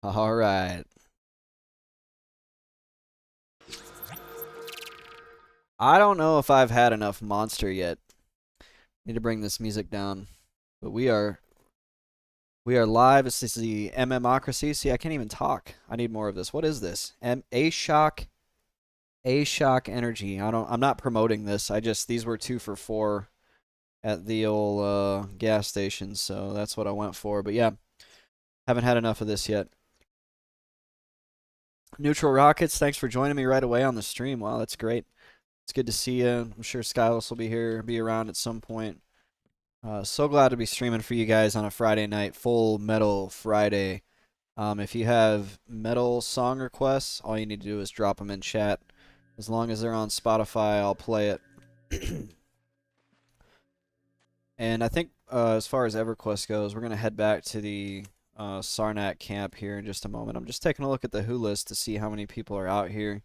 All right. I don't know if I've had enough monster yet. Need to bring this music down. But we are live. This is the MMocracy. See, I can't even talk. I need more of this. What is this? A shock energy. I'm not promoting this. These were 2 for $4 at the old gas station, so that's what I went for. But yeah, haven't had enough of this yet. Neutral Rockets, thanks for joining me right away on the stream. Wow, that's great. It's good to see you. I'm sure Skyless will be around at some point. So glad to be streaming for you guys on a Friday night, Full Metal Friday. If you have metal song requests, all you need to do is drop them in chat. As long as they're on Spotify, I'll play it. And I think as far as Everquest goes, we're going to head back to the Sarnak camp here in just a moment. I'm just taking a look at the who list to see how many people are out here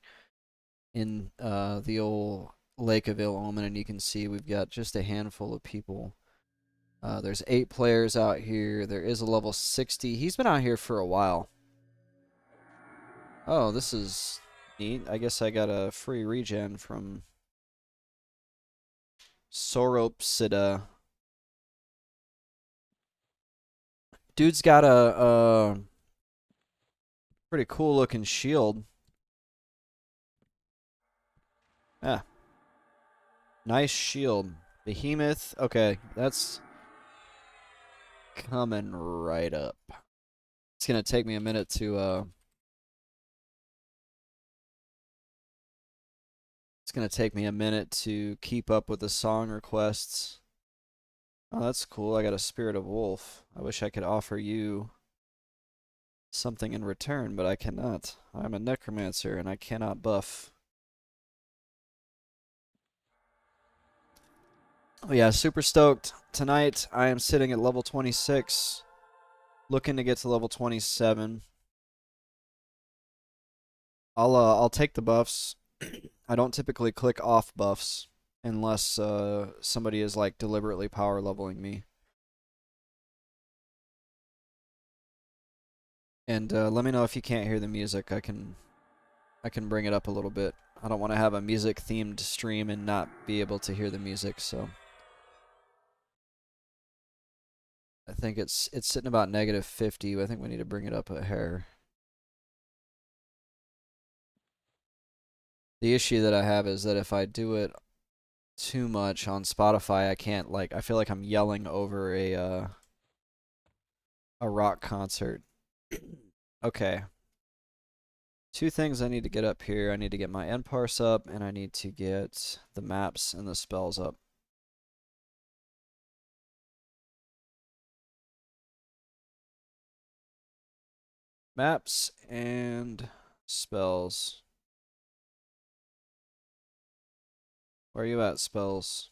in the old Lake of Ill Omen, and you can see we've got just a handful of people. There's 8 players out here. There is a level 60. He's been out here for a while. Oh, this is neat. I guess I got a free regen from Soropsida. Dude's got a pretty cool looking shield. Yeah. Nice shield. Behemoth. Okay, that's coming right up. It's gonna take me a minute to keep up with the song requests. Oh, that's cool. I got a Spirit of Wolf. I wish I could offer you something in return, but I cannot. I'm a Necromancer and I cannot buff. Oh yeah, super stoked. Tonight I am sitting at level 26, looking to get to level 27. I'll take the buffs. I don't typically click off buffs unless somebody is like deliberately power leveling me. And let me know if you can't hear the music. I can bring it up a little bit. I don't want to have a music themed stream and not be able to hear the music, so I think it's sitting about -50. I think we need to bring it up a hair. The issue that I have is that if I do it too much on Spotify, I can't I feel like I'm yelling over a rock concert. Okay. 2 things I need to get up here. I need to get my NParse up, and I need to get the maps and the spells up. Maps and spells. Where are you at, spells?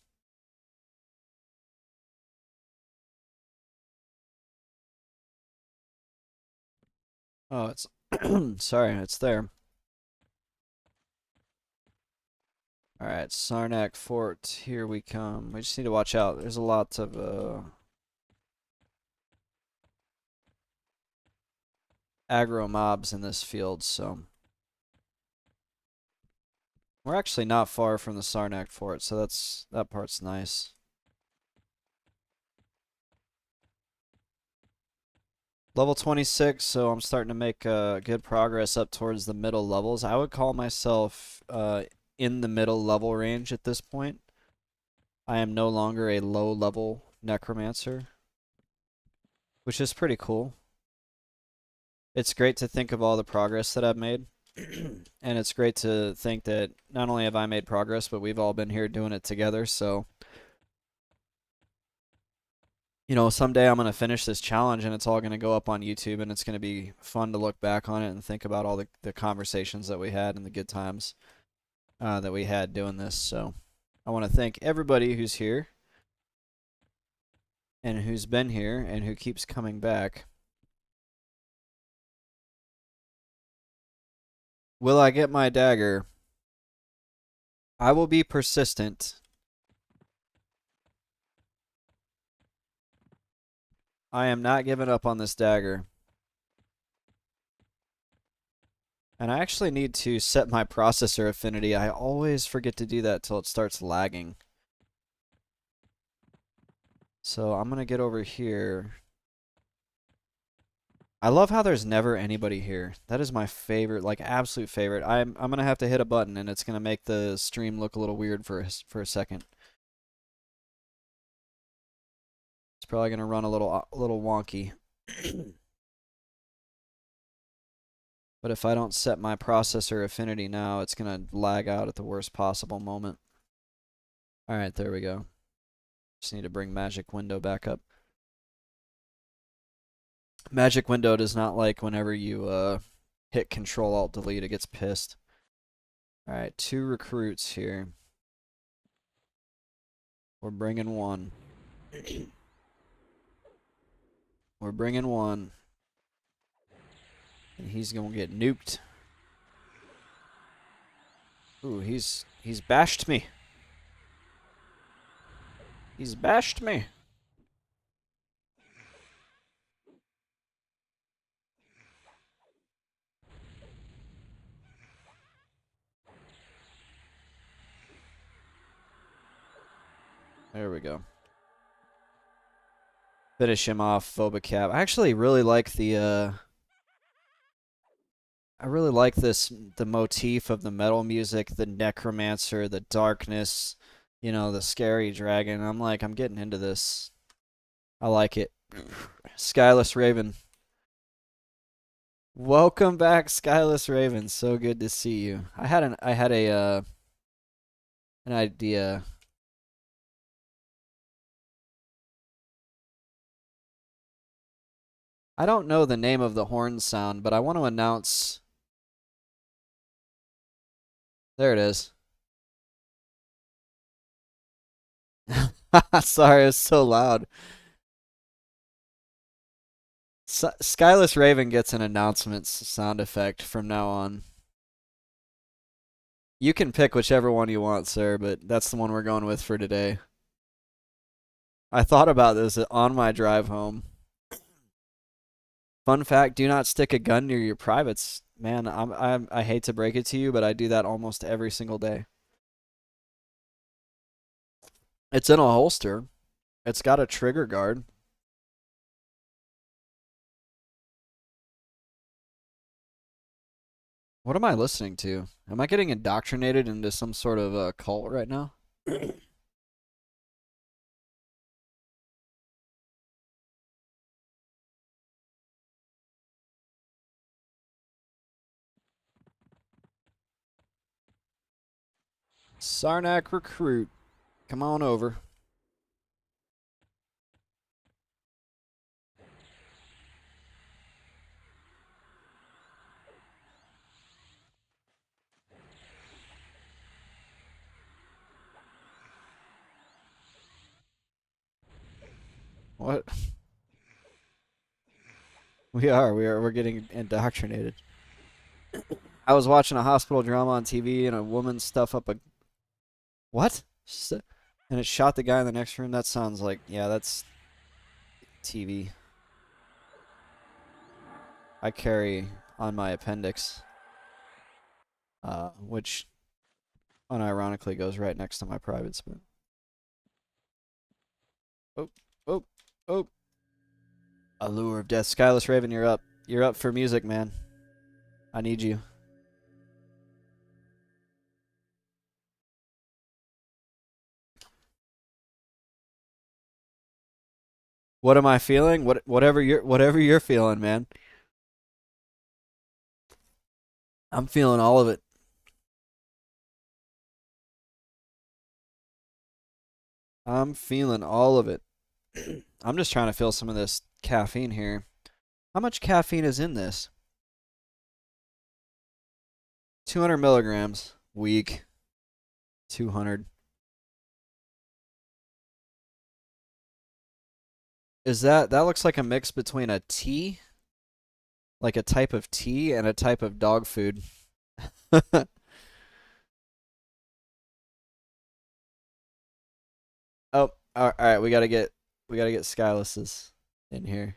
Oh, it's sorry, it's there. Alright, Sarnak Fort, here we come. We just need to watch out. There's a lot of aggro mobs in this field, so we're actually not far from the Sarnak Fort, so that part's nice. Level 26, so I'm starting to make good progress up towards the middle levels. I would call myself in the middle level range at this point. I am no longer a low level Necromancer, which is pretty cool. It's great to think of all the progress that I've made. And it's great to think that not only have I made progress, but we've all been here doing it together. So, someday I'm going to finish this challenge and it's all going to go up on YouTube, and it's going to be fun to look back on it and think about all the conversations that we had and the good times that we had doing this. So, I want to thank everybody who's here and who's been here and who keeps coming back. Will I get my dagger? I will be persistent. I am not giving up on this dagger. And I actually need to set my processor affinity. I always forget to do that till it starts lagging. So I'm gonna get over here. I love how there's never anybody here. That is my favorite, like absolute favorite. I'm gonna have to hit a button and it's gonna make the stream look a little weird for a second. It's probably gonna run a little wonky. But if I don't set my processor affinity now, it's gonna lag out at the worst possible moment. Alright, there we go. Just need to bring Magic Window back up. Magic Window does not like whenever you hit Control Alt Delete, it gets pissed. Alright, 2 recruits here. We're bringing one. We're bringing one. And he's gonna get nuked. Ooh, he's bashed me. He's bashed me. There we go. Finish him off, Phobicap. I actually really like the I really like the motif of the metal music, the Necromancer, the darkness, you know, the scary dragon. I'm getting into this. I like it. Skyless Raven. Welcome back, Skyless Raven. So good to see you. I had an idea. I don't know the name of the horn sound, but I want to announce. There it is. Sorry, it's so loud. Skyless Raven gets an announcements sound effect from now on. You can pick whichever one you want, sir, but that's the one we're going with for today. I thought about this on my drive home. Fun fact, do not stick a gun near your privates. Man, I hate to break it to you, but I do that almost every single day. It's in a holster. It's got a trigger guard. What am I listening to? Am I getting indoctrinated into some sort of cult right now? Sarnak recruit. Come on over. What? We're getting indoctrinated. I was watching a hospital drama on TV and a woman stuff up a what? And it shot the guy in the next room. That sounds like, yeah, that's TV. I carry on my appendix, which unironically goes right next to my private spin. Oh, oh, oh. Allure of Death. Skyless Raven, you're up. You're up for music, man. I need you. What am I feeling? Whatever you're feeling, man. I'm feeling all of it. I'm feeling all of it. I'm just trying to feel some of this caffeine here. How much caffeine is in this? 200 milligrams. Weak. 200. That looks like a mix between a tea, like a type of tea, and a type of dog food. Oh, all right. We gotta get Skyless's in here,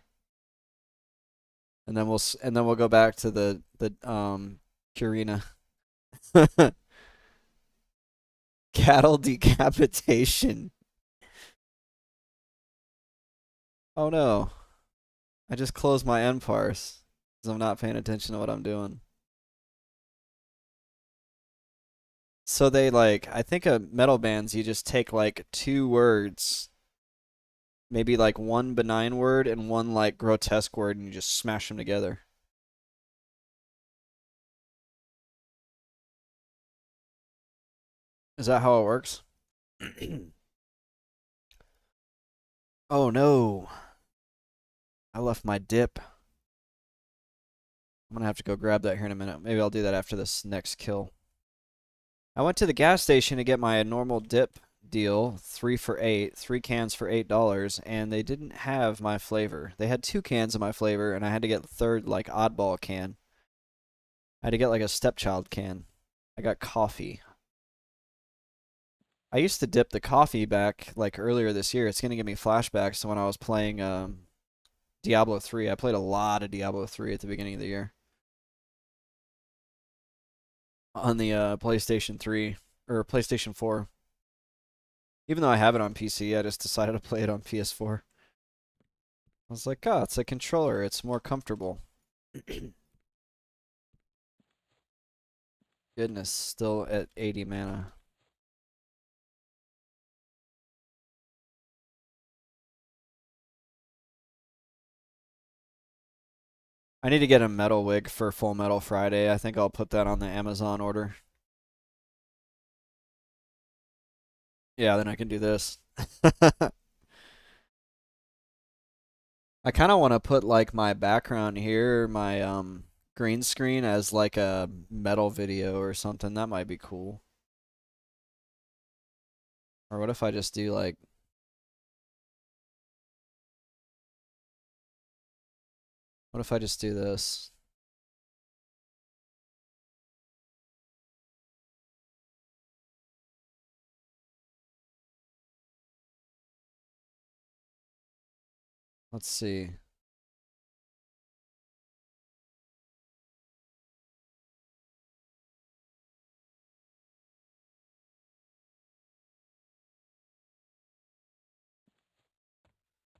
and then we'll go back to the Purina. Cattle decapitation. Oh no. I just closed my end parse because I'm not paying attention to what I'm doing. So they like, I think of metal bands, you just take like two words, maybe like one benign word and one like grotesque word, and you just smash them together. Is that how it works? Oh no. I left my dip. I'm gonna have to go grab that here in a minute. Maybe I'll do that after this next kill. I went to the gas station to get my normal dip deal, 3 for $8, 3 cans for $8, and they didn't have my flavor. They had 2 cans of my flavor, and I had to get the third, like, oddball can. I had to get, like, a stepchild can. I got coffee. I used to dip the coffee back, like, earlier this year. It's gonna give me flashbacks to when I was playing Diablo 3. I played a lot of Diablo 3 at the beginning of the year. On the PlayStation 3, or PlayStation 4. Even though I have it on PC, I just decided to play it on PS4. I was like, oh, it's a controller. It's more comfortable. Goodness, still at 80 mana. I need to get a metal wig for Full Metal Friday. I think I'll put that on the Amazon order. Yeah, then I can do this. I kind of want to put like my background here, my green screen as like a metal video or something. That might be cool. Or what if I just do like, what if I just do this? Let's see.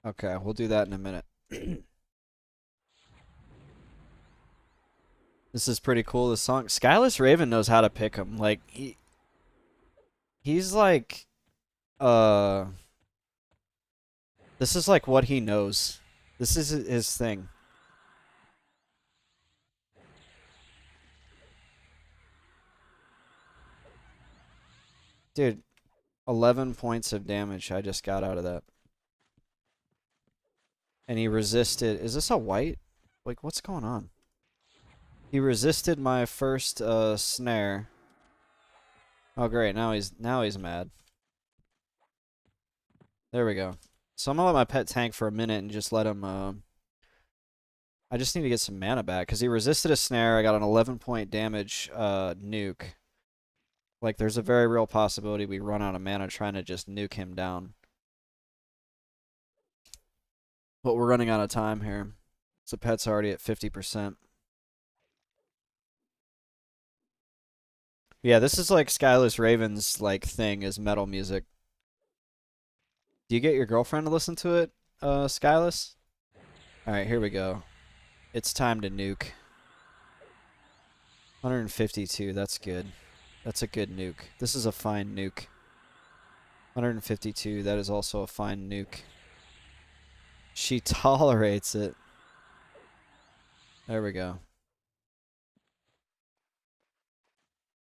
Okay, we'll do that in a minute. This is pretty cool. The song Skyless Raven knows how to pick him. Like he's like uh this is like what he knows. This is his thing. Dude, 11 points of damage I just got out of that. And he resisted. Is this a white? Like what's going on? He resisted my first snare. Oh great, now he's mad. There we go. So I'm gonna let my pet tank for a minute and just let him I just need to get some mana back because he resisted a snare. I got an 11-point damage nuke. Like, there's a very real possibility we run out of mana trying to just nuke him down. But we're running out of time here. So pet's already at 50%. Yeah, this is like Skyless Raven's like thing is metal music. Do you get your girlfriend to listen to it, Skyless? Alright, here we go. It's time to nuke. 152, that's good. That's a good nuke. This is a fine nuke. 152, that is also a fine nuke. She tolerates it. There we go.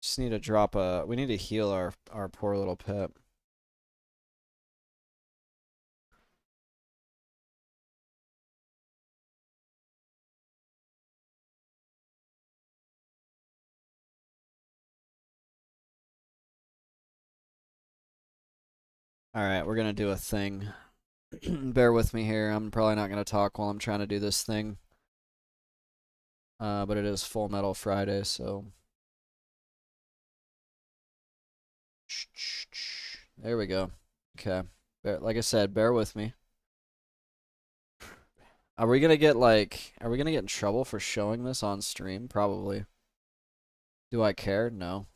Just need to drop a... We need to heal our poor little pet. Alright, we're gonna do a thing. Bear with me here. I'm probably not gonna talk while I'm trying to do this thing. But it is Full Metal Friday, so... There we go. Okay. Like I said, bear with me. Are we gonna get in trouble for showing this on stream? Probably. Do I care? No.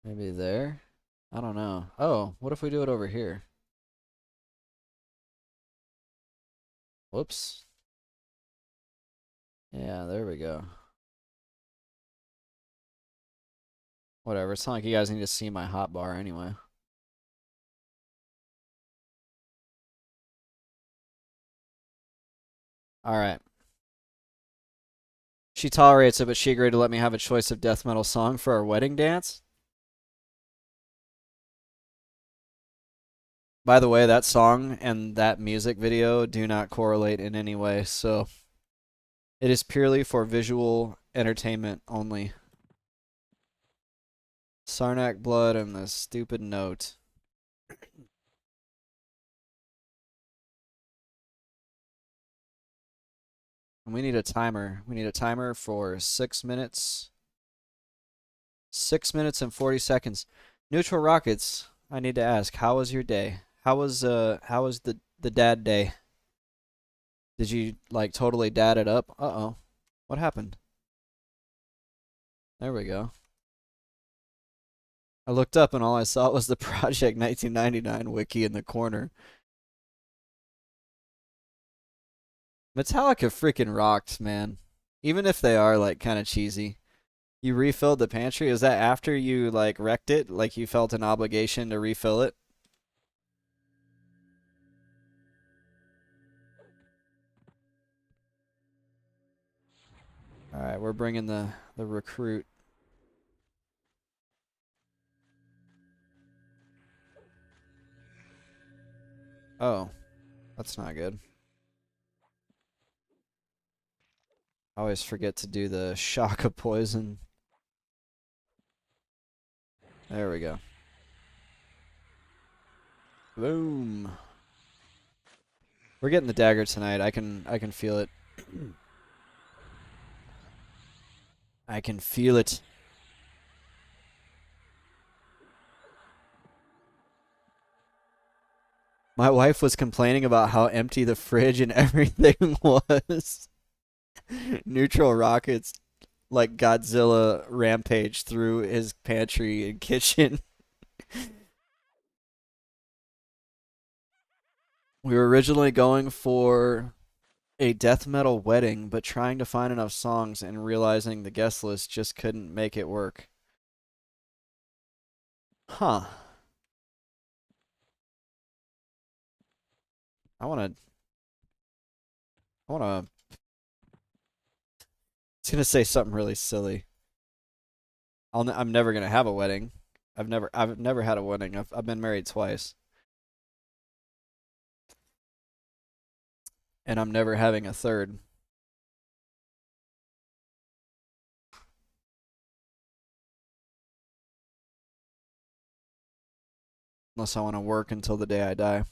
Maybe there? I don't know. Oh, what if we do it over here? Whoops. Yeah, there we go. Whatever. It's not like you guys need to see my hotbar anyway. Alright. She tolerates it, but she agreed to let me have a choice of death metal song for our wedding dance. By the way, that song and that music video do not correlate in any way, so it is purely for visual entertainment only. Sarnak blood and the stupid note. And we need a timer. We need a timer for 6 minutes. 6 minutes and 40 seconds. Neutral Rockets, I need to ask, how was your day? How was the dad day? Did you like totally dad it up? Uh-oh. What happened? There we go. I looked up and all I saw was the Project 1999 wiki in the corner. Metallica freaking rocked, man. Even if they are like kind of cheesy. You refilled the pantry? Is that after you like wrecked it? Like you felt an obligation to refill it? All right, we're bringing the recruit. Oh, that's not good. I always forget to do the shock of poison. There we go. Boom. We're getting the dagger tonight. I can feel it. I can feel it. My wife was complaining about how empty the fridge and everything was. Neutral rockets like Godzilla rampage through his pantry and kitchen. We were originally going for a death metal wedding, but trying to find enough songs and realizing the guest list just couldn't make it work. Huh. I want to I want to I was going to say something really silly. I'm never going to have a wedding. I've never had a wedding. I've been married twice. And I'm never having a third unless I want to work until the day I die,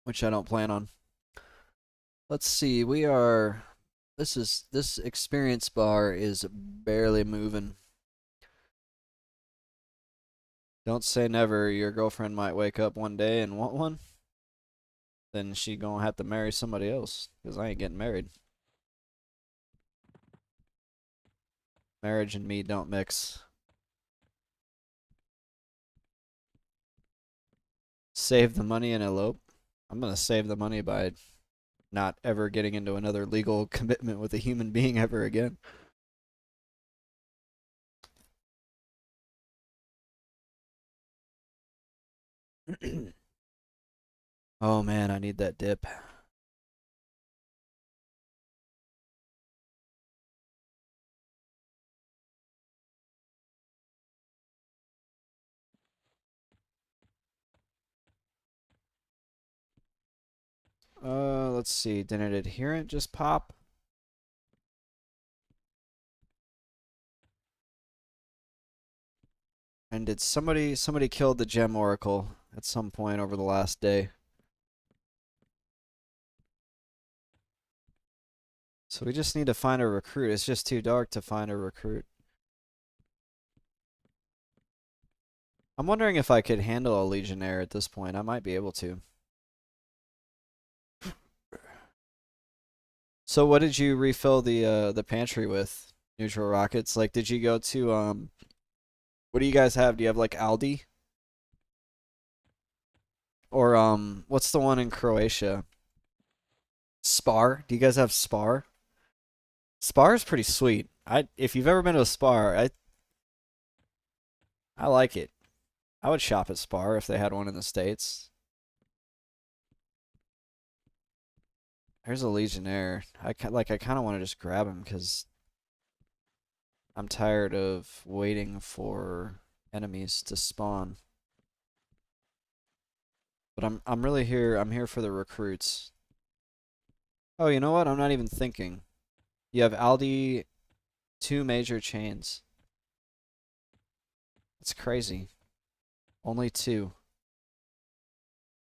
which I don't plan on. Let's see. This experience bar is barely moving. Don't say never. Your girlfriend might wake up one day and want one. Then she gonna have to marry somebody else because I ain't getting married. Marriage and me don't mix. Save the money and elope. I'm gonna save the money by not ever getting into another legal commitment with a human being ever again. Oh man, I need that dip. Let's see. Did an adherent just pop? And did somebody killed the gem oracle at some point over the last day? So we just need to find a recruit. It's just too dark to find a recruit. I'm wondering if I could handle a Legionnaire at this point. I might be able to. So what did you refill the pantry with? Neutral rockets? Like did you go to what do you guys have? Do you have like Aldi? Or what's the one in Croatia? Spar? Do you guys have Spar? Spar is pretty sweet. I if you've ever been to a Spar, I like it. I would shop at Spar if they had one in the States. There's a Legionnaire. I kind of want to just grab him because I'm tired of waiting for enemies to spawn. But I'm really here. I'm here for the recruits. Oh, you know what? I'm not even thinking. You have Aldi, two major chains. It's crazy. Only two.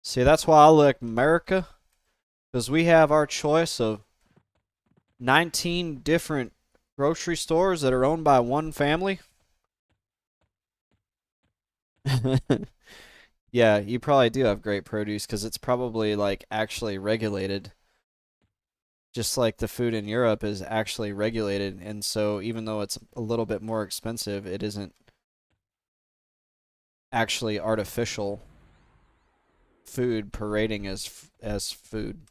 See, that's why I like America, because we have our choice of 19 different grocery stores that are owned by one family. Yeah, you probably do have great produce because it's probably like actually regulated. Just like the food in Europe is actually regulated, and so even though it's a little bit more expensive, it isn't actually artificial food parading as food.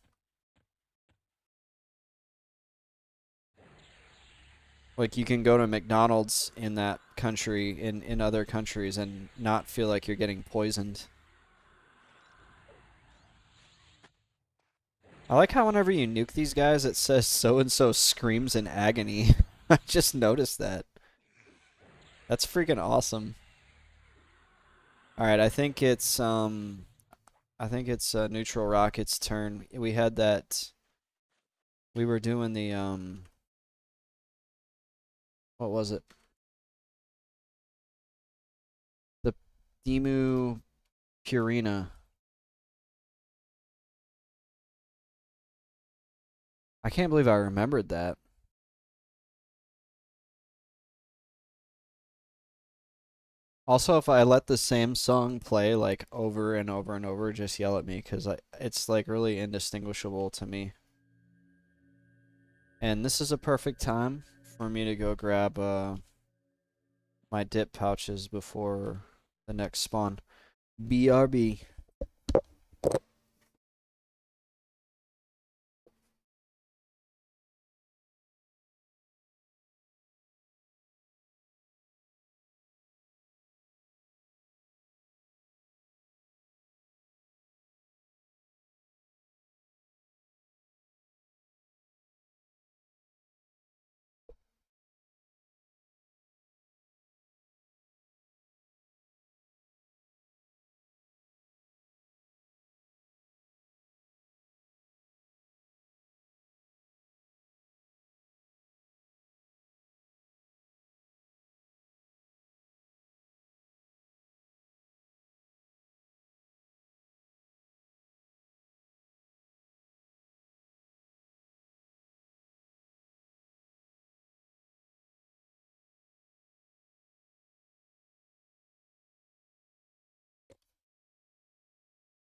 Like you can go to McDonald's in that country in other countries and not feel like you're getting poisoned. I like how whenever you nuke these guys, it says so and so screams in agony. I just noticed that. That's freaking awesome. All right, I think it's Neutral Rocket's turn. We had that. We were doing the what was it? The Demu Purina. I can't believe I remembered that. Also, if I let the same song play like over and over and over, just yell at me because it's like really indistinguishable to me. And this is a perfect time for me to go grab my dip pouches before the next spawn. BRB.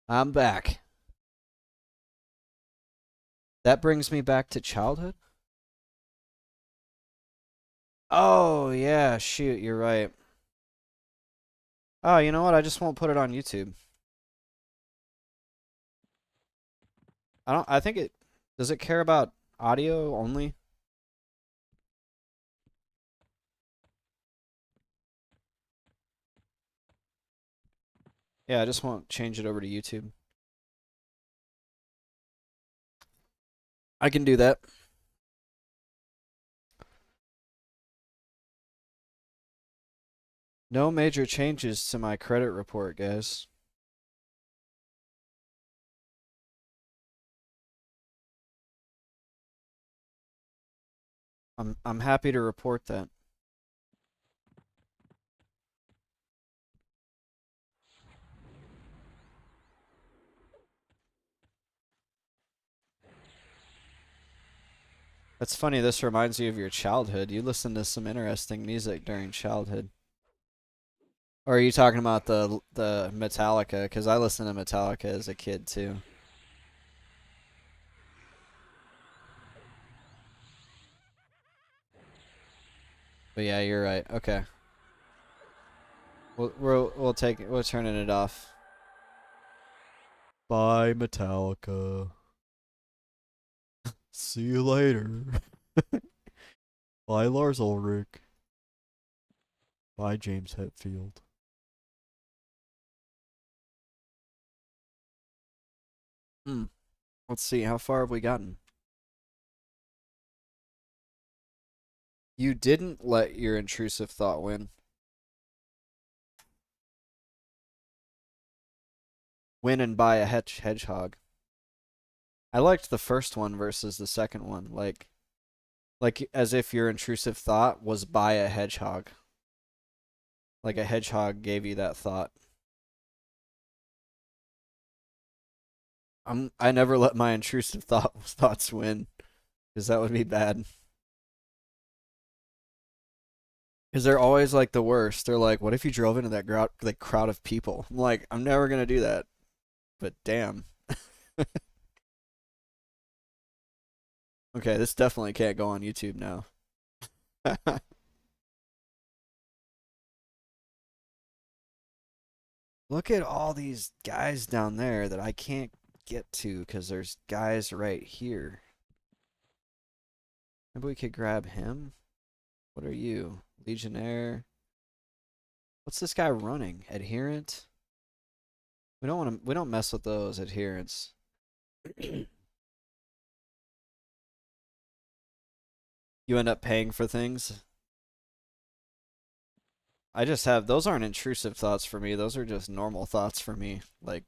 I'm back. That brings me back to childhood. Oh, yeah, shoot, you're right. Oh, you know what? I just won't put it on YouTube. I think it does it care about audio only? Yeah, I just won't change it over to YouTube. I can do that. No major changes to my credit report, guys. I'm happy to report that. That's funny, this reminds you of your childhood. You listened to some interesting music during childhood. Or are you talking about the Metallica? Because I listened to Metallica as a kid too. But yeah, you're right. Okay, we'll take it. We're turning it off. Bye, Metallica. See you later. Bye, Lars Ulrich. Bye, James Hetfield. Hmm. Let's see. How far have we gotten? You didn't let your intrusive thought win. Win and buy a hedgehog. I liked the first one versus the second one. Like as if your intrusive thought was buy a hedgehog. Like a hedgehog gave you that thought. I never let my intrusive thoughts win because that would be bad. Because they're always like the worst. They're like, what if you drove into that crowd of people? I'm like, I'm never gonna do that. But damn. Okay, this definitely can't go on YouTube now. Look at all these guys down there that I can't get to because there's guys right here. Maybe we could grab him. What are you? Legionnaire. What's this guy running? Adherent? We don't mess with those adherents. You end up paying for things. I just have those aren't intrusive thoughts for me. Those are just normal thoughts for me. Like,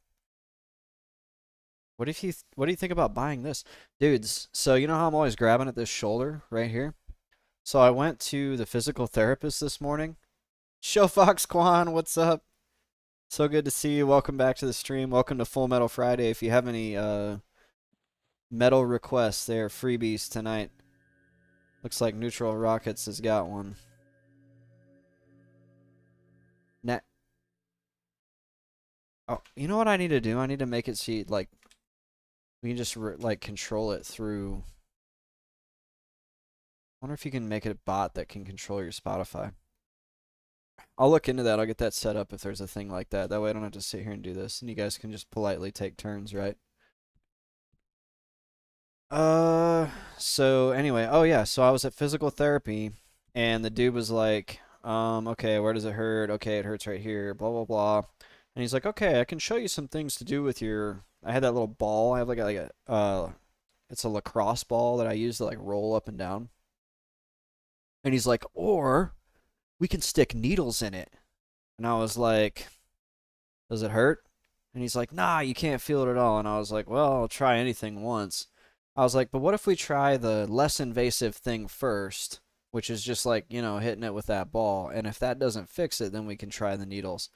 what do you think about buying this? Dudes, so you know how I'm always grabbing at this shoulder right here? So I went to the physical therapist this morning. Show Fox Quan, what's up? So good to see you. Welcome back to the stream. Welcome to Full Metal Friday. If you have any metal requests, they're freebies tonight. Looks like Neutral Rockets has got one. Net. Oh, you know what I need to do? I need to make it so like we can just like control it through. I wonder if you can make it a bot that can control your Spotify. I'll look into that. I'll get that set up if there's a thing like that. That way I don't have to sit here and do this, and you guys can just politely take turns, right? So anyway, oh yeah, so I was at physical therapy, and the dude was like, okay, where does it hurt? Okay, it hurts right here, blah blah blah. And he's like, okay, I can show you some things to do with your. I had that little ball. I have it's a lacrosse ball that I use to like roll up and down. And he's like, or we can stick needles in it. And I was like, does it hurt? And he's like, nah, you can't feel it at all. And I was like, well, I'll try anything once. I was like, but what if we try the less invasive thing first, which is just like, hitting it with that ball. And if that doesn't fix it, then we can try the needles.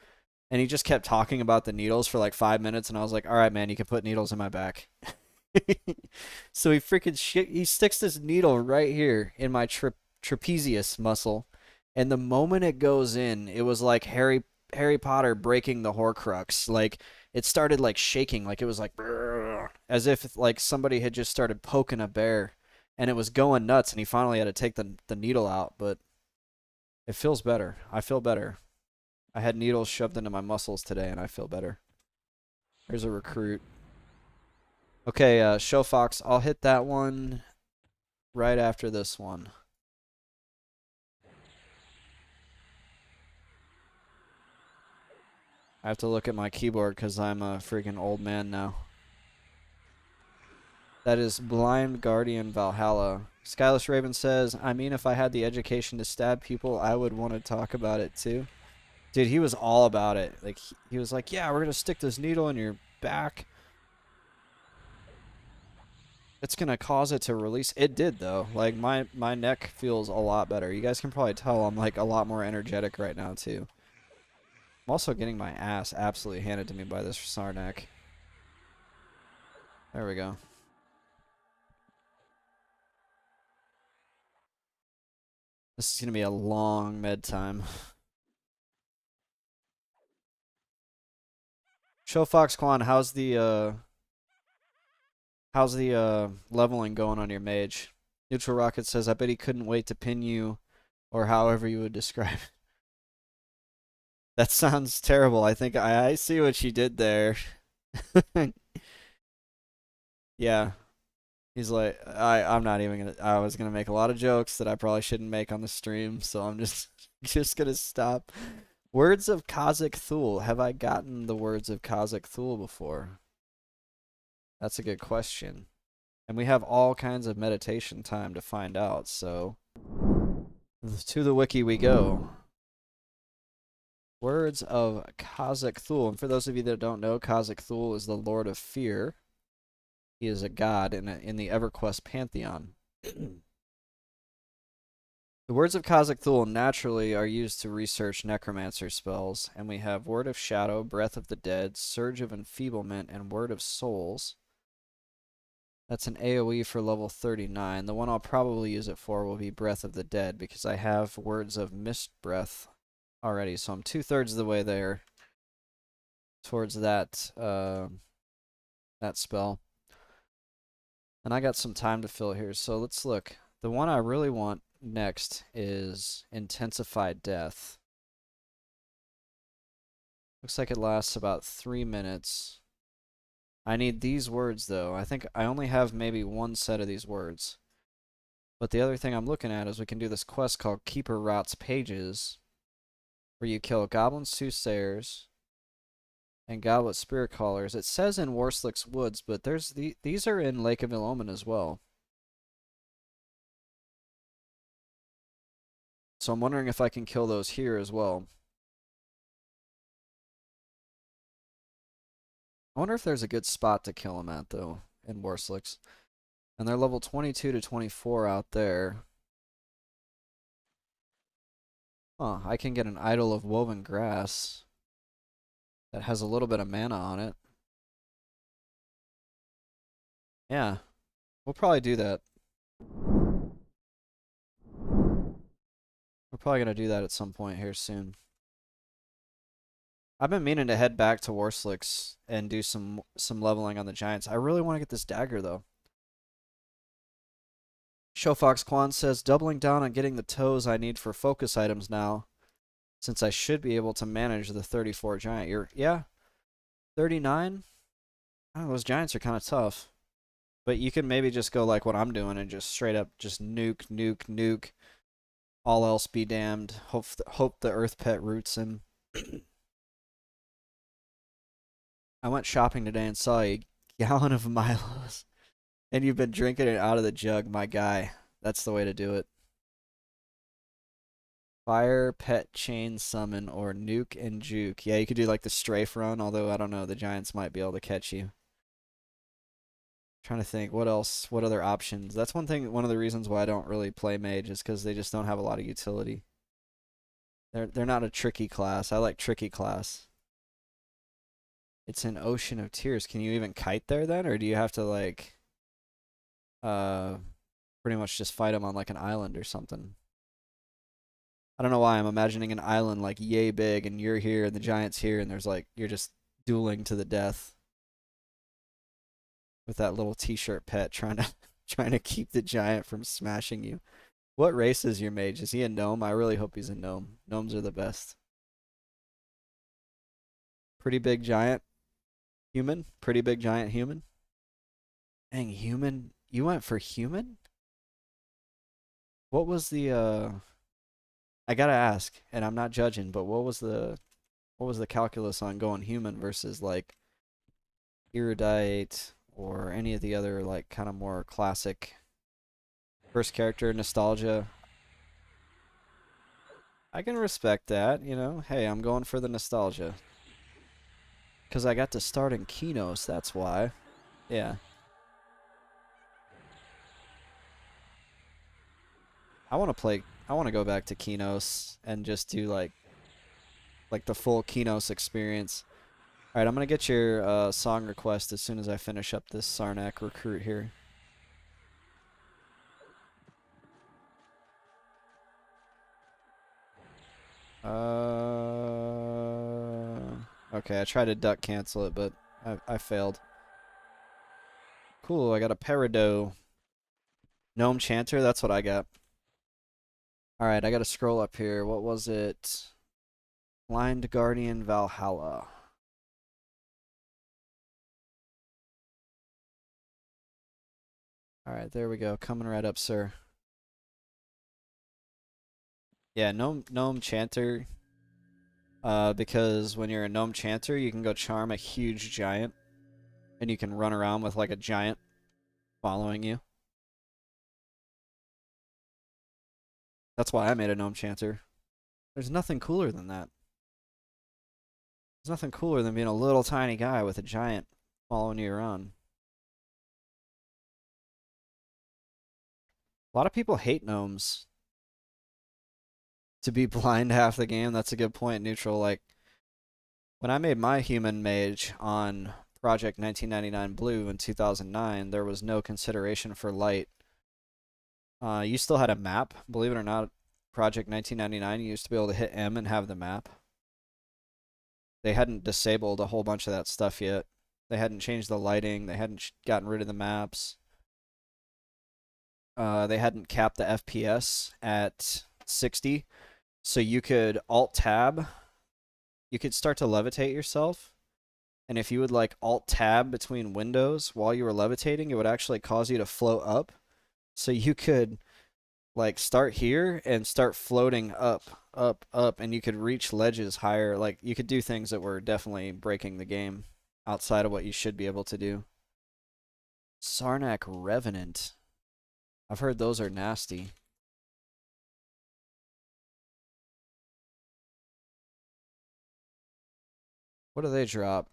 And he just kept talking about the needles for like 5 minutes. And I was like, all right, man, you can put needles in my back. So he sticks this needle right here in my trapezius muscle. And the moment it goes in, it was like Harry Potter breaking the Horcrux. Like it started like shaking, like it was like as if like somebody had just started poking a bear, and it was going nuts. And he finally had to take the needle out, but it feels better. I feel better. I had needles shoved into my muscles today, and I feel better. Here's a recruit. Okay, Show Fox. I'll hit that one right after this one. I have to look at my keyboard because I'm a freaking old man now. That is Blind Guardian Valhalla. Skylash Raven says, I mean, if I had the education to stab people, I would want to talk about it too. Dude, he was all about it. Like, he was like, yeah, we're going to stick this needle in your back. It's going to cause it to release. It did, though. Like, my neck feels a lot better. You guys can probably tell I'm, like, a lot more energetic right now, too. I'm also getting my ass absolutely handed to me by this Sarnak. There we go. This is going to be a long med time. Show Fox Quan, how's the leveling going on your mage? Neutral Rocket says, I bet he couldn't wait to pin you, or however you would describe it. That sounds terrible. I think I see what she did there. Yeah. He's like, I'm not even gonna. I was gonna make a lot of jokes that I probably shouldn't make on the stream, so I'm just just gonna stop. Words of Kazakh Thule. Have I gotten the words of Kazakh Thule before? That's a good question. And we have all kinds of meditation time to find out, so to the wiki we go. Words of Kazakh Thule. And for those of you that don't know, Kazakh Thule is the Lord of Fear. He is a god in the Everquest pantheon. The words of Kazakh Thule naturally are used to research Necromancer spells, and we have Word of Shadow, Breath of the Dead, Surge of Enfeeblement, and Word of Souls. That's an AoE for level 39. The one I'll probably use it for will be Breath of the Dead, because I have Words of Mist Breath already, so I'm 2/3 of the way there towards that that spell. And I got some time to fill here, so let's look. The one I really want next is Intensified Death. Looks like it lasts about 3 minutes. I need these words, though. I think I only have maybe one set of these words. But the other thing I'm looking at is we can do this quest called Keeper Rots Pages, where you kill Goblin Soothsayers and Goblet Spirit Callers. It says in Warslick's Woods, but these are in Lake of Ilomen as well. So I'm wondering if I can kill those here as well. I wonder if there's a good spot to kill them at, though, in Warslicks. And they're level 22 to 24 out there. Huh, I can get an Idol of Woven Grass that has a little bit of mana on it. Yeah, we'll probably do that. We're probably going to do that at some point here soon. I've been meaning to head back to Warslicks and do some leveling on the Giants. I really want to get this dagger, though. Showfox Quan says, doubling down on getting the toes I need for focus items now, since I should be able to manage the 34 giant. Yeah, 39? I don't know, those giants are kind of tough. But you can maybe just go like what I'm doing and just straight up just nuke, nuke, nuke. All else be damned. Hope the earth pet roots him. I went shopping today and saw a gallon of Milos. And you've been drinking it out of the jug, my guy. That's the way to do it. Fire, pet, chain, summon, or nuke and juke. Yeah, you could do like the strafe run, although I don't know, the giants might be able to catch you. Trying to think, what else? What other options? That's one of the reasons why I don't really play mage is because they just don't have a lot of utility. They're not a tricky class. I like tricky class. It's an ocean of tears. Can you even kite there then, or do you have to like pretty much just fight them on like an island or something? I don't know why I'm imagining an island like yay big and you're here and the giant's here and there's like you're just dueling to the death with that little t-shirt pet trying to trying to keep the giant from smashing you. What race is your mage? Is he a gnome? I really hope he's a gnome. Gnomes are the best. Pretty big giant human? Pretty big giant human? Dang, human? You went for human? What was the I gotta ask, and I'm not judging, but what was the calculus on going human versus like erudite or any of the other like kind of more classic first character nostalgia? I can respect that, you know. Hey, I'm going for the nostalgia. Because I got to start in Kinos, that's why. Yeah. I want to go back to Kinos and just do like the full Kinos experience. All right, I'm going to get your song request as soon as I finish up this Sarnak recruit here. Uh Okay, I tried to duck cancel it, but I failed. Cool, I got a Peridot. Gnome Chanter, that's what I got. Alright, I gotta scroll up here. What was it? Blind Guardian Valhalla. Alright, there we go. Coming right up, sir. Yeah, Gnome Chanter. Because when you're a Gnome Chanter, you can go charm a huge giant. And you can run around with like a giant following you. That's why I made a Gnome Chanter. There's nothing cooler than that. There's nothing cooler than being a little tiny guy with a giant following you around. A lot of people hate gnomes. To be blind half the game, that's a good point, Neutral. Like, when I made my human mage on Project 1999 Blue in 2009, there was no consideration for light. You still had a map, believe it or not. Project 1999, you used to be able to hit M and have the map. They hadn't disabled a whole bunch of that stuff yet. They hadn't changed the lighting. They hadn't gotten rid of the maps. They hadn't capped the FPS at 60, so you could Alt Tab. You could start to levitate yourself, and if you would like Alt Tab between windows while you were levitating, it would actually cause you to float up. So you could like start here and start floating up, up, up, and you could reach ledges higher. Like you could do things that were definitely breaking the game outside of what you should be able to do. Sarnak Revenant. I've heard those are nasty. What do they drop?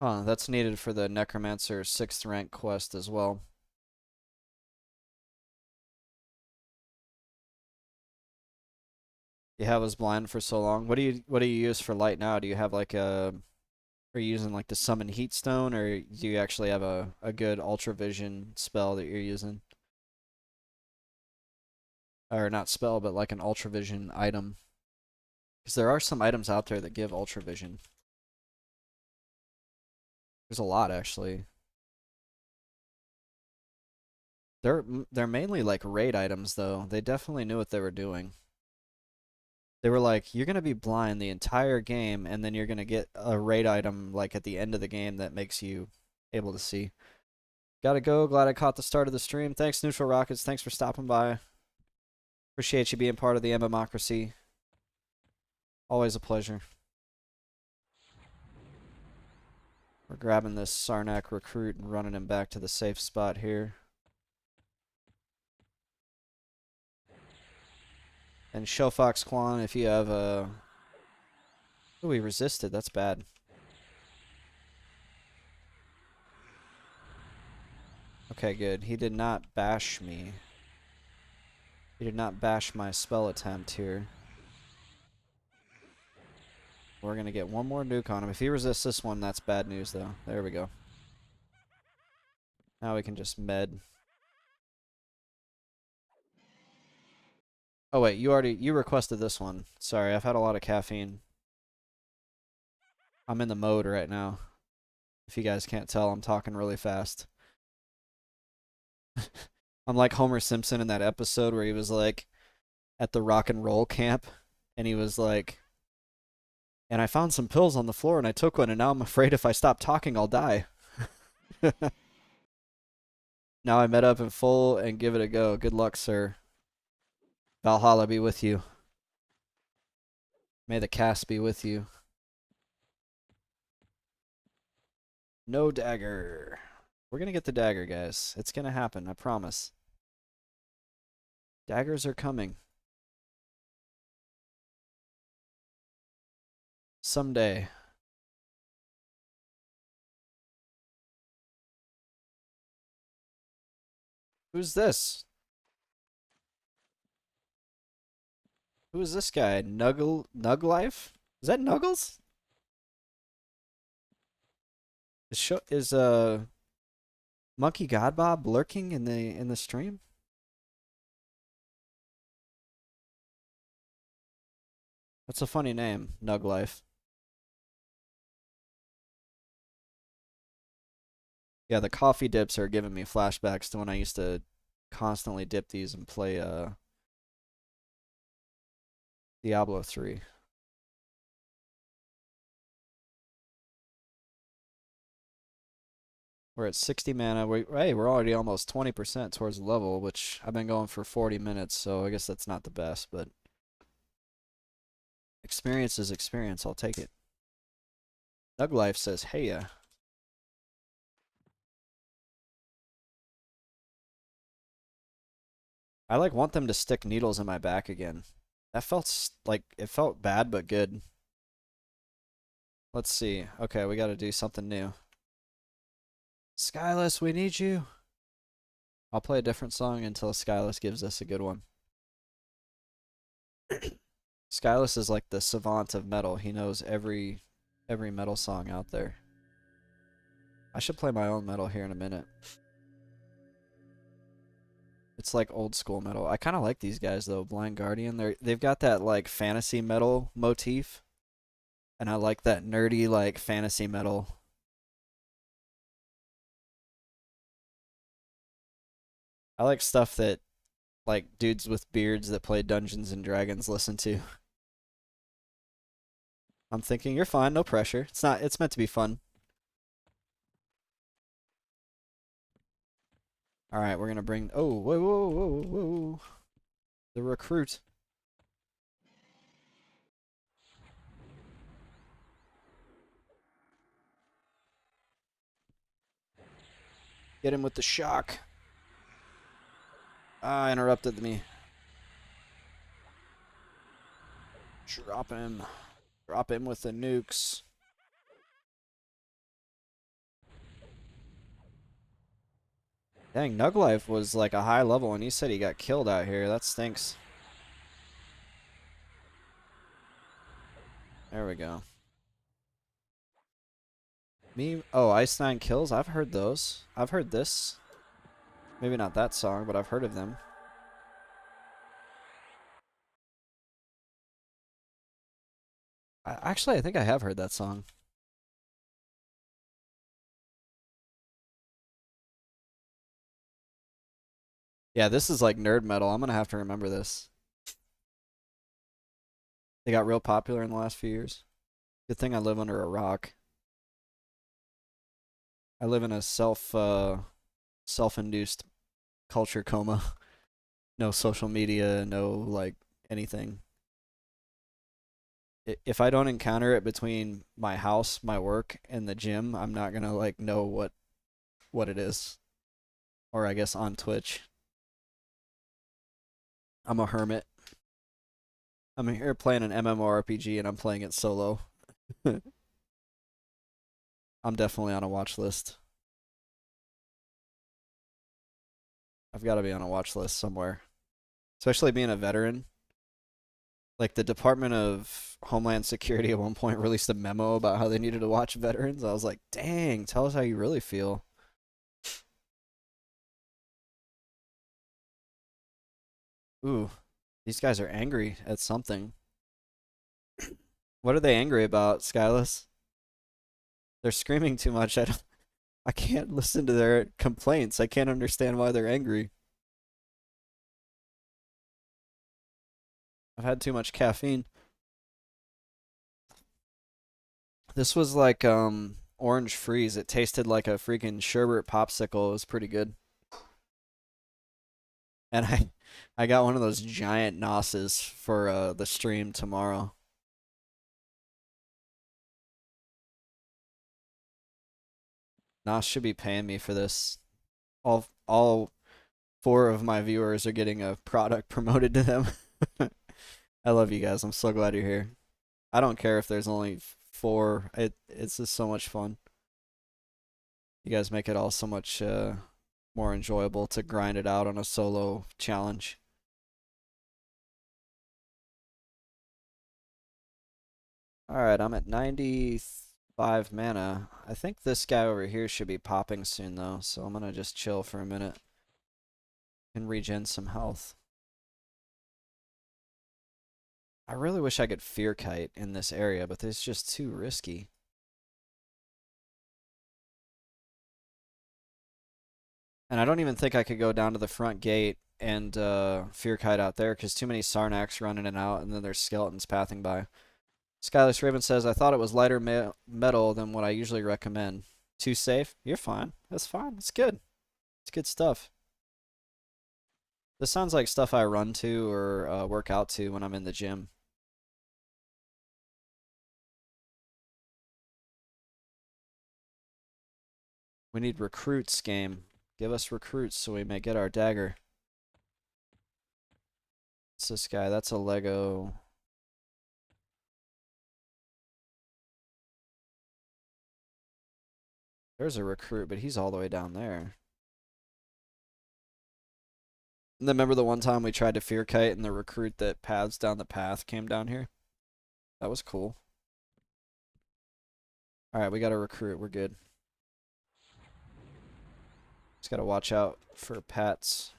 Huh, that's needed for the Necromancer 6th rank quest as well. You have us blind for so long. What do you use for light now? Do you have like a are you using like the summon heat stone, or do you actually have a good ultra vision spell that you're using? Or not spell, but like an ultra vision item. Because there are some items out there that give ultra vision. There's a lot actually. They're mainly like raid items though. They definitely knew what they were doing. They were like, you're gonna be blind the entire game, and then you're gonna get a raid item like at the end of the game that makes you able to see. Gotta go. Glad I caught the start of the stream. Thanks, Neutral Rockets. Thanks for stopping by. Appreciate you being part of the MMocracy. Always a pleasure. We're grabbing this Sarnak recruit and running him back to the safe spot here. And Shellfox Quan, if you have a... Oh, he resisted. That's bad. Okay, good. He did not bash me. He did not bash my spell attempt here. We're going to get one more nuke on him. If he resists this one, that's bad news, though. There we go. Now we can just med. Oh, wait. You requested this one. Sorry, I've had a lot of caffeine. I'm in the mode right now. If you guys can't tell, I'm talking really fast. I'm like Homer Simpson in that episode where he was like at the rock and roll camp and he was like, and I found some pills on the floor and I took one and now I'm afraid if I stop talking I'll die. Now I met up in full and give it a go. Good luck, sir. Valhalla be with you. May the cast be with you. No dagger. We're gonna get the dagger, guys. It's gonna happen, I promise. Daggers are coming. Someday. Who's this? Who is this guy? Nuglife? Is that Nuggles? Is Monkey God Bob lurking in the stream? That's a funny name, Nug Life. Yeah, the coffee dips are giving me flashbacks to when I used to constantly dip these and play Diablo 3. We're at 60 mana. Hey, we're already almost 20% towards the level, which I've been going for 40 minutes, so I guess that's not the best, but experience is experience. I'll take it. Nug Life says, hey ya. I like want them to stick needles in my back again. That felt like it felt bad but good. Let's see. Okay, we got to do something new. Skyless, we need you. I'll play a different song until Skyless gives us a good one. Skyless is like the savant of metal. He knows every metal song out there. I should play my own metal here in a minute. It's like old school metal. I kind of like these guys though. Blind Guardian. They've got that like fantasy metal motif, and I like that nerdy like fantasy metal. I like stuff that like dudes with beards that play Dungeons and Dragons listen to. I'm thinking you're fine, no pressure. It's not. It's meant to be fun. All right, we're gonna bring. Oh, whoa, whoa, whoa, whoa! The recruit. Get him with the shock. Ah, interrupted me. Drop him. Drop him with the nukes. Dang, Nuglife was like a high level and he said he got killed out here. That stinks. There we go. Me? Oh, Ice Nine Kills? I've heard those. I've heard this. Maybe not that song, but I've heard of them. Actually, I think I have heard that song. Yeah, this is like nerd metal. I'm gonna have to remember this. They got real popular in the last few years. Good thing I live under a rock. I live in a self-induced culture coma. No social media, no like anything. If I don't encounter it between my house, my work, and the gym, I'm not gonna like know what it is. Or I guess on Twitch. I'm a hermit. I'm here playing an MMORPG and I'm playing it solo. I'm definitely on a watch list. I've got to be on a watch list somewhere. Especially being a veteran. Like the Department of Homeland Security at one point released a memo about how they needed to watch veterans. I was like, dang, tell us how you really feel. Ooh, these guys are angry at something. What are they angry about, Skyless? They're screaming too much. I can't listen to their complaints. I can't understand why they're angry. I've had too much caffeine. This was like orange freeze. It tasted like a freaking sherbet popsicle. It was pretty good. And I got one of those giant nosses for the stream tomorrow. Nos should be paying me for this. All four of my viewers are getting a product promoted to them. I love you guys. I'm so glad you're here. I don't care if there's only four. It's just so much fun. You guys make it all so much more enjoyable to grind it out on a solo challenge. Alright, I'm at 95 mana. I think this guy over here should be popping soon though, so I'm gonna just chill for a minute and regen some health. I really wish I could fear kite in this area, but it's just too risky. And I don't even think I could go down to the front gate and fear kite out there because too many Sarnaks running in and out, and then there's skeletons pathing by. Skyless Raven says, I thought it was lighter metal than what I usually recommend. Too safe? You're fine. That's fine. It's good. It's good stuff. This sounds like stuff I run to or work out to when I'm in the gym. We need recruits, game. Give us recruits so we may get our dagger. What's this guy? That's a Lego. There's a recruit, but he's all the way down there. And then remember the one time we tried to fear kite and the recruit that paths down the path came down here? That was cool. Alright, we got a recruit. We're good. Just gotta watch out for pats.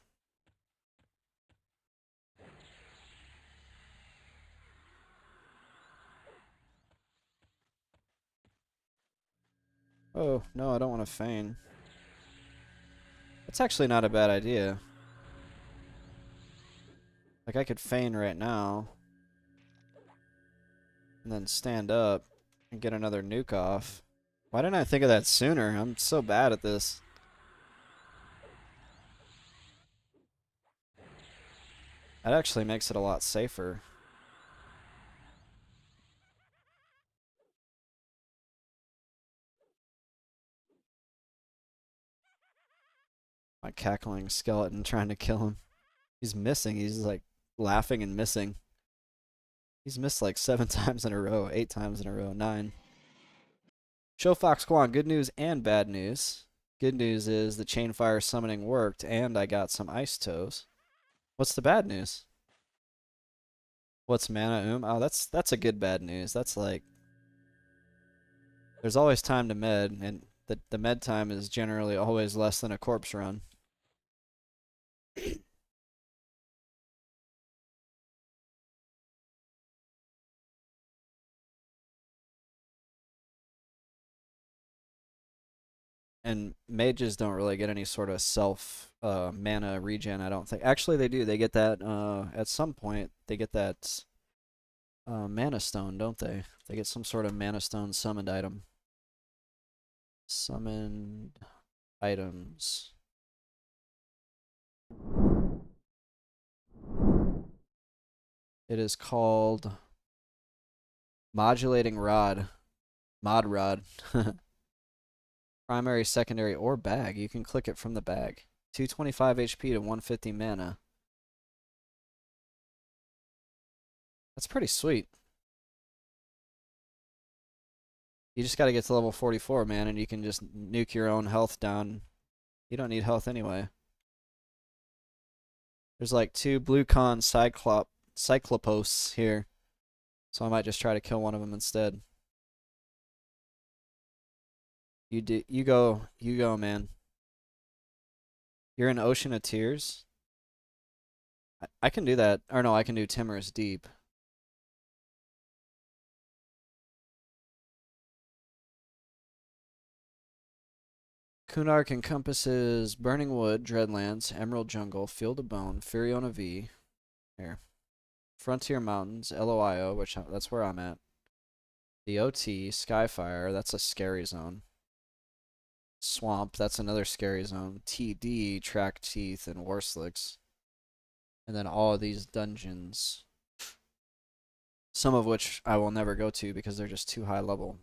Oh, no, I don't want to feign. That's actually not a bad idea. Like, I could feign right now. And then stand up and get another nuke off. Why didn't I think of that sooner? I'm so bad at this. That actually makes it a lot safer. My cackling skeleton trying to kill him. He's missing. He's like laughing and missing. He's missed like 7 times in a row, 8 times in a row, 9. Show Fox Quan, good news and bad news. Good news is the chain fire summoning worked and I got some ice toes. What's the bad news? What's mana? Oh, that's a good bad news. That's like there's always time to med, and the med time is generally always less than a corpse run. And mages don't really get any sort of self mana regen, I don't think. Actually, they do. They get that at some point. They get that mana stone, don't they? They get some sort of mana stone summoned item. Summoned items. It is called Modulating Rod. Mod Rod. Primary, secondary, or bag. You can click it from the bag. 225 HP to 150 mana. That's pretty sweet. You just gotta get to level 44, man, and you can just nuke your own health down. You don't need health anyway. There's like 2 blue con cyclopos here. So I might just try to kill one of them instead. You go, man. You're in Ocean of Tears? I can do that. Or no, I can do Timorous Deep. Kunark encompasses Burning Wood, Dreadlands, Emerald Jungle, Field of Bone, Furiona V. Here. Frontier Mountains, LOIO, which that's where I'm at. The OT, Skyfire, that's a scary zone. Swamp, that's another scary zone. TD, Track Teeth, and Warslicks. And then all of these dungeons. Some of which I will never go to because they're just too high level.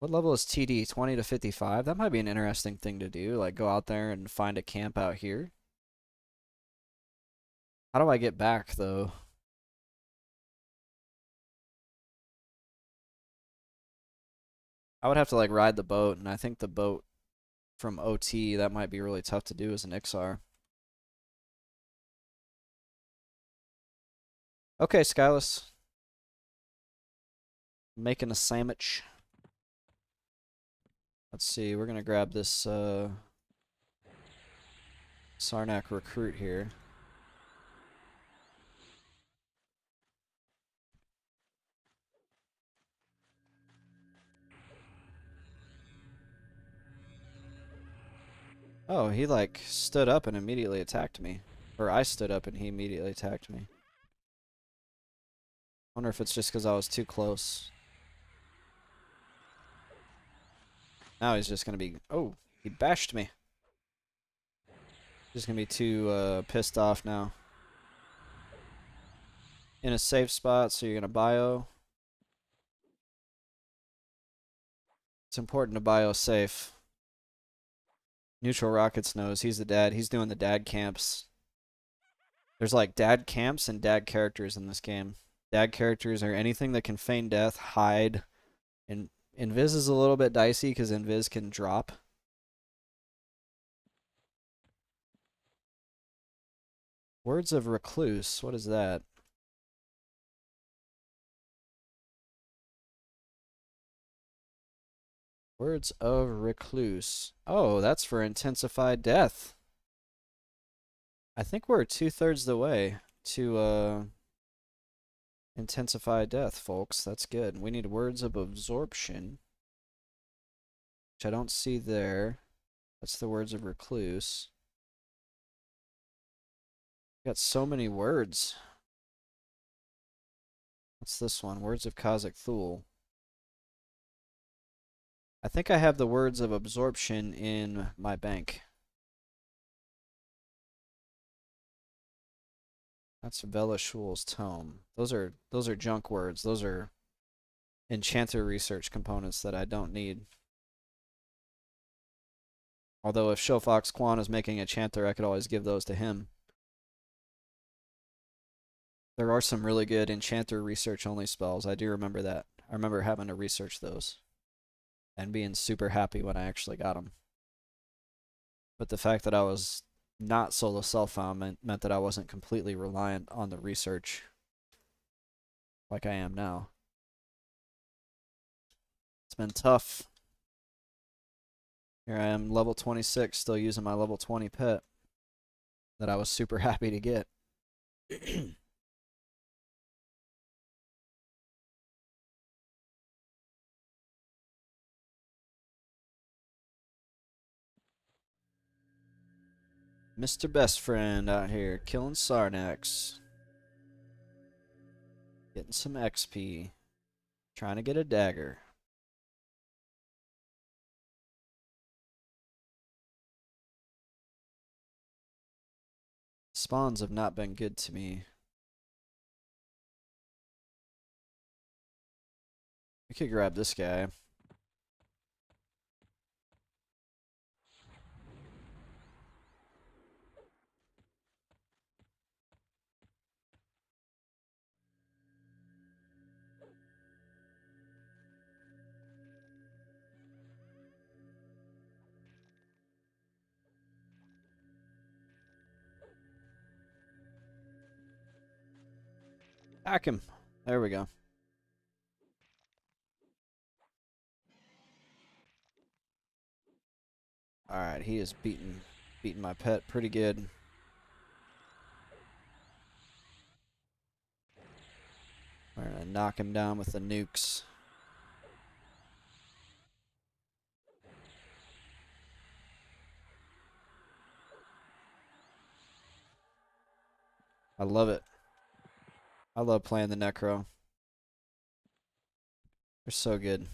What level is TD? 20 to 55? That might be an interesting thing to do. Like, go out there and find a camp out here. How do I get back, though? I would have to, like, ride the boat, and I think the boat from OT, that might be really tough to do as an XR. Okay, Skyless. Making a sandwich. Let's see, we're gonna grab this Sarnak recruit here. Oh, he like stood up and immediately attacked me. Or I stood up and he immediately attacked me. Wonder if it's just because I was too close. Now he's just gonna be... Oh, he bashed me. He's gonna be too pissed off now. In a safe spot, so you're gonna bio. It's important to bio safe. Neutral Rockets knows he's the dad. He's doing the dad camps. There's like dad camps and dad characters in this game. Dad characters are anything that can feign death, hide, and invis is a little bit dicey because invis can drop. Words of Recluse. What is that? Words of Recluse. Oh, that's for intensified death. I think we're 2/3 the way to intensify death, folks. That's good. We need words of absorption, which I don't see there. That's the words of recluse. Got so many words. What's this one? Words of Kazakh Thule. I think I have the words of absorption in my bank. That's Vela Shul's tome. Those are junk words. Those are enchanter research components that I don't need. Although if Shofox Quan is making a chanter, I could always give those to him. There are some really good enchanter research only spells. I do remember that. I remember having to research those and being super happy when I actually got them. But the fact that I was not solo self-found meant that I wasn't completely reliant on the research like I am now. It's been tough. Here I am, level 26, still using my level 20 pet that I was super happy to get. Mr. Best Friend out here killing Sarnaks. Getting some XP. Trying to get a dagger. Spawns have not been good to me. We could grab this guy. Hack him. There we go. Alright, he is beating my pet pretty good. We're gonna knock him down with the nukes. I love it. I love playing the Necro. They're so good.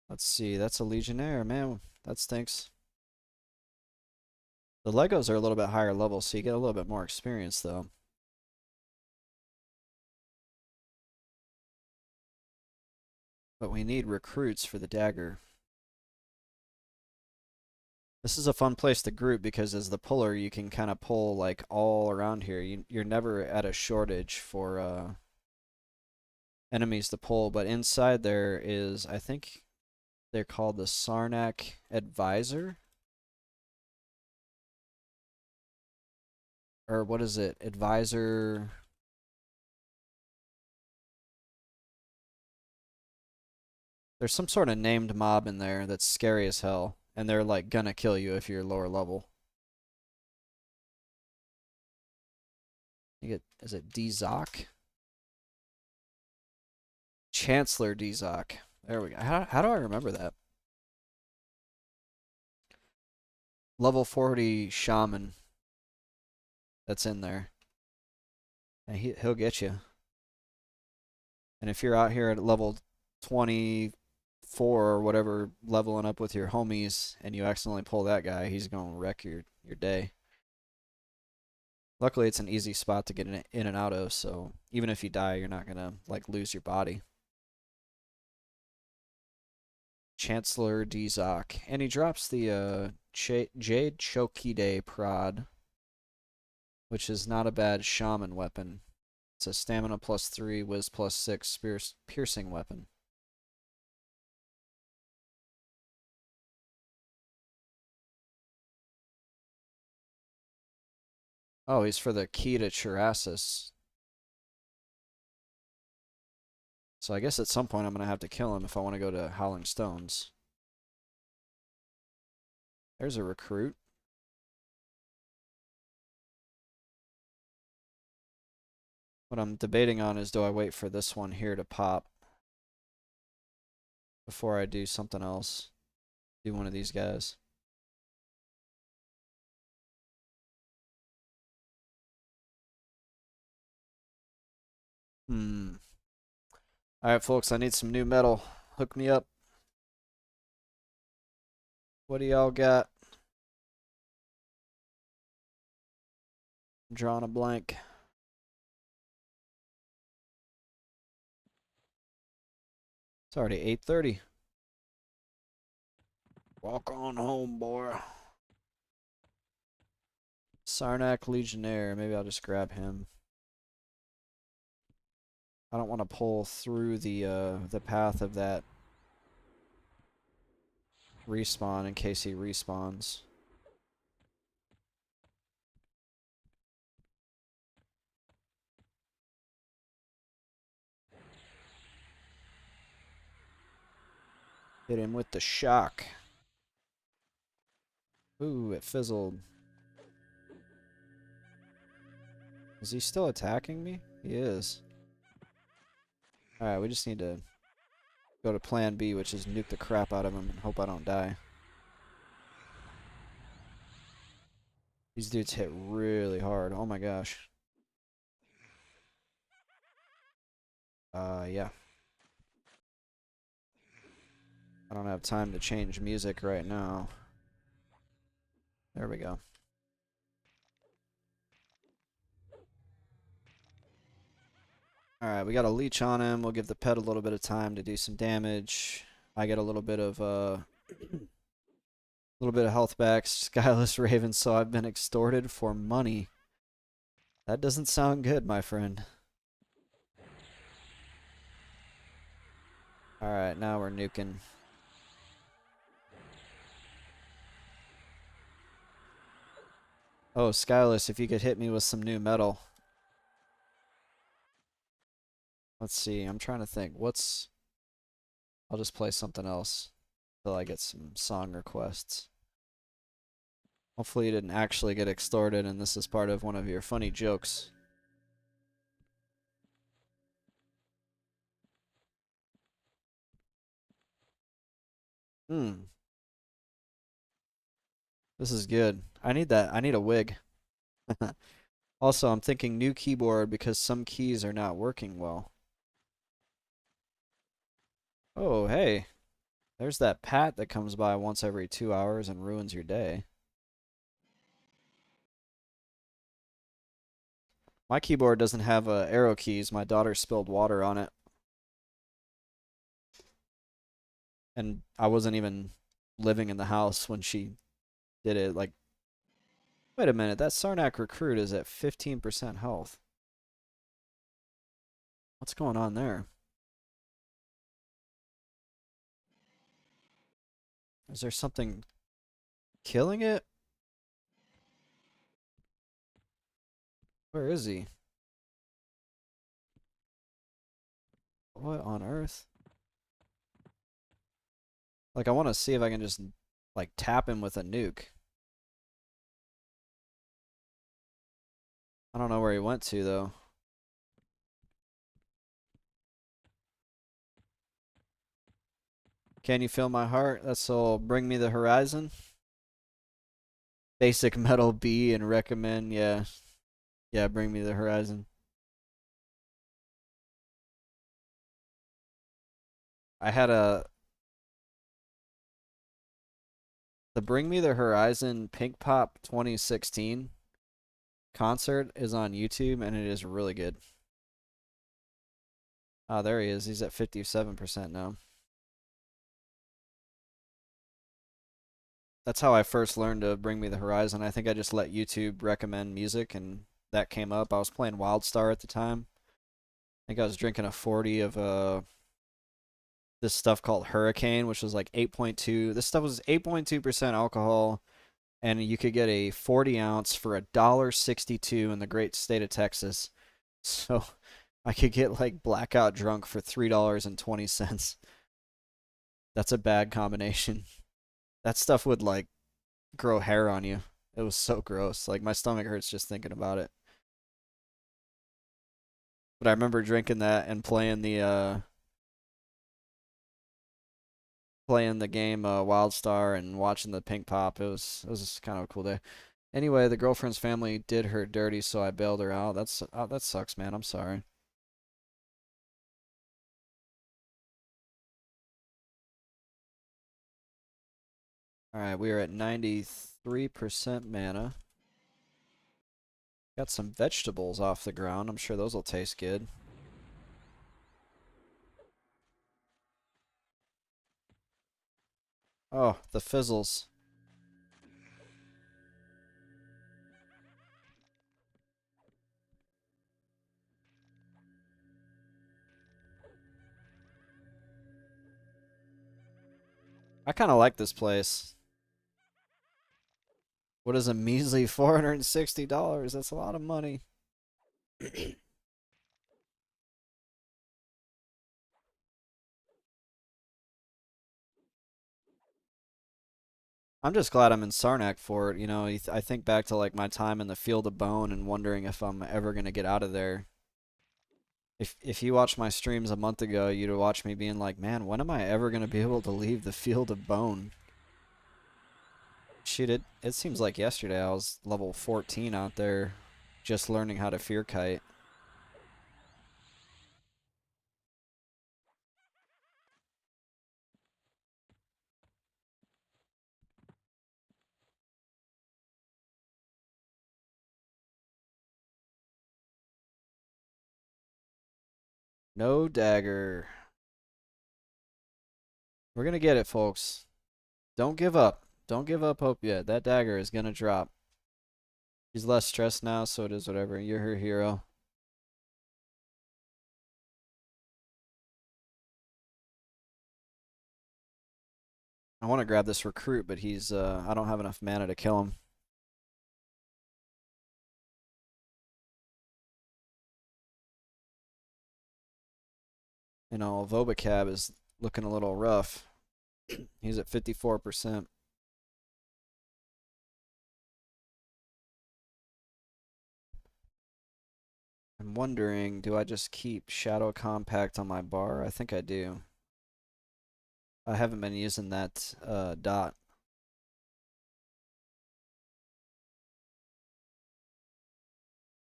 Let's see, that's a Legionnaire, man. That stinks. The Legos are a little bit higher level, so you get a little bit more experience, though. But we need recruits for the dagger. This is a fun place to group because as the puller, you can kind of pull like all around here. You're never at a shortage for enemies to pull, but inside there is, I think they're called the Sarnak Advisor. Or what is it? Advisor. There's some sort of named mob in there that's scary as hell, and they're like gonna kill you if you're lower level. You get, is it Dzok? Chancellor Dzok. There we go. How do I remember that? Level 40 shaman that's in there. And he'll get you. And if you're out here at level 24 or whatever, leveling up with your homies, and you accidentally pull that guy, he's going to wreck your day. Luckily, it's an easy spot to get in and out of, so even if you die, you're not going to like lose your body. Chancellor Dzok. And he drops the Jade Chokide prod, which is not a bad shaman weapon. It's a stamina +3, whiz +6, piercing weapon. Oh, he's for the key to Chirasis. So I guess at some point I'm going to have to kill him if I want to go to Howling Stones. There's a recruit. What I'm debating on is, do I wait for this one here to pop before I do something else? Do one of these guys. Alright, folks, I need some new metal. Hook me up. What do y'all got? I'm drawing a blank. It's already 8:30. Walk on home, boy. Sarnak Legionnaire. Maybe I'll just grab him. I don't want to pull through the path of that respawn in case he respawns. Hit him with the shock. Ooh, it fizzled. Is he still attacking me? He is. Alright, we just need to go to plan B, which is nuke the crap out of him and hope I don't die. These dudes hit really hard. Oh my gosh. Yeah. I don't have time to change music right now. There we go. Alright, we got a leech on him. We'll give the pet a little bit of time to do some damage. I get a little bit of health back. Skyless Raven, so I've been extorted for money. That doesn't sound good, my friend. Alright, now we're nuking. Oh, Skyless, if you could hit me with some new metal. Let's see, I'm trying to think. I'll just play something else until I get some song requests. Hopefully you didn't actually get extorted and this is part of one of your funny jokes. This is good. I need that. I need a wig. Also, I'm thinking new keyboard because some keys are not working well. Oh, hey. There's that Pat that comes by once every 2 hours and ruins your day. My keyboard doesn't have arrow keys. My daughter spilled water on it. And I wasn't even living in the house when she did it. Like, wait a minute. That Sarnak recruit is at 15% health. What's going on there? Is there something killing it? Where is he? What on earth? Like, I want to see if I can just, like, tap him with a nuke. I don't know where he went to, though. Can you feel my heart? That's all. Bring me the horizon. Basic Metal B and recommend, yeah. Yeah, Bring Me the Horizon. I had the Bring Me the Horizon Pink Pop 2016 concert is on YouTube and it is really good. Oh, there he is. He's at 57% now. That's how I first learned to Bring Me the Horizon. I think I just let YouTube recommend music and that came up. I was playing WildStar at the time. I think I was drinking a 40 of this stuff called Hurricane, which was like 8.2. This stuff was 8.2% alcohol, and you could get a 40 ounce for $1.62 in the great state of Texas. So I could get like blackout drunk for $3.20. That's a bad combination. That stuff would like grow hair on you. It was so gross. Like my stomach hurts just thinking about it. But I remember drinking that and playing the game WildStar and watching the pink pop. It was just kind of a cool day. Anyway, the girlfriend's family did her dirty, so I bailed her out. That sucks, man. I'm sorry. All right, we are at 93% mana. Got some vegetables off the ground. I'm sure those will taste good. Oh, the fizzles. I kind of like this place. What is a measly $460? That's a lot of money. I'm just glad I'm in Sarnak for it. You know, I think back to like my time in the Field of Bone and wondering if I'm ever gonna get out of there. If you watched my streams a month ago, you'd watch me being like, man, when am I ever gonna be able to leave the Field of Bone? Shoot, it seems like yesterday I was level 14 out there, just learning how to fear kite. No dagger. We're gonna get it, folks. Don't give up. Don't give up hope yet. That dagger is gonna drop. She's less stressed now, so it is whatever. You're her hero. I want to grab this recruit, but I don't have enough mana to kill him. You know, Vobacab is looking a little rough. He's at 54%. I'm wondering, do I just keep Shadow Compact on my bar? I think I do. I haven't been using that dot.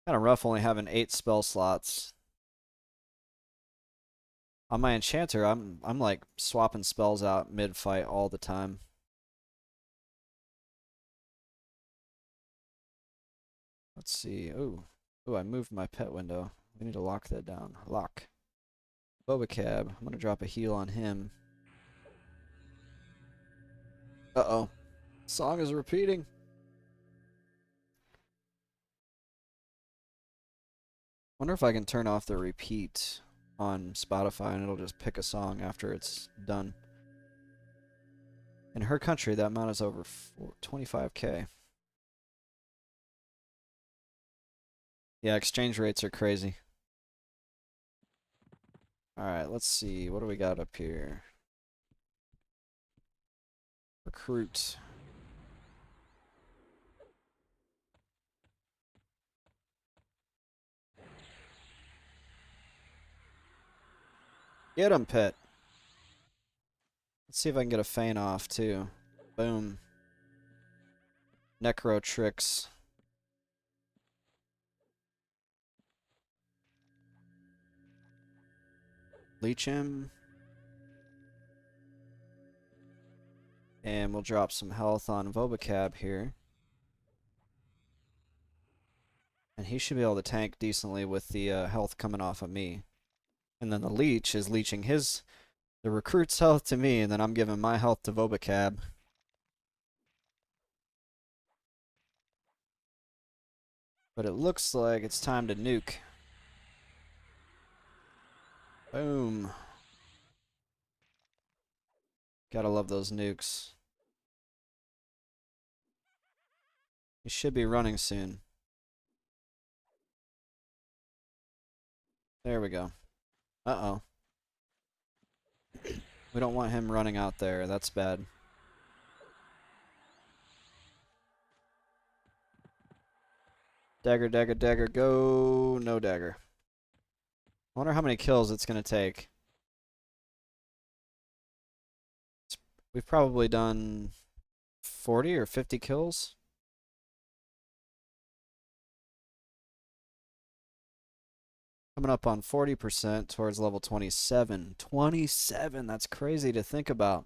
Kind of rough only having 8 spell slots. On my enchanter, I'm like swapping spells out mid-fight all the time. Let's see. Ooh. Ooh, I moved my pet window. We need to lock that down. Lock. Bobacab. I'm gonna drop a heal on him. Uh-oh. Song is repeating. Wonder if I can turn off the repeat on Spotify and it'll just pick a song after it's done. In her country, that amount is over 25k. Yeah, exchange rates are crazy. Alright, let's see. What do we got up here? Recruit. Get him, pet. Let's see if I can get a feint off, too. Boom. Necro tricks. Leech him. And we'll drop some health on Vobacab here. And he should be able to tank decently with the health coming off of me. And then the leech is leeching the recruit's health to me, and then I'm giving my health to Vobacab. But it looks like it's time to nuke. Boom. Gotta love those nukes. He should be running soon. There we go. Uh-oh. We don't want him running out there. That's bad. Dagger, dagger, dagger, go. No dagger. I wonder how many kills it's going to take. We've probably done 40 or 50 kills. Coming up on 40% towards level 27. 27, that's crazy to think about.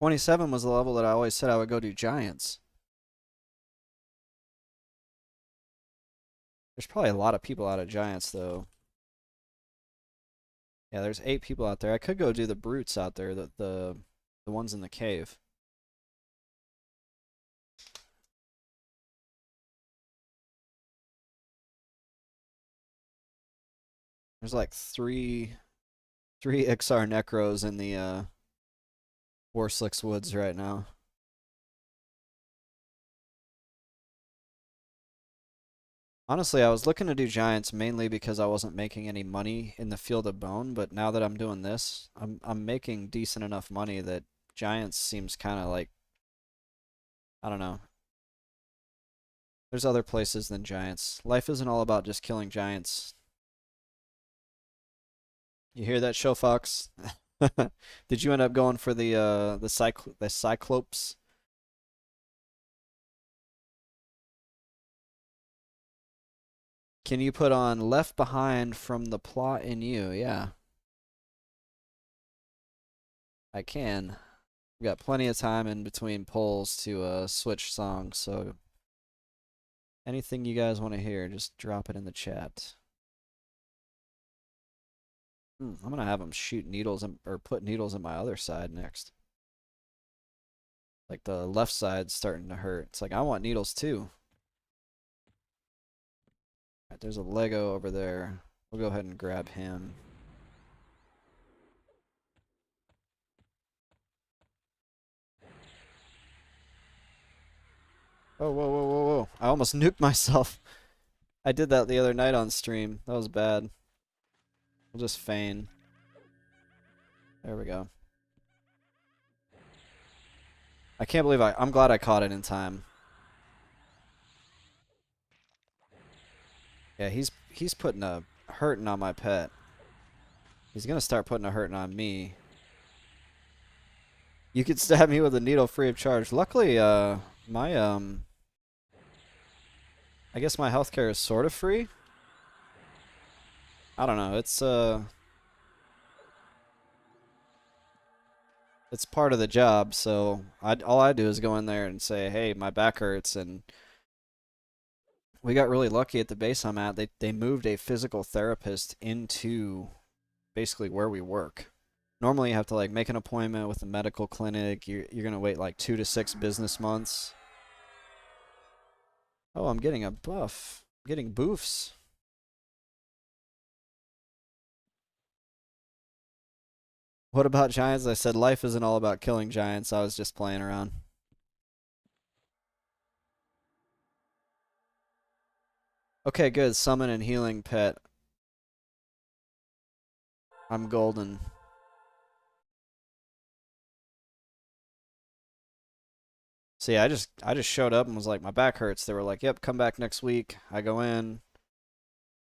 27 was the level that I always said I would go do Giants. There's probably a lot of people out of Giants, though. Yeah, there's 8 people out there. I could go do the brutes out there, the ones in the cave. There's like three XR Necros in the Warslicks Woods right now. Honestly, I was looking to do Giants mainly because I wasn't making any money in the Field of Bone, but now that I'm doing this, I'm making decent enough money that Giants seems kind of like, I don't know. There's other places than Giants. Life isn't all about just killing Giants. You hear that, Show Fox? Did you end up going for the Cyclops? Can you put on Left Behind from the Plot in You? Yeah. I can. We got plenty of time in between polls to switch songs, so anything you guys want to hear, just drop it in the chat. I'm gonna have them shoot needles or put needles in my other side next. Like the left side's starting to hurt. It's like I want needles too. Right, there's a Lego over there. We'll go ahead and grab him. Oh, whoa, whoa, whoa, whoa. I almost nuked myself. I did that the other night on stream. That was bad. We'll just feign. There we go. I can't believe I'm glad I caught it in time. Yeah, he's putting a hurting on my pet. He's gonna start putting a hurting on me. You could stab me with a needle free of charge. Luckily, my I guess my healthcare is sort of free. I don't know. It's part of the job, so all I do is go in there and say, "Hey, my back hurts," and we got really lucky at the base I'm at. They moved a physical therapist into basically where we work. Normally, you have to like make an appointment with a medical clinic. You're gonna wait like 2 to 6 business months. Oh, I'm getting a buff. I'm getting boofs. What about giants? I said life isn't all about killing giants. I was just playing around. Okay, good. Summon and healing pet. I'm golden. See, I just showed up and was like, my back hurts. They were like, yep, come back next week. I go in,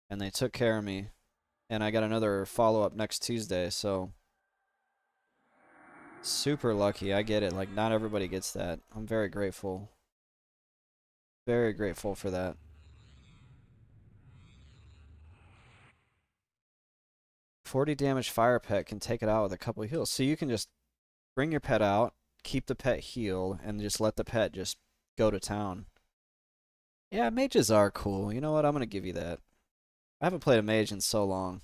and they took care of me. And I got another follow-up next Tuesday, so Super lucky. I get it. Like, not everybody gets that. I'm very grateful. Very grateful for that. 40 damage fire pet can take it out with a couple of heals. So you can just bring your pet out, keep the pet heal, and just let the pet just go to town. Yeah, mages are cool. You know what? I'm gonna give you that. I haven't played a mage in so long.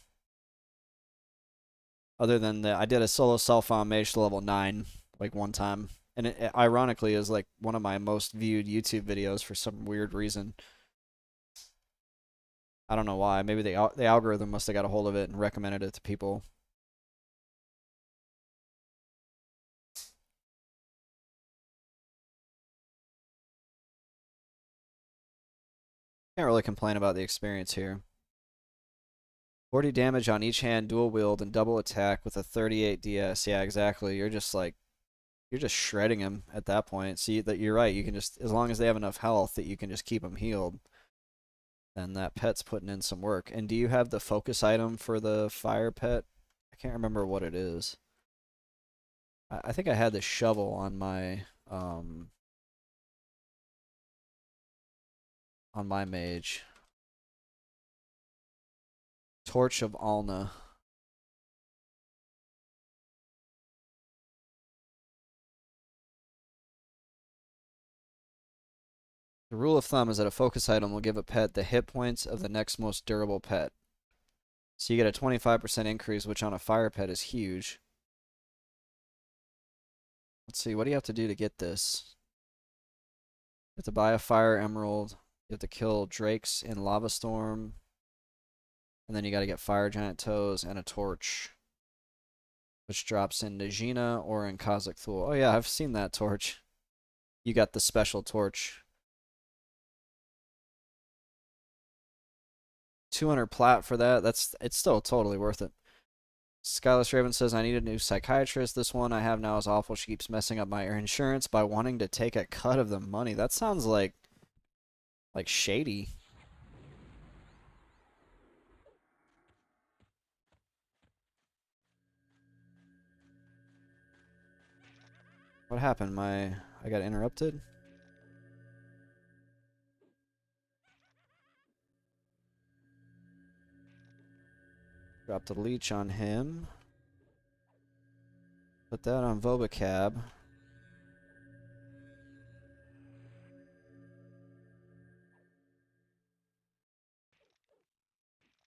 Other than that, I did a solo self-found mage to level 9 like one time. And it ironically is like one of my most viewed YouTube videos for some weird reason. I don't know why. Maybe the algorithm must have got a hold of it and recommended it to people. Can't really complain about the experience here. 40 damage on each hand, dual wield, and double attack with a 38 DS. Yeah, exactly. You're just like, you're just shredding him at that point. See, that you're right. You can just, as long as they have enough health that you can just keep them healed, then that pet's putting in some work. And do you have the focus item for the fire pet? I can't remember what it is. I think I had the shovel on my mage. Torch of Alna. The rule of thumb is that a focus item will give a pet the hit points of the next most durable pet. So you get a 25% increase, which on a fire pet is huge. Let's see, what do you have to do to get this? You have to buy a fire emerald. You have to kill drakes in Lava Storm. And then you gotta get fire giant toes and a torch, which drops in Najina or in Kazakh Thul. Oh yeah, I've seen that torch. You got the special torch. 200 plat for that. It's still totally worth it. Skyless Raven says, I need a new psychiatrist. This one I have now is awful. She keeps messing up my insurance by wanting to take a cut of the money. That sounds like shady. What happened? I got interrupted? Dropped a leech on him. Put that on Vobacab.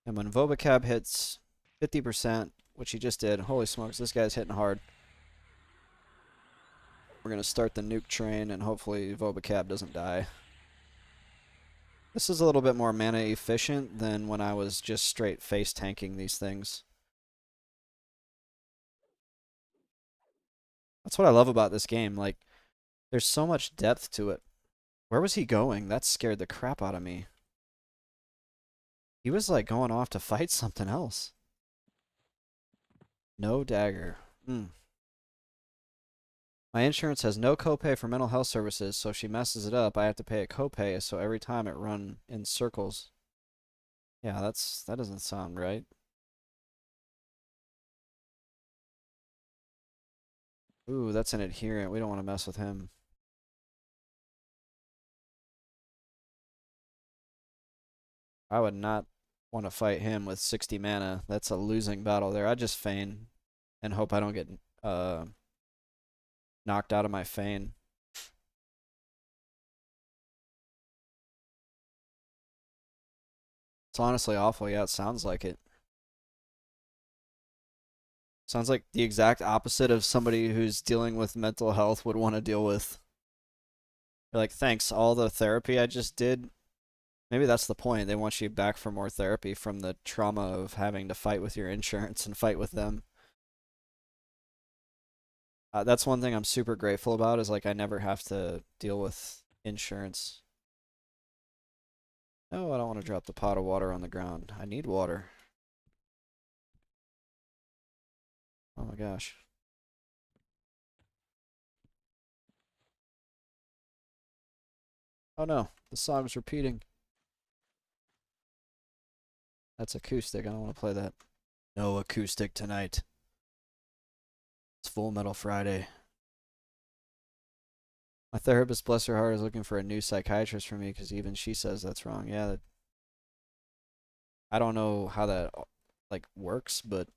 And when Vobacab hits 50%, which he just did, holy smokes, this guy's hitting hard. We're going to start the nuke train, and hopefully Vobacab doesn't die. This is a little bit more mana efficient than when I was just straight face tanking these things. That's what I love about this game. Like, there's so much depth to it. Where was he going? That scared the crap out of me. He was like going off to fight something else. No dagger. My insurance has no copay for mental health services, so if she messes it up, I have to pay a copay, so every time it run in circles. Yeah, that doesn't sound right. Ooh, that's an adherent. We don't want to mess with him. I would not want to fight him with 60 mana. That's a losing battle there. I just feign and hope I don't get knocked out of my feign. It's honestly awful. Yeah, it sounds like it. Sounds like the exact opposite of somebody who's dealing with mental health would want to deal with. You're like, thanks, all the therapy I just did. Maybe that's the point. They want you back for more therapy from the trauma of having to fight with your insurance and fight with them. That's one thing I'm super grateful about is like I never have to deal with insurance. No, I don't want to drop the pot of water on the ground. I need water. Oh my gosh. Oh no, the song's repeating. That's acoustic. I don't want to play that. No acoustic tonight. It's Full Metal Friday. My therapist, bless her heart, is looking for a new psychiatrist for me because even she says that's wrong. Yeah, I don't know how that like works, but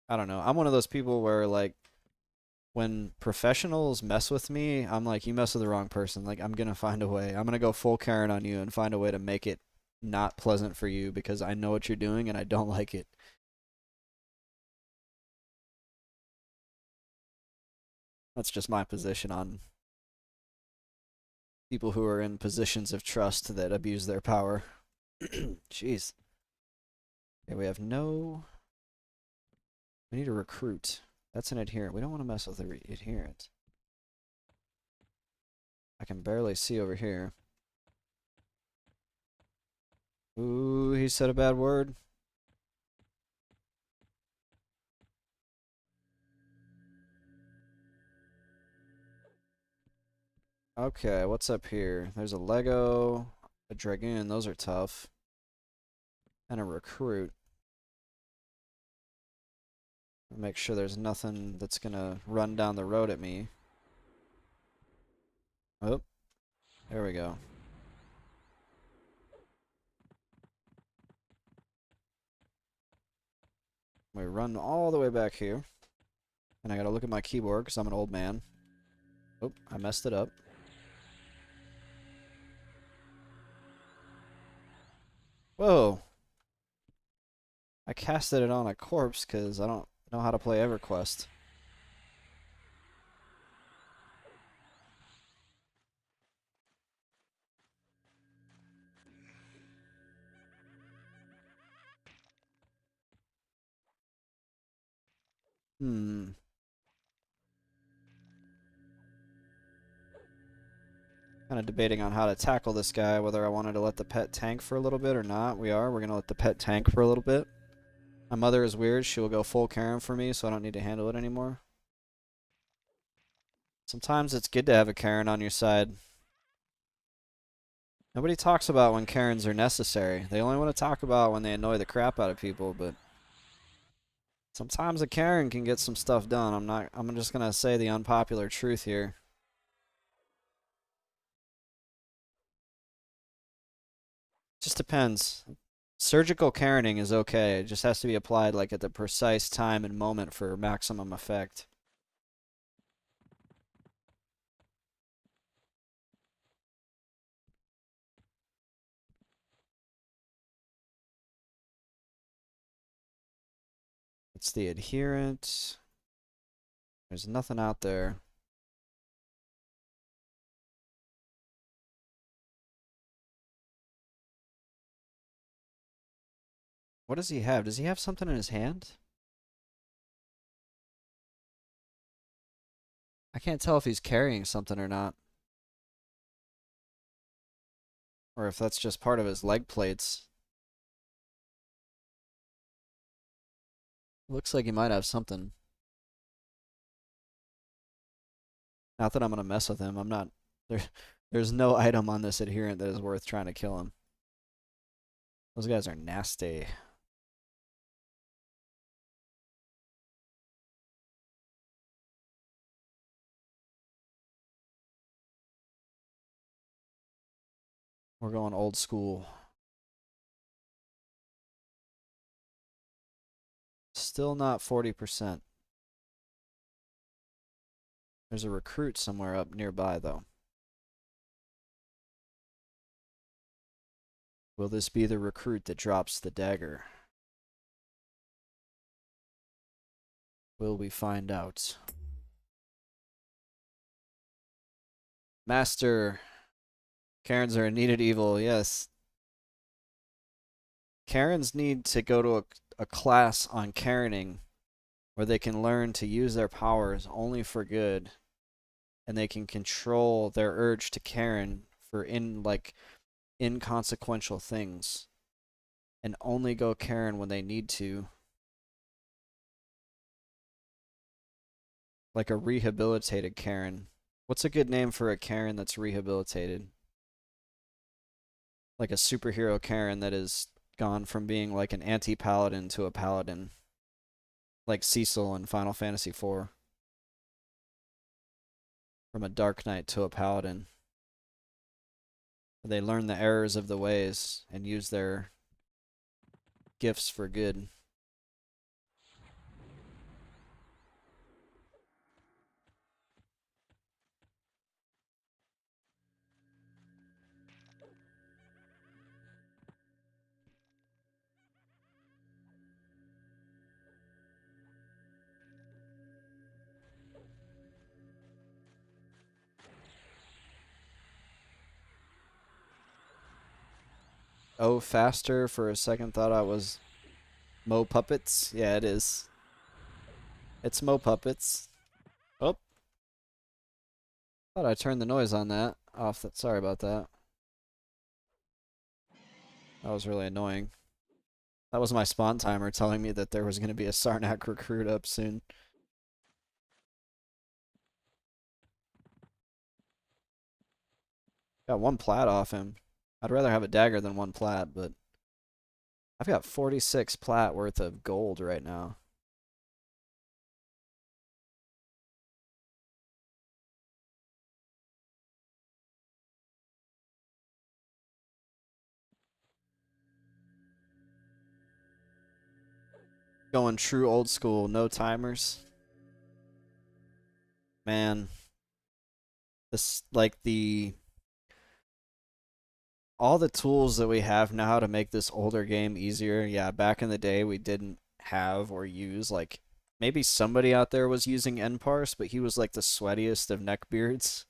I don't know. I'm one of those people where like when professionals mess with me, I'm like, you mess with the wrong person. Like I'm gonna find a way. I'm gonna go full Karen on you and find a way to make it not pleasant for you because I know what you're doing and I don't like it. That's just my position on people who are in positions of trust that abuse their power. Jeez. Okay, we have no. We need a recruit. That's an adherent. We don't want to mess with the adherent. I can barely see over here. Ooh, he said a bad word. Okay, what's up here? There's a Lego, a Dragoon. Those are tough. And a recruit. Make sure there's nothing that's gonna run down the road at me. Oh, there we go. We run all the way back here. And I gotta look at my keyboard because I'm an old man. Oh, I messed it up. Whoa. I casted it on a corpse because I don't know how to play Everquest. Hmm. Kind of debating on how to tackle this guy, whether I wanted to let the pet tank for a little bit or not. We're going to let the pet tank for a little bit. My mother is weird. She will go full Karen for me, so I don't need to handle it anymore. Sometimes it's good to have a Karen on your side. Nobody talks about when Karens are necessary. They only want to talk about when they annoy the crap out of people, but sometimes a Karen can get some stuff done. I'm just going to say the unpopular truth here. Just depends. Surgical Karening is okay. It just has to be applied like at the precise time and moment for maximum effect. It's the adherent. There's nothing out there. What does he have? Does he have something in his hand? I can't tell if he's carrying something or not. Or if that's just part of his leg plates. Looks like he might have something. Not that I'm going to mess with him. I'm not. There's no item on this adherent that is worth trying to kill him. Those guys are nasty. We're going old school. Still not 40%. There's a recruit somewhere up nearby, though. Will this be the recruit that drops the dagger? Will we find out? Master. Karens are a needed evil, yes. Karens need to go to a class on Karening where they can learn to use their powers only for good and they can control their urge to Karen for inconsequential things and only go Karen when they need to. Like a rehabilitated Karen. What's a good name for a Karen that's rehabilitated? Like a superhero Karen that is gone from being like an anti-paladin to a paladin. like Cecil in Final Fantasy IV, from a Dark Knight to a Paladin. They learn the errors of the ways and use their gifts for good. Oh, faster, for a second thought I was Mo Puppets. Yeah, it is. It's Mo Puppets. Oh, thought I turned the noise on that off. Sorry about that. That was really annoying. That was my spawn timer telling me that there was going to be a Sarnak recruit up soon. Got one plat off him. I'd rather have a dagger than one plat, but I've got 46 plat worth of gold right now. Going true old school, no timers. Man, this like the all the tools that we have now to make this older game easier. Yeah, back in the day we didn't have or use, like, maybe somebody out there was using NParse, but he was like the sweatiest of neckbeards.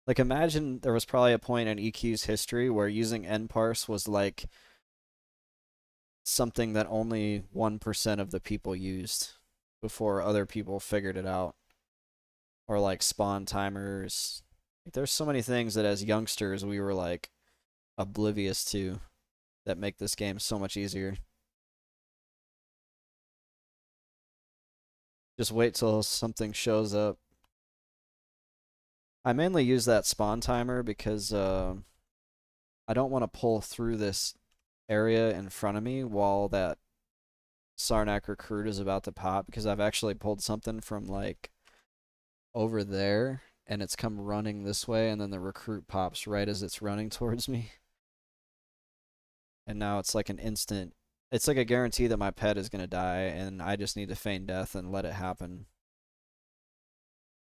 Like, imagine there was probably a point in EQ's history where using NParse was like something that only 1% of the people used before other people figured it out. Or like spawn timers. Like, there's so many things that as youngsters we were like oblivious to that make this game so much easier. Just wait till something shows up. I mainly use that spawn timer because I don't want to pull through this area in front of me while that Sarnak recruit is about to pop, because I've actually pulled something from like over there and it's come running this way, and then the recruit pops right as it's running towards me. And now it's like an instant, it's like a guarantee that my pet is going to die, and I just need to feign death and let it happen.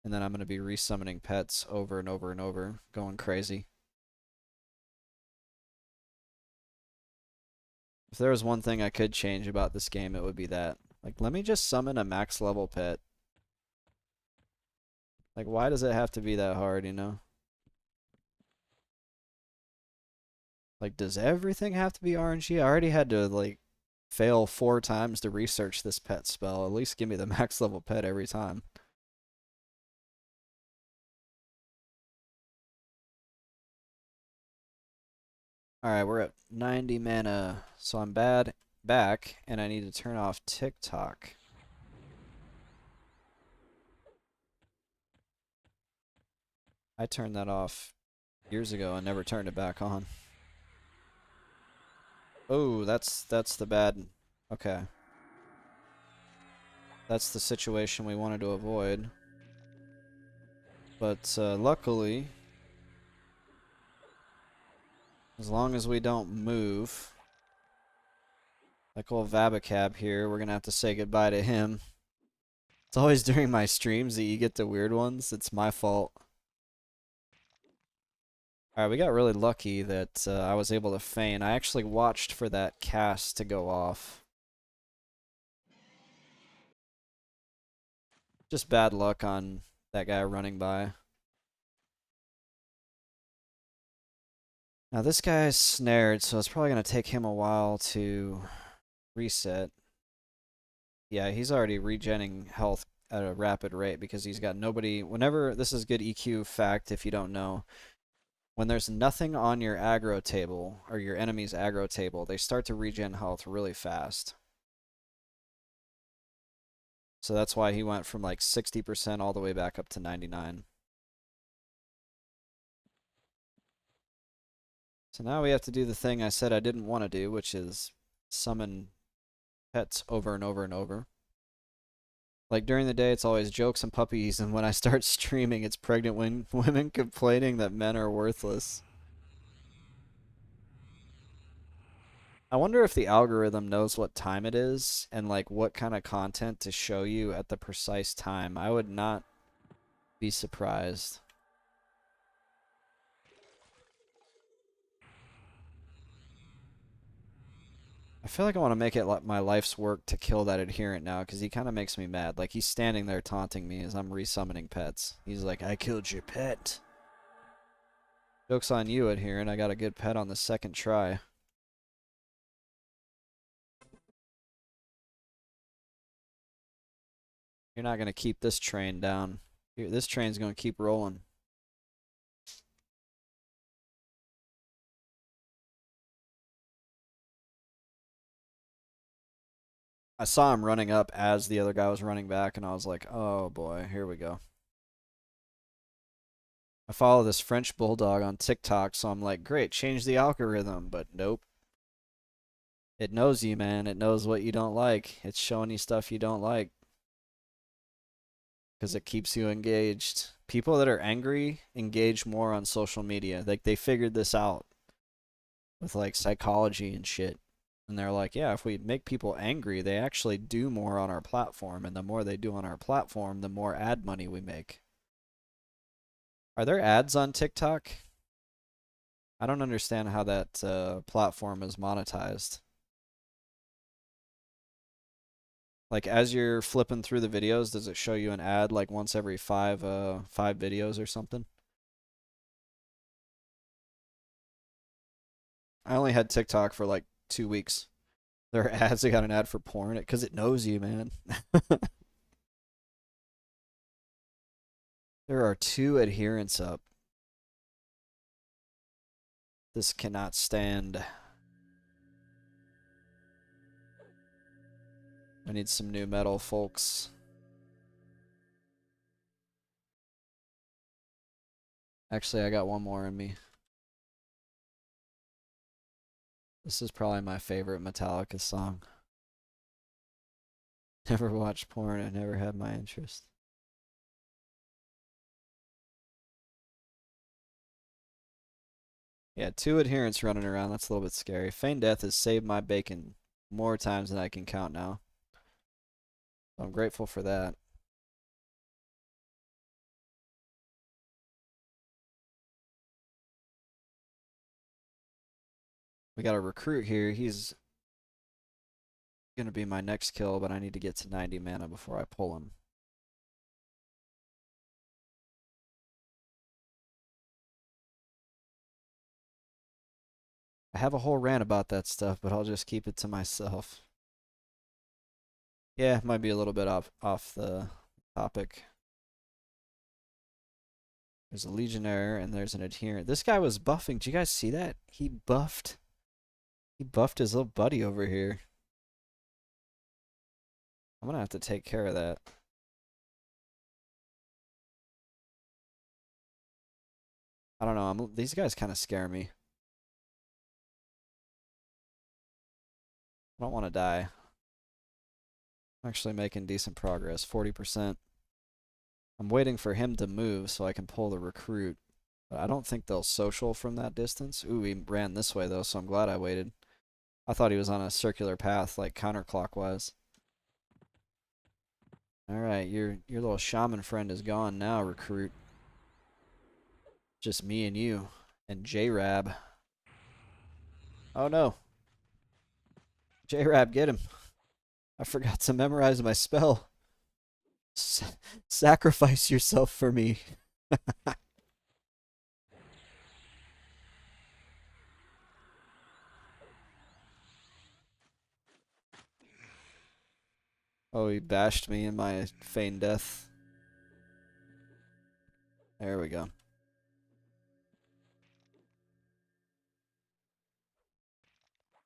And then I'm going to be resummoning pets over and over and over, going crazy. If there was one thing I could change about this game, it would be that. Like, let me just summon a max level pet. Like, why does it have to be that hard, you know? Like, does everything have to be RNG? I already had to, like, fail 4 times to research this pet spell. At least give me the max level pet every time. Alright, we're at 90 mana, so I'm back, and I need to turn off TikTok. I turned that off years ago and never turned it back on. Oh, that's the bad. Okay. That's the situation we wanted to avoid. But luckily, as long as we don't move, like old Vabacab here, we're going to have to say goodbye to him. It's always during my streams that you get the weird ones. It's my fault. Alright, we got really lucky that I was able to feign. I actually watched for that cast to go off. Just bad luck on that guy running by. Now this guy is snared, so it's probably going to take him a while to reset. Yeah, he's already regenning health at a rapid rate because he's got nobody. Whenever, this is good EQ fact if you don't know, when there's nothing on your aggro table or your enemy's aggro table, they start to regen health really fast. So that's why he went from like 60% all the way back up to 99. So now we have to do the thing I said I didn't want to do, which is summon pets over and over and over. Like during the day, it's always jokes and puppies, and when I start streaming, it's pregnant women complaining that men are worthless. I wonder if the algorithm knows what time it is and like what kind of content to show you at the precise time. I would not be surprised. I feel like I want to make it like my life's work to kill that adherent now because he kind of makes me mad. Like he's standing there taunting me as I'm resummoning pets. He's like, I killed your pet. Joke's on you, adherent. I got a good pet on the second try. You're not going to keep this train down. This train's going to keep rolling. I saw him running up as the other guy was running back, and I was like, oh boy, here we go. I follow this French bulldog on TikTok, so I'm like, great, change the algorithm, but nope. It knows you, man. It knows what you don't like. It's showing you stuff you don't like because it keeps you engaged. People that are angry engage more on social media. Like they figured this out with like psychology and shit. And they're like, yeah, if we make people angry, they actually do more on our platform. And the more they do on our platform, the more ad money we make. Are there ads on TikTok? I don't understand how that platform is monetized. Like as you're flipping through the videos, does it show you an ad like once every five videos or something? I only had TikTok for like 2 weeks. There are ads. They got an ad for porn because it knows you, man. There are 2 adherents up. This cannot stand. I need some new metal, folks. Actually, I got one more in me. This is probably my favorite Metallica song. Never watched porn. I never had my interest. Yeah, 2 adherents running around. That's a little bit scary. Feigned Death has saved my bacon more times than I can count now. I'm grateful for that. We got a recruit here. He's going to be my next kill, but I need to get to 90 mana before I pull him. I have a whole rant about that stuff, but I'll just keep it to myself. Yeah, might be a little bit off the topic. There's a legionnaire and there's an adherent. This guy was buffing. Did you guys see that? He buffed his little buddy over here. I'm gonna have to take care of that. I don't know. These guys kind of scare me. I don't want to die. I'm actually making decent progress. 40%. I'm waiting for him to move so I can pull the recruit. But I don't think they'll social from that distance. Ooh, he ran this way though, so I'm glad I waited. I thought he was on a circular path, like counterclockwise. Alright, your little shaman friend is gone now, recruit. Just me and you. And J-Rab. Oh no. J-Rab, get him. I forgot to memorize my spell. Sacrifice yourself for me. Oh, he bashed me in my feigned death. There we go.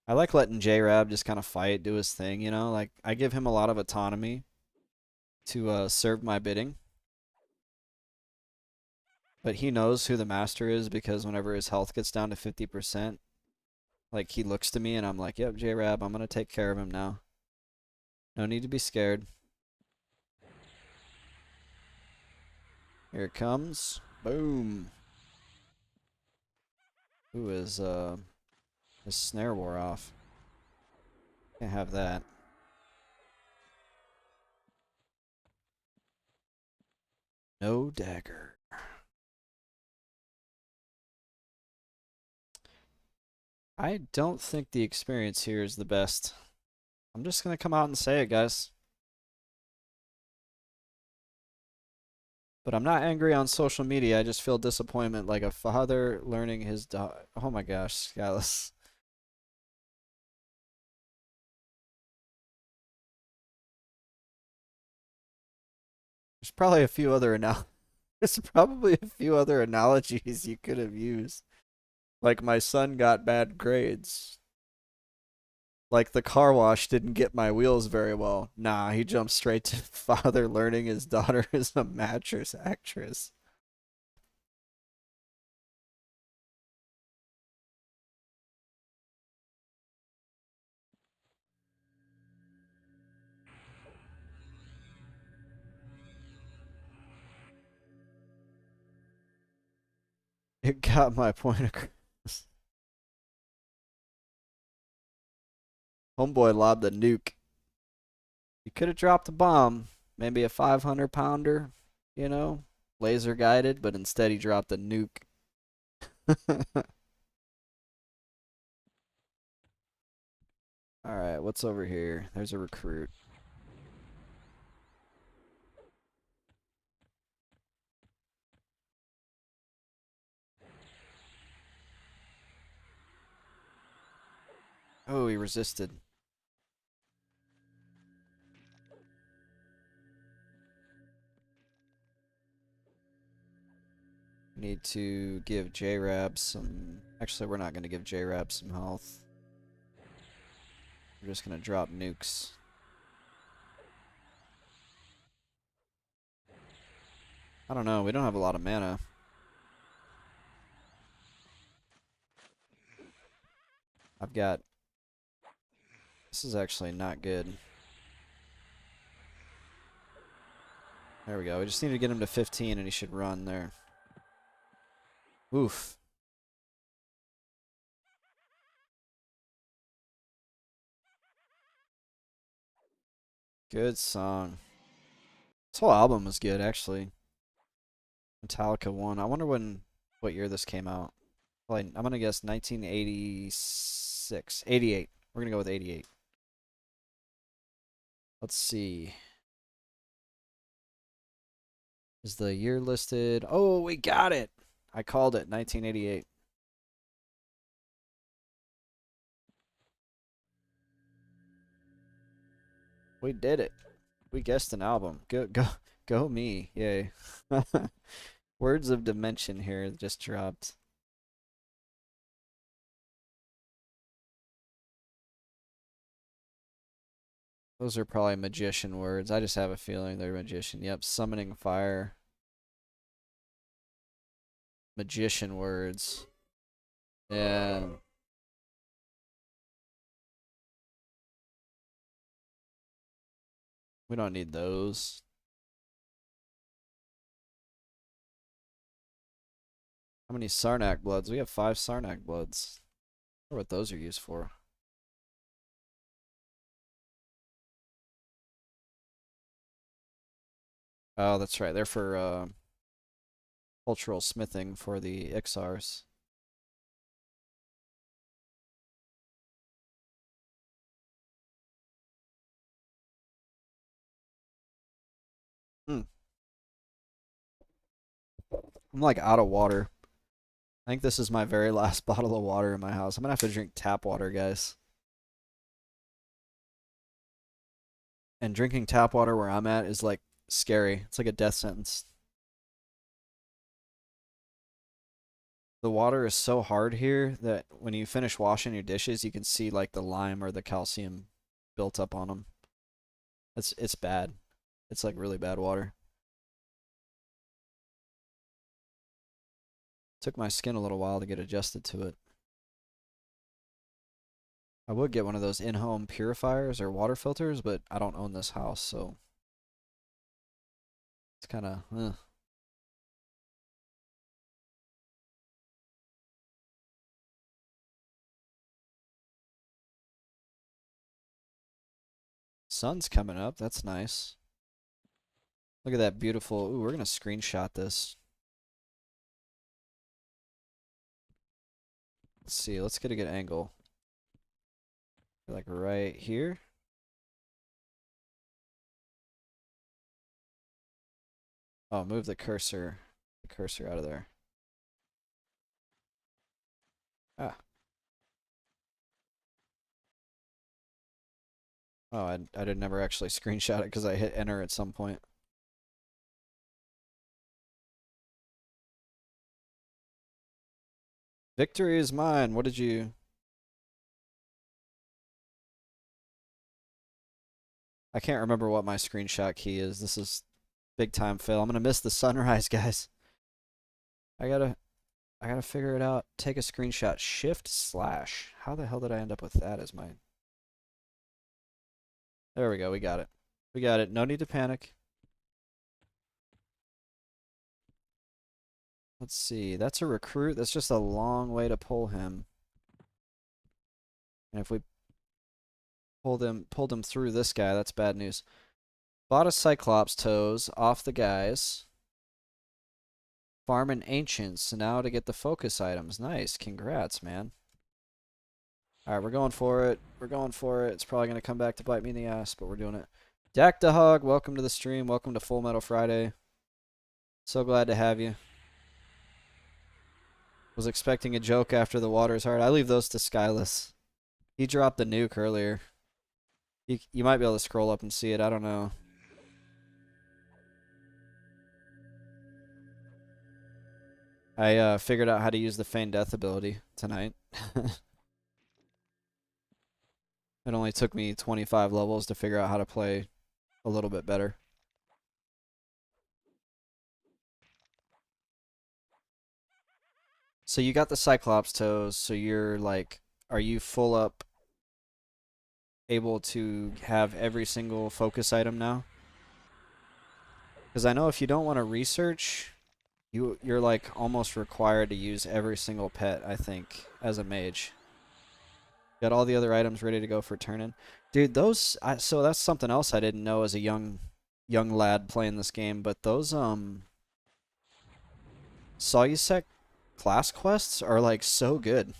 I like letting J-Rab just kind of fight, do his thing, you know? Like, I give him a lot of autonomy to serve my bidding. But he knows who the master is because whenever his health gets down to 50%, like, he looks to me and I'm like, yep, J-Rab, I'm going to take care of him now. No need to be scared. Here it comes. Boom. Ooh, his snare wore off. Can't have that. No dagger. I don't think the experience here is the best. I'm just gonna come out and say it, guys. But I'm not angry on social media. I just feel disappointment, like a father learning his daughter. Oh my gosh, Skyless. There's probably a few other there's probably a few other analogies you could have used. Like my son got bad grades. Like the car wash didn't get my wheels very well. Nah, he jumped straight to father learning his daughter is a mattress actress. It got my point across. Homeboy lobbed a nuke. You could have dropped a bomb, maybe a 500-pounder, you know, laser guided, but instead he dropped a nuke. All right, what's over here? There's a recruit. Oh, he resisted. Need to give J-Rab some... Actually, we're not going to give J-Rab some health. We're just going to drop nukes. I don't know. We don't have a lot of mana. I've got... This is actually not good. There we go. We just need to get him to 15 and he should run there. Oof. Good song. This whole album was good, actually. Metallica 1. I wonder what year this came out. Like, I'm gonna guess 1986. 88. We're gonna go with 88. Let's see. Is the year listed? Oh, we got it! I called it. 1988. We did it. We guessed an album. Go me. Yay. Words of Dimension here just dropped. Those are probably magician words. I just have a feeling they're magician. Yep, summoning fire. Magician words. Yeah. We don't need those. How many Sarnak bloods? We have 5 Sarnak bloods. I wonder what those are used for. Oh, that's right. They're for cultural smithing for the Ixars. Hmm. I'm like out of water. I think this is my very last bottle of water in my house. I'm gonna have to drink tap water, guys. And drinking tap water where I'm at is like scary. It's like a death sentence. The water is so hard here that when you finish washing your dishes, you can see like the lime or the calcium built up on them. It's bad. It's like really bad water. Took my skin a little while to get adjusted to it. I would get one of those in-home purifiers or water filters, but I don't own this house, so it's kind of sun's coming up. That's nice. Look at that beautiful. Ooh, we're gonna screenshot this. Let's see. Let's get a good angle. Like right here. Oh, move the cursor out of there. Ah. Oh, I did never actually screenshot it because I hit enter at some point. Victory is mine. What did you... I can't remember what my screenshot key is. This is big time fail. I'm gonna miss the sunrise, guys. I gotta figure it out. Take a screenshot. Shift slash. How the hell did I end up with that as my... There we go. We got it. We got it. No need to panic. Let's see. That's a recruit. That's just a long way to pull him. And if we pulled him through this guy, that's bad news. Bought a Cyclops toes off the guys. Farming ancients now to get the focus items. Nice. Congrats, man. Alright, we're going for it. We're going for it. It's probably going to come back to bite me in the ass, but we're doing it. Dak the Hog, welcome to the stream. Welcome to Full Metal Friday. So glad to have you. Was expecting a joke after the water's hard. I leave those to Skyless. He dropped the nuke earlier. You might be able to scroll up and see it. I don't know. I figured out how to use the Feign Death ability tonight. It only took me 25 levels to figure out how to play a little bit better. So you got the Cyclops toes, so you're like, are you full up able to have every single focus item now? Because I know if you don't want to research, you're like almost required to use every single pet, I think, as a mage. Got all the other items ready to go for turn-in. Dude, so that's something else I didn't know as a young lad playing this game, but those Solusec class quests are like so good.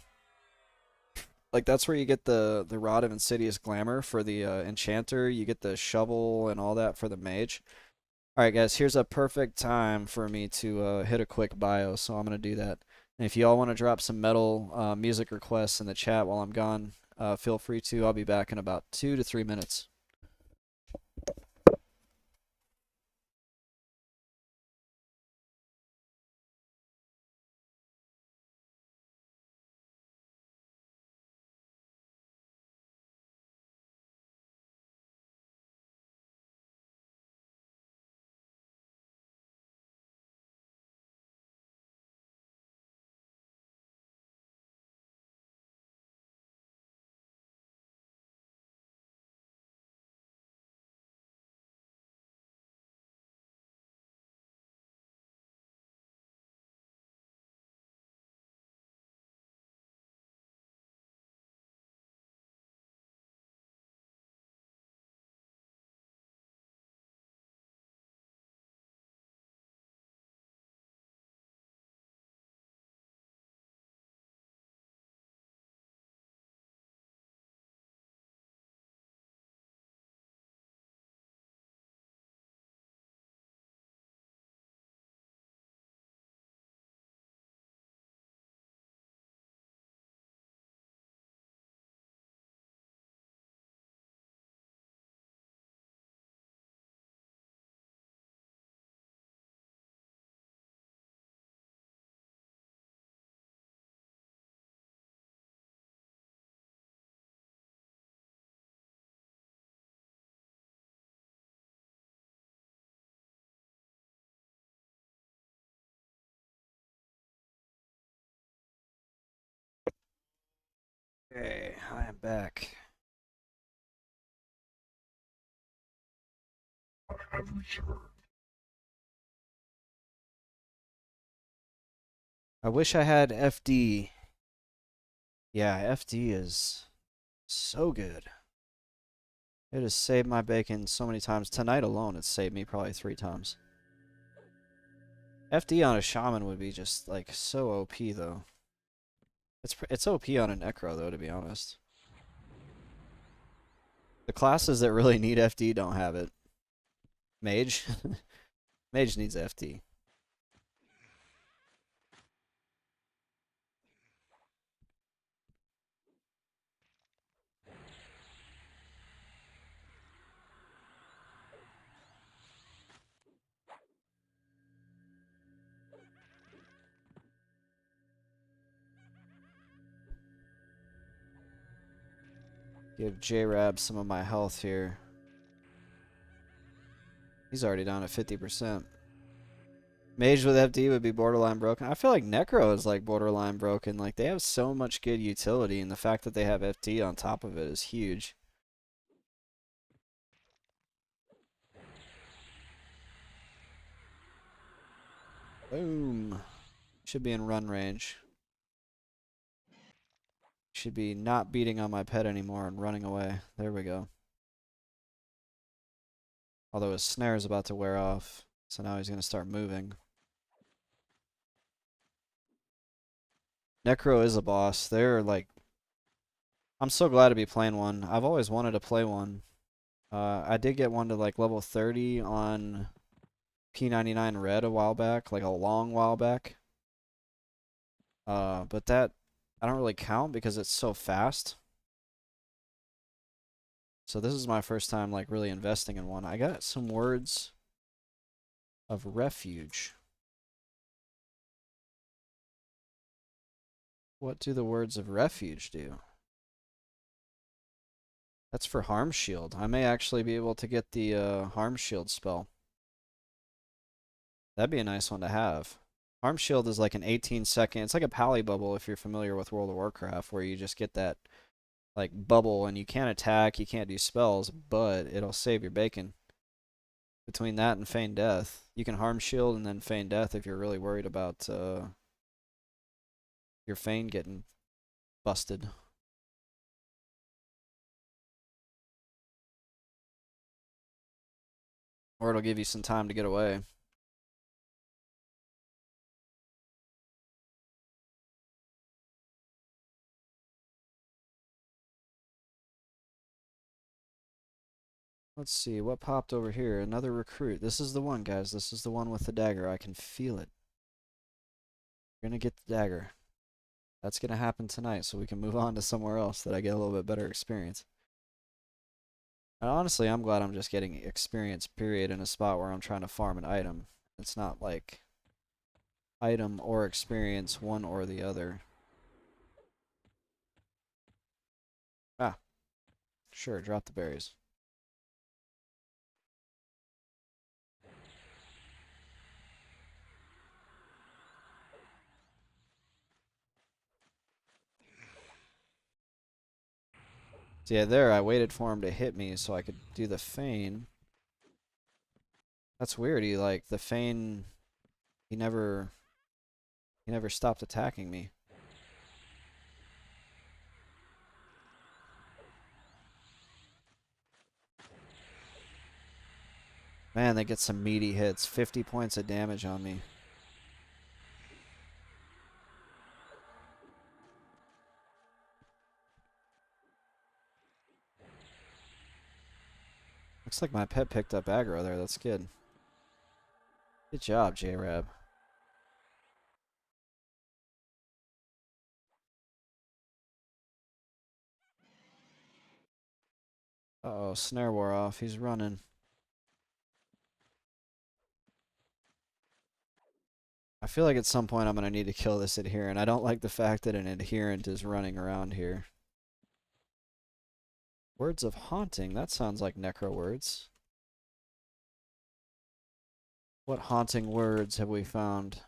Like that's where you get the Rod of Insidious Glamour for the enchanter, you get the shovel and all that for the mage. Alright guys, here's a perfect time for me to hit a quick bio, so I'm gonna do that. And if you all want to drop some metal music requests in the chat while I'm gone, feel free to. I'll be back in about 2 to 3 minutes. Okay, I am back. I wish I had FD. Yeah, FD is so good. It has saved my bacon so many times. Tonight alone, it's saved me probably 3 times. FD on a shaman would be just like so OP though. It's OP on a necro though, to be honest. The classes that really need FD don't have it. Mage, mage needs FD. Give J-Rab some of my health here. He's already down at 50%. Mage with FD would be borderline broken. I feel like Necro is like borderline broken. Like they have so much good utility, and the fact that they have FD on top of it is huge. Boom. Should be in run range. Should be not beating on my pet anymore and running away. There we go. Although his snare is about to wear off, so now he's going to start moving. Necro is a boss. They're like... I'm so glad to be playing one. I've always wanted to play one. I did get one to like level 30 on P99 Red a while back, like a long while back. But that I don't really count because it's so fast. So this is my first time like really investing in one. I got some words of refuge. What do the words of refuge do? That's for harm shield. I may actually be able to get the harm shield spell. That'd be a nice one to have. Harm shield is like an 18-second. It's like a pally bubble if you're familiar with World of Warcraft, where you just get that like bubble and you can't attack, you can't do spells, but it'll save your bacon. Between that and feign death, you can harm shield and then feign death if you're really worried about your feign getting busted. Or it'll give you some time to get away. Let's see, what popped over here? Another recruit. This is the one, guys. This is the one with the dagger. I can feel it. You're gonna get the dagger. That's gonna happen tonight, so we can move on to somewhere else that I get a little bit better experience. And honestly, I'm glad I'm just getting experience, period, in a spot where I'm trying to farm an item. It's not like item or experience, one or the other. Ah, sure, drop the berries. So yeah, there, I waited for him to hit me so I could do the feign. That's weird, he like, the feign, he never stopped attacking me. Man, they get some meaty hits. 50 points of damage on me. Looks like my pet picked up aggro there. That's good. Good job, J-Rab. Uh-oh, snare wore off. He's running. I feel like at some point I'm going to need to kill this adherent. I don't like the fact that an adherent is running around here. Words of haunting. That sounds like necro words. What haunting words have we found?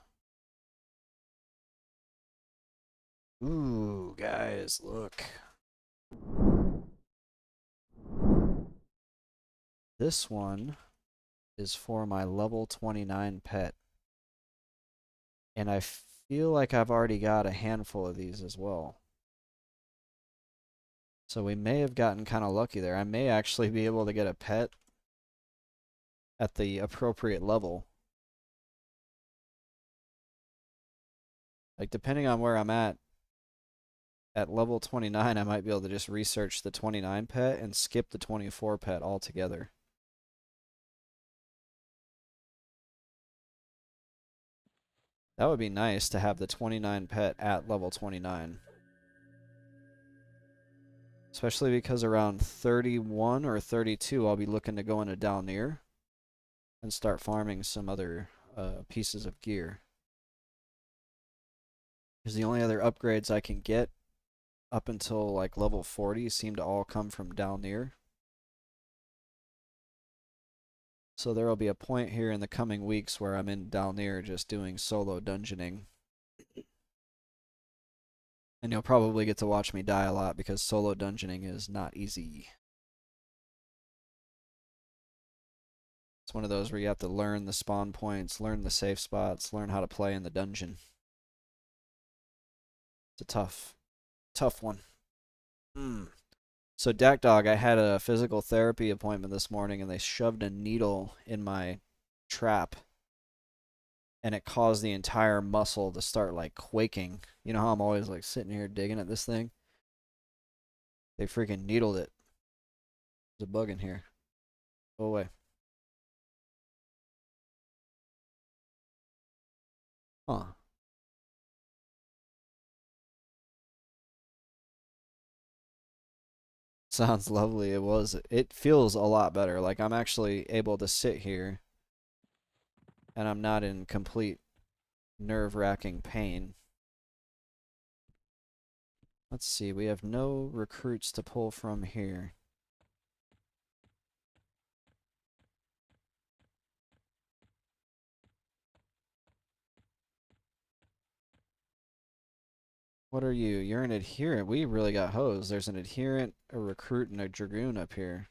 Ooh, guys, look. This one is for my level 29 pet. And I feel like I've already got a handful of these as well. So we may have gotten kind of lucky there. I may actually be able to get a pet at the appropriate level. Like, depending on where I'm at level 29, I might be able to just research the 29 pet and skip the 24 pet altogether. That would be nice to have the 29 pet at level 29. Especially because around 31 or 32, I'll be looking to go into Dalnir and start farming some other pieces of gear. Because the only other upgrades I can get up until like level 40 seem to all come from Dalnir. So there will be a point here in the coming weeks where I'm in Dalnir just doing solo dungeoning. And you'll probably get to watch me die a lot because solo dungeoning is not easy. It's one of those where you have to learn the spawn points, learn the safe spots, learn how to play in the dungeon. It's a tough one. So Dak Dog, I had a physical therapy appointment this morning and they shoved a needle in my trap and it caused the entire muscle to start like quaking. You know how I'm always like sitting here digging at this thing? They freaking needled it. There's a bug in here. Go away. Huh. Sounds lovely. It feels a lot better. Like I'm actually able to sit here and I'm not in complete nerve-wracking pain. Let's see, we have no recruits to pull from here. What are you? You're an adherent. We really got hosed. There's an adherent, a recruit, and a dragoon up here.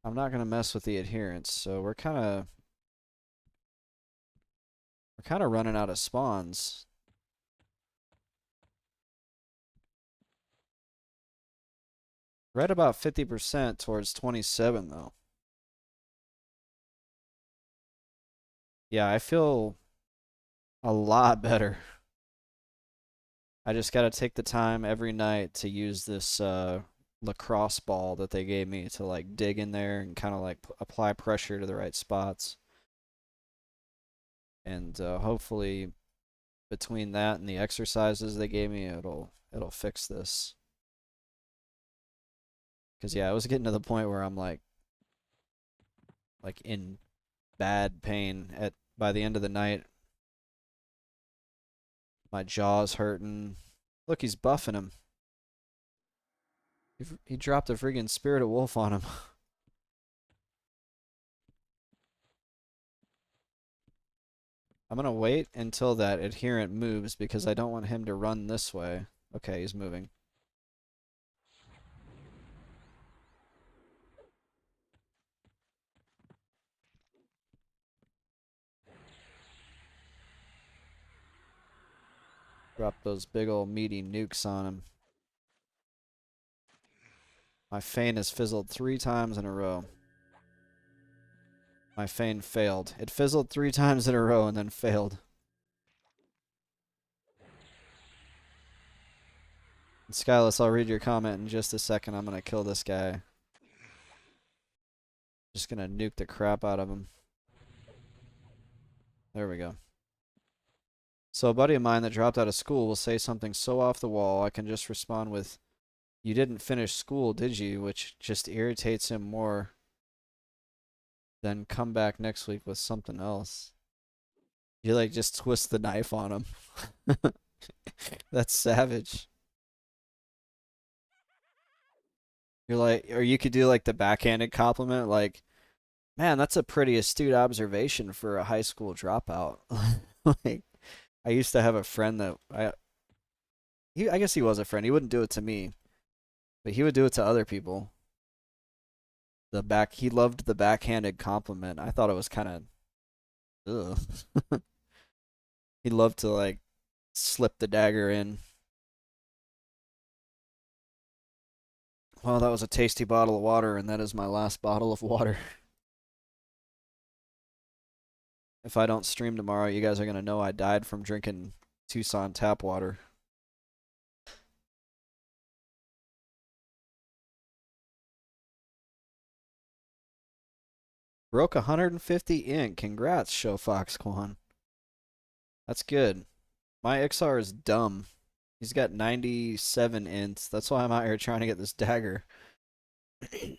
I'm not gonna mess with the adherents, so we're kinda running out of spawns. We're at about 50% towards 27 though. Yeah, I feel a lot better. I just gotta take the time every night to use this lacrosse ball that they gave me to like dig in there and kind of like apply pressure to the right spots. And hopefully between that and the exercises they gave me, it'll fix this. Cause yeah, I was getting to the point where I'm like in bad pain at by the end of the night. My jaw's hurting. Look, he's buffing him. He dropped a friggin' spirited wolf on him. I'm gonna wait until that adherent moves because I don't want him to run this way. Okay, he's moving. Drop those big old meaty nukes on him. My feint has fizzled 3 times in a row. My feint failed. It fizzled 3 times in a row and then failed. And Skyless, I'll read your comment in just a second. I'm gonna kill this guy. Just gonna nuke the crap out of him. There we go. So a buddy of mine that dropped out of school will say something so off the wall, I can just respond with, "You didn't finish school, did you?" Which just irritates him more than come back next week with something else. You like just twist the knife on him. That's savage. You're like, or you could do like the backhanded compliment, like, "Man, that's a pretty astute observation for a high school dropout." Like, I used to have a friend that I guess he was a friend. He wouldn't do it to me, but he would do it to other people. He loved the backhanded compliment. I thought it was kind of ugh. He loved to like slip the dagger in. Well, that was a tasty bottle of water, and that is my last bottle of water. If I don't stream tomorrow, you guys are going to know I died from drinking Tucson tap water. Broke 150 ink. Congrats, Show Fox Quan. That's good. My Ixar is dumb. He's got 97 ints. That's why I'm out here trying to get this dagger. The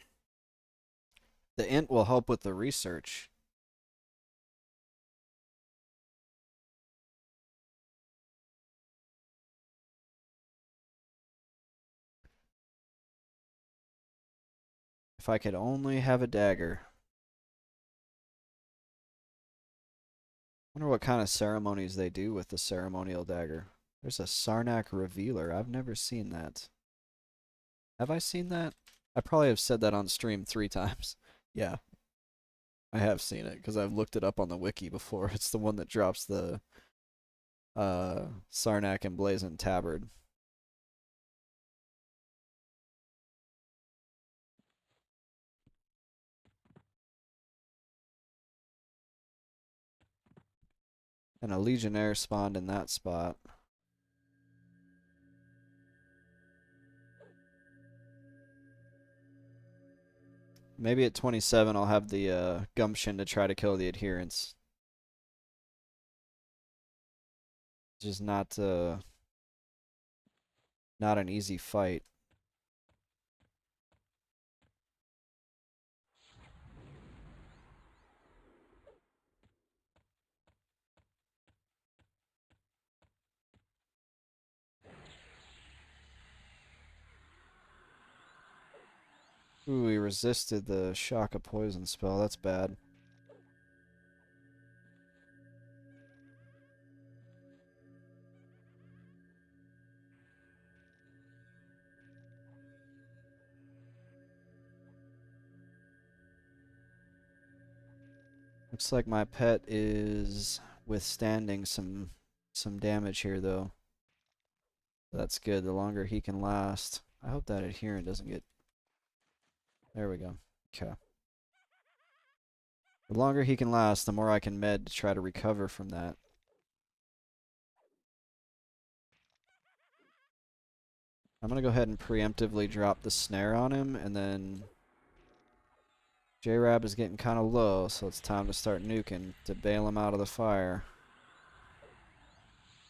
int will help with the research. If I could only have a dagger. Wonder what kind of ceremonies they do with the ceremonial dagger. There's a Sarnak revealer. I've never seen that. Have I seen that? I probably have said that on stream 3 times. Yeah, I have seen it because I've looked it up on the wiki before. It's the one that drops the Sarnak emblazoned tabard. And a Legionnaire spawned in that spot. Maybe at 27 I'll have the gumption to try to kill the adherents. Just not an easy fight. Ooh, he resisted the shock of poison spell. That's bad. Looks like my pet is withstanding some damage here though. That's good. The longer he can last. I hope that adherent doesn't get. There we go. Okay. The longer he can last, the more I can med to try to recover from that. I'm gonna go ahead and preemptively drop the snare on him, and then J-Rab is getting kind of low, so it's time to start nuking to bail him out of the fire.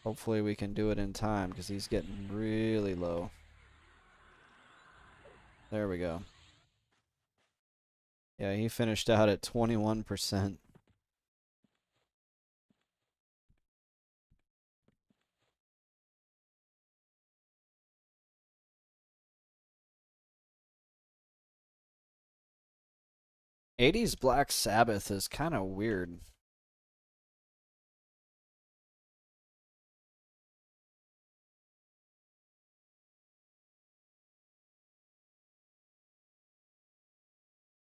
Hopefully we can do it in time, because he's getting really low. There we go. Yeah, he finished out at 21%. '80s Black Sabbath is kind of weird.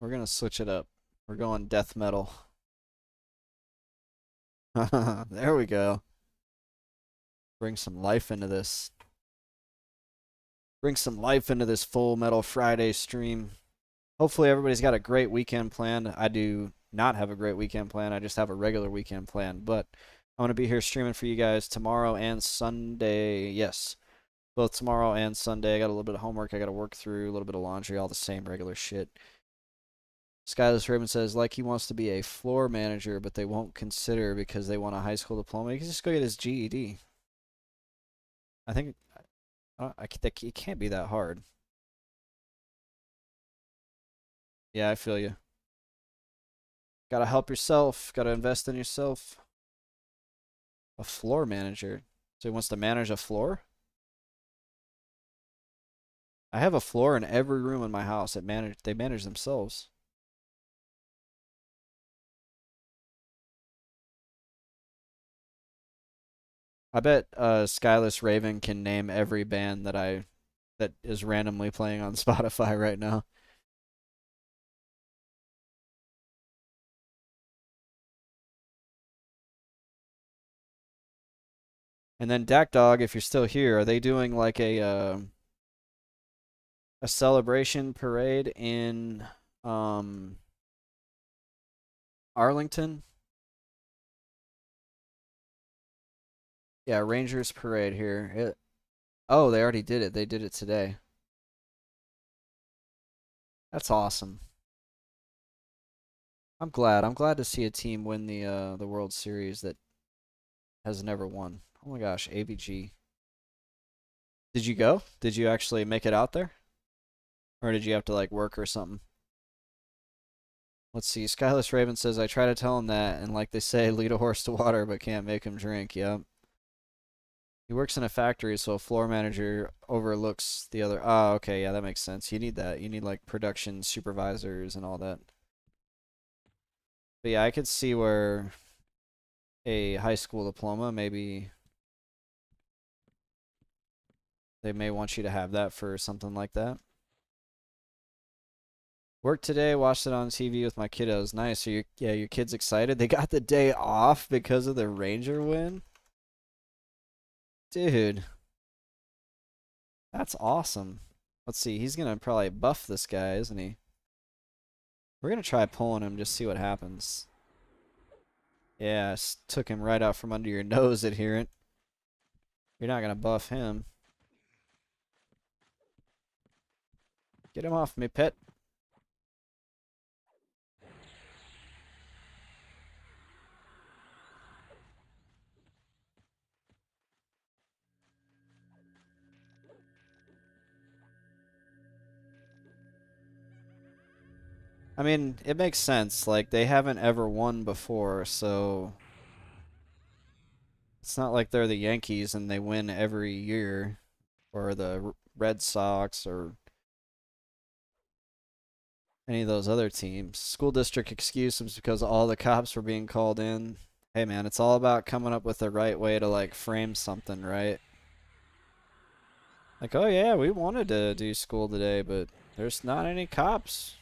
We're gonna switch it up. We're going death metal. There we go. Bring some life into this. Bring some life into this Full Metal Friday stream. Hopefully everybody's got a great weekend planned. I do not have a great weekend plan. I just have a regular weekend plan. But I'm going to be here streaming for you guys tomorrow and Sunday. Yes, both tomorrow and Sunday. I got a little bit of homework I got to work through, a little bit of laundry, all the same regular shit. Skyless Raven says, like he wants to be a floor manager, but they won't consider because they want a high school diploma. He can just go get his GED. I think it can't be that hard. Yeah, I feel you. Gotta help yourself. Gotta invest in yourself. A floor manager. So he wants to manage a floor? I have a floor in every room in my house. They manage themselves. I bet Skyless Raven can name every band that is randomly playing on Spotify right now. And then Dak Dog, if you're still here, are they doing like a celebration parade in um Arlington? Yeah, Rangers parade here. Oh, they already did it. They did it today. That's awesome. I'm glad. I'm glad to see a team win the World Series that has never won. Oh my gosh, AVG. Did you go? Did you actually make it out there? Or did you have to like work or something? Let's see. Skyless Raven says I try to tell him that, and like they say, lead a horse to water but can't make him drink. Yep. He works in a factory, so a floor manager overlooks the other. Oh, okay, yeah, that makes sense. You need that. You need like production supervisors and all that. But yeah, I could see where a high school diploma maybe they may want you to have that for something like that. Worked today, watched it on TV with my kiddos. Nice. Are your kids excited? They got the day off because of the Ranger win? Dude, that's awesome. Let's see. He's going to probably buff this guy, isn't he? We're going to try pulling him, just see what happens. Yeah, took him right out from under your nose, adherent. You're not going to buff him. Get him off me, pet. I mean, it makes sense. Like, they haven't ever won before, so it's not like they're the Yankees and they win every year, or the Red Sox, or any of those other teams. School district excuse was because all the cops were being called in. Hey man, it's all about coming up with the right way to like frame something, right? Like, oh yeah, we wanted to do school today, but there's not any cops.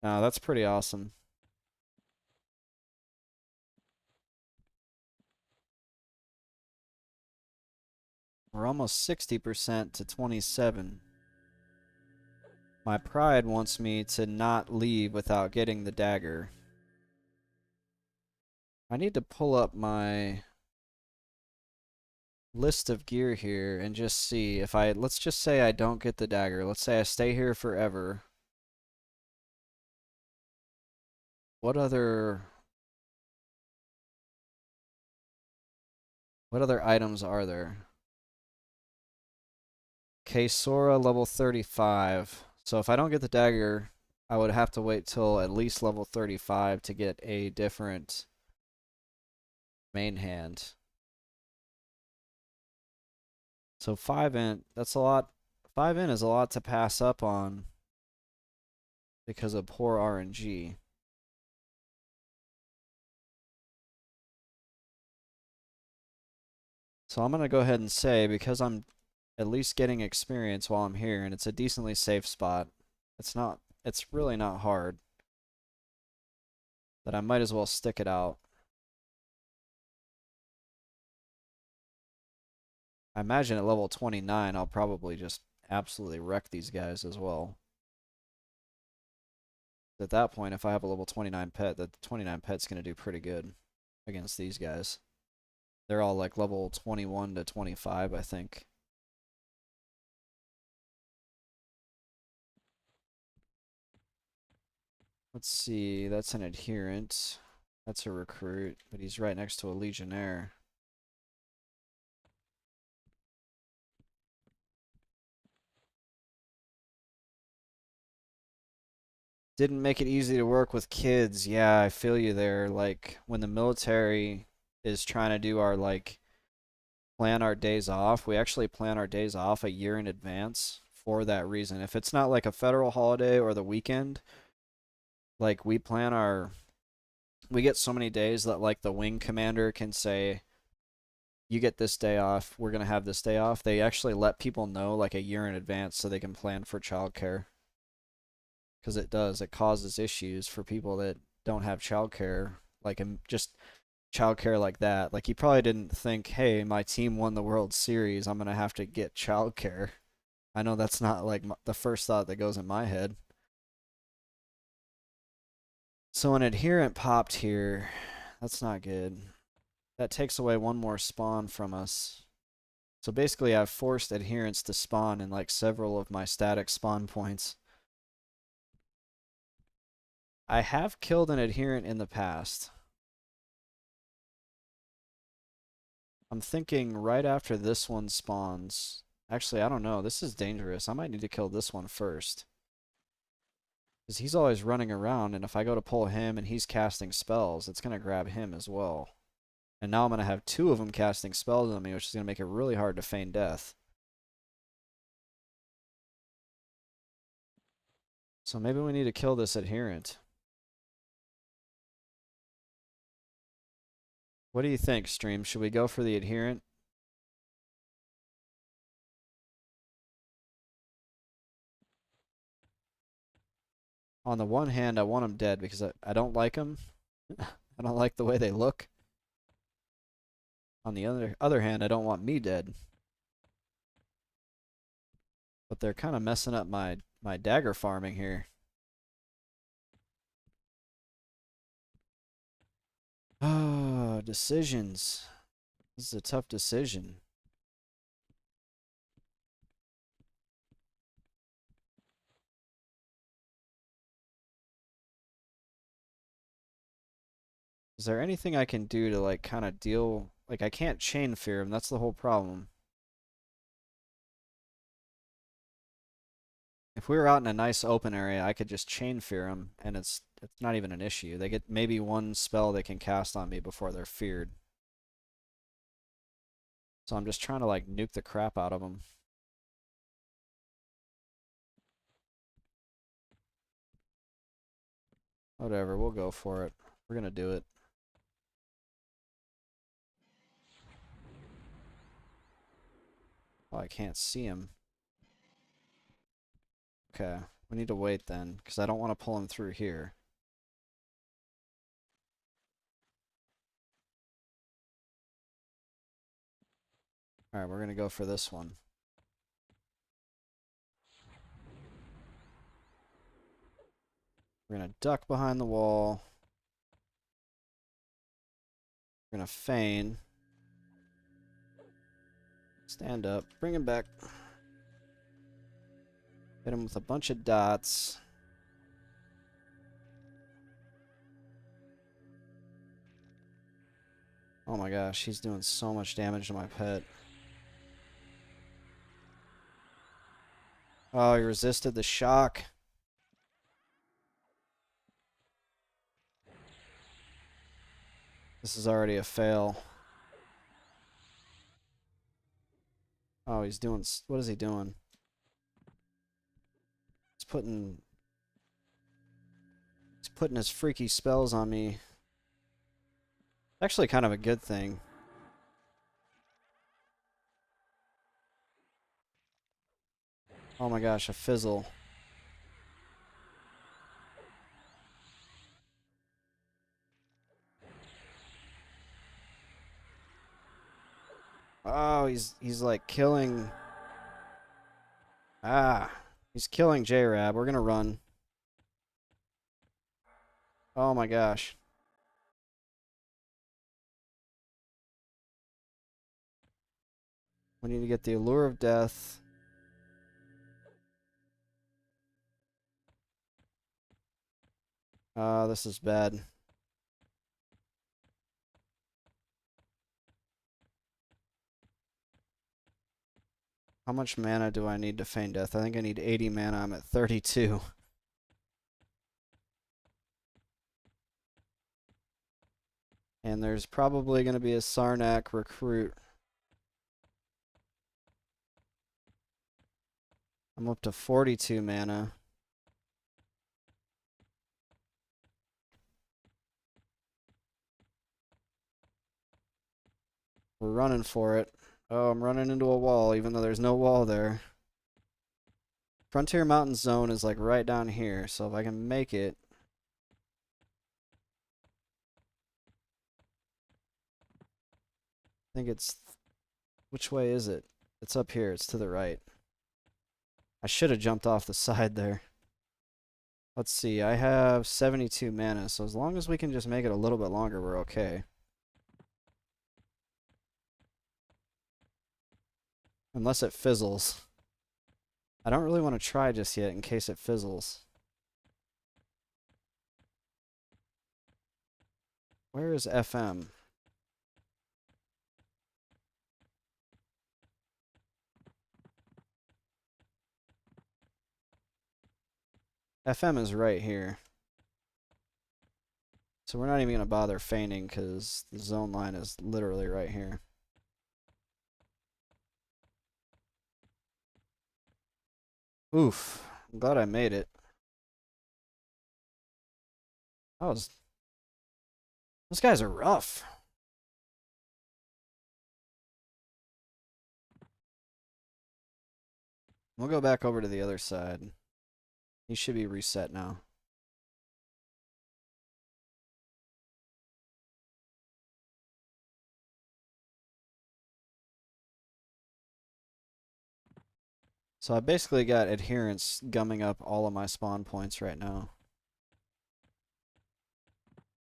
No, that's pretty awesome. We're almost 60% to 27. My pride wants me to not leave without getting the dagger. I need to pull up my list of gear here and just see if let's just say I don't get the dagger. Let's say I stay here forever. What other items are there? Okay, Sora level 35. So if I don't get the dagger, I would have to wait till at least level 35 to get a different main hand. So 5 int, that's a lot. 5 int is a lot to pass up on because of poor RNG. So I'm going to go ahead and say, because I'm at least getting experience while I'm here, and it's a decently safe spot, it's really not hard, that I might as well stick it out. I imagine at level 29, I'll probably just absolutely wreck these guys as well. At that point, if I have a level 29 pet, the 29 pet's going to do pretty good against these guys. They're all like level 21 to 25, I think. Let's see, that's an adherent. That's a recruit, but he's right next to a legionnaire. Didn't make it easy to work with kids. Yeah, I feel you there. Like when the military is trying to do our like plan our days off, we actually plan our days off a year in advance for that reason. If it's not like a federal holiday or the weekend, like we get so many days that like the wing commander can say, you get this day off, we're going to have this day off. They actually let people know like a year in advance so they can plan for childcare. because it does. It causes issues for people that don't have childcare, like just childcare like that. Like, he probably didn't think, hey, my team won the World Series, I'm gonna have to get childcare. I know that's not like the first thought that goes in my head. So an adherent popped here. That's not good. That takes away one more spawn from us. So basically I've forced adherents to spawn in like several of my static spawn points. I have killed an adherent in the past. I'm thinking right after this one spawns. Actually, I don't know. This is dangerous. I might need to kill this one first. Because he's always running around, and if I go to pull him and he's casting spells, it's going to grab him as well. And now I'm going to have two of them casting spells on me, which is going to make it really hard to feign death. So maybe we need to kill this adherent. What do you think, stream? Should we go for the adherent? On the one hand, I want them dead because I don't like them. I don't like the way they look. On the other hand, I don't want me dead. But they're kind of messing up my dagger farming here. Oh, decisions. This is a tough decision. Is there anything I can do to like kind of deal? Like, I can't chain fear him. That's the whole problem. If we were out in a nice open area, I could just chain fear them, and it's not even an issue. They get maybe one spell they can cast on me before they're feared. So I'm just trying to like nuke the crap out of them. Whatever, we'll go for it. We're gonna do it. Oh, I can't see him. Okay, we need to wait then, because I don't want to pull him through here. Alright, we're gonna go for this one. We're gonna duck behind the wall. We're gonna feign. Stand up. Bring him back. Hit him with a bunch of dots. Oh my gosh, he's doing so much damage to my pet. Oh, he resisted the shock. This is already a fail. Oh, he's doing... What is he doing? He's putting his freaky spells on me. Actually kind of a good thing. Oh my gosh, a fizzle. Oh, he's like killing... Ah, he's killing J-Rab. We're gonna run. Oh my gosh. We need to get the Allure of Death. This is bad. How much mana do I need to feign death? I think I need 80 mana. I'm at 32. And there's probably going to be a Sarnak recruit. I'm up to 42 mana. We're running for it. Oh, I'm running into a wall, even though there's no wall there. Frontier Mountain Zone is like right down here, so if I can make it. I think it's. Which way is it? It's up here. It's to the right. I should have jumped off the side there. Let's see. I have 72 mana, so as long as we can just make it a little bit longer, we're okay. Unless it fizzles. I don't really want to try just yet in case it fizzles. Where is FM? FM is right here. So we're not even going to bother feigning because the zone line is literally right here. Oof. I'm glad I made it. Those guys are rough. We'll go back over to the other side. He should be reset now. So I basically got adherents gumming up all of my spawn points right now.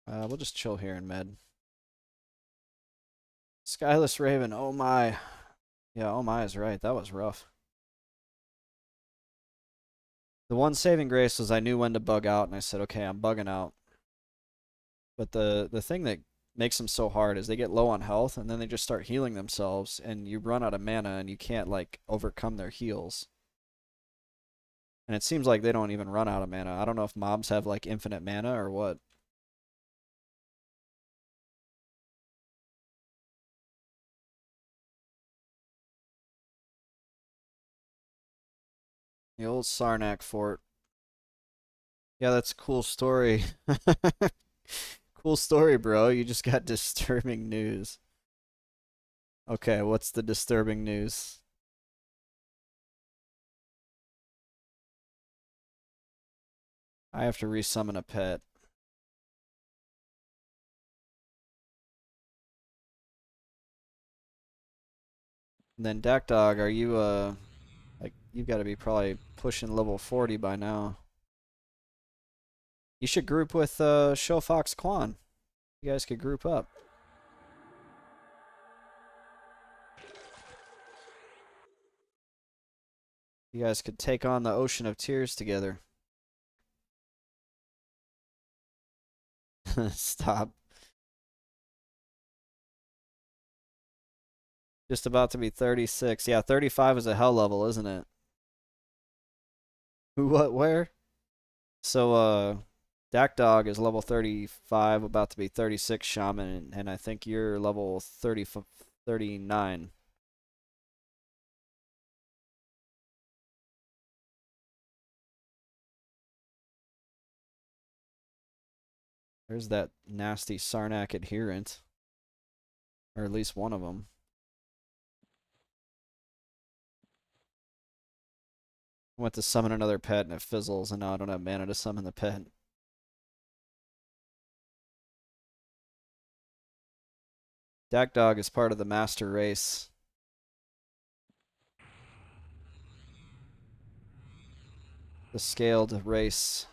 We'll just chill here in mid. Skyless Raven, oh my. Yeah, oh my is right. That was rough. The one saving grace was I knew when to bug out, and I said, okay, I'm bugging out. But the thing that makes them so hard is they get low on health, and then they just start healing themselves, and you run out of mana, and you can't, like, overcome their heals. And it seems like they don't even run out of mana. I don't know if mobs have, like, infinite mana or what. The old Sarnak fort. Yeah, that's a cool story. Cool story, bro. You just got disturbing news. Okay, what's the disturbing news? I have to resummon a pet. And then Dak Dog, are you like you've got to be probably pushing level 40 by now. You should group with Show Fox Quan. You guys could group up. You guys could take on the Ocean of Tears together. Stop. Just about to be 36. Yeah, 35 is a hell level, isn't it? Who, what, where? So, Dak Dog is level 35, about to be 36 Shaman, and I think you're level 30, 39. There's that nasty Sarnak adherent. Or at least one of them. I went to summon another pet and it fizzles, and now I don't have mana to summon the pet. Dak Dog is part of the master race. The scaled race.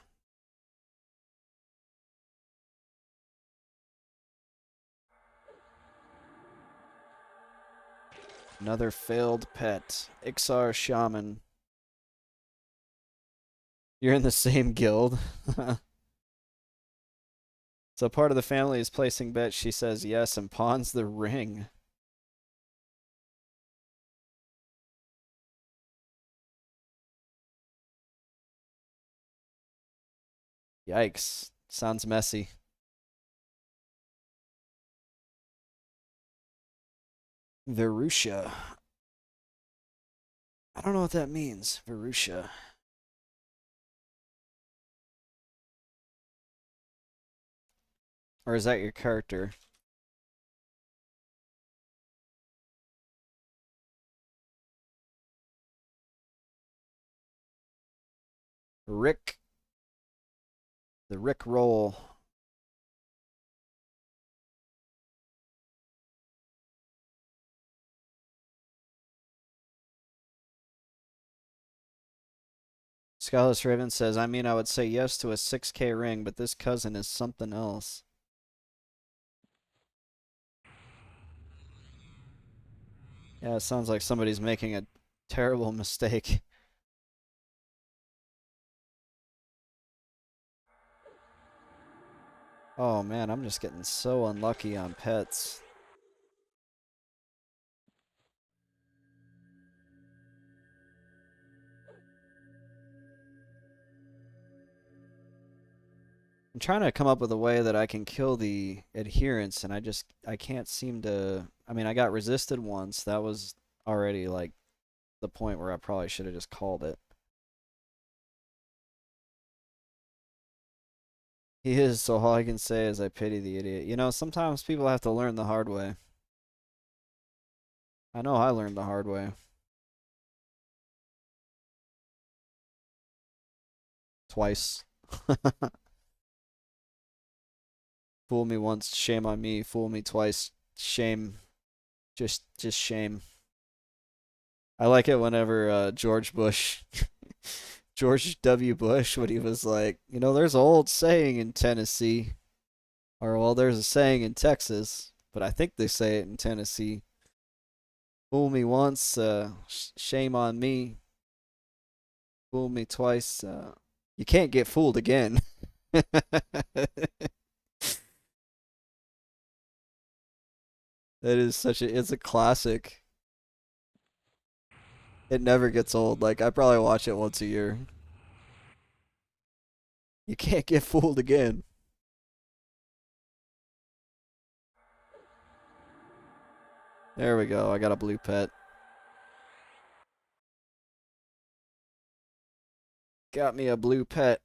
Another failed pet. Ixar Shaman. You're in the same guild. So part of the family is placing bets. She says yes and pawns the ring. Yikes. Sounds messy. Verusha. I don't know what that means. Verusha. Or is that your character? Rick, the Rick roll. Skylar's Raven says, I mean, I would say yes to a 6K ring, but this cousin is something else. Yeah, it sounds like somebody's making a terrible mistake. Oh man, I'm just getting so unlucky on pets. I'm trying to come up with a way that I can kill the adherents, and I can't seem to. I mean, I got resisted once. That was already like the point where I probably should have just called it. He is, so all I can say is I pity the idiot. You know, sometimes people have to learn the hard way. I know I learned the hard way. Twice. Fool me once, shame on me. Fool me twice, shame. Just shame. I like it whenever George Bush, George W. Bush, when he was like, you know, there's an old saying in Tennessee, or well, there's a saying in Texas, but I think they say it in Tennessee. Fool me once, shame on me. Fool me twice, you can't get fooled again. That is such a, it's a classic. It never gets old. Like, I probably watch it once a year. You can't get fooled again. There we go. I got a blue pet. Got me a blue pet.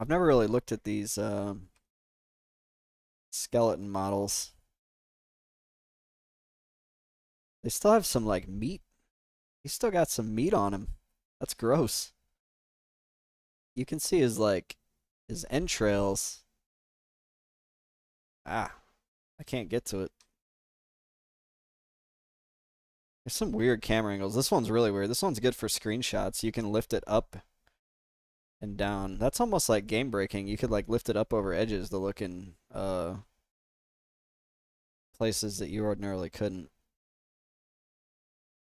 I've never really looked at these skeleton models. They still have some like meat. He's still got some meat on him. That's gross. You can see his like his entrails. Ah, I can't get to it. There's some weird camera angles. This one's really weird. This one's good for screenshots. You can lift it up and down. That's almost like game breaking. You could like lift it up over edges to look in places that you ordinarily couldn't.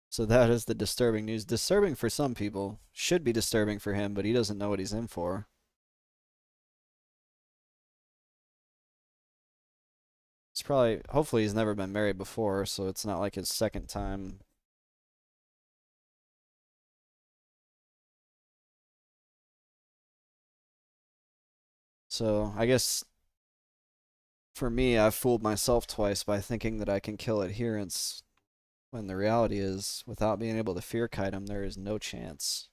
So that is the disturbing news. Disturbing for some people. Should be disturbing for him, but he doesn't know what he's in for. It's probably, hopefully he's never been married before, so it's not like his second time. So I guess for me, I've fooled myself twice by thinking that I can kill adherents when the reality is, without being able to fear kite him, there is no chance.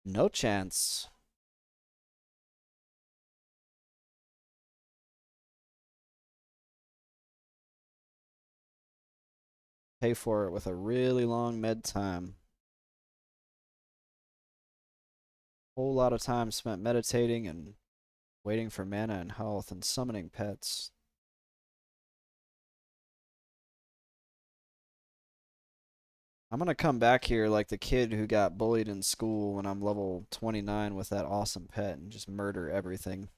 No chance. Pay for it with a really long med time. Whole lot of time spent meditating and waiting for mana and health and summoning pets. I'm gonna come back here like the kid who got bullied in school when I'm level 29 with that awesome pet and just murder everything.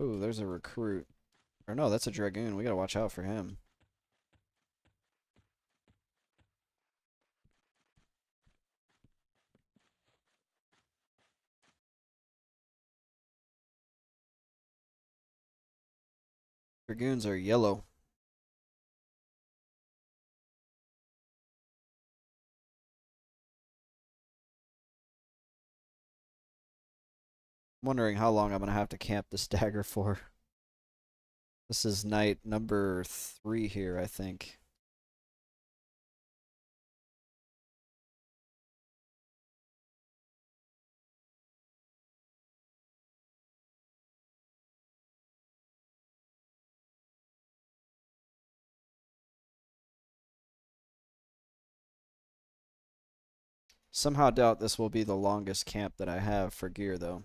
Ooh, there's a recruit. Or no, that's a dragoon. We gotta watch out for him. Dragoons are yellow. I'm wondering how long I'm gonna have to camp this dagger for. This is night number 3 here, I think. Somehow doubt this will be the longest camp that I have for gear, though.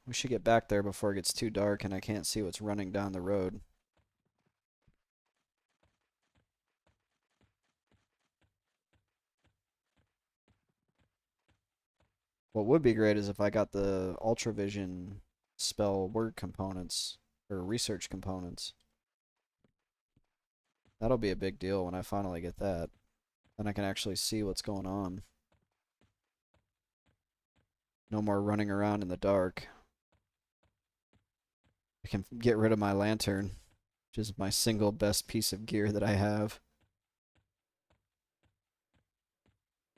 We should get back there before it gets too dark and I can't see what's running down the road. What would be great is if I got the Ultravision spell word components, or research components. That'll be a big deal when I finally get that. Then I can actually see what's going on. No more running around in the dark. I can get rid of my lantern, which is my single best piece of gear that I have.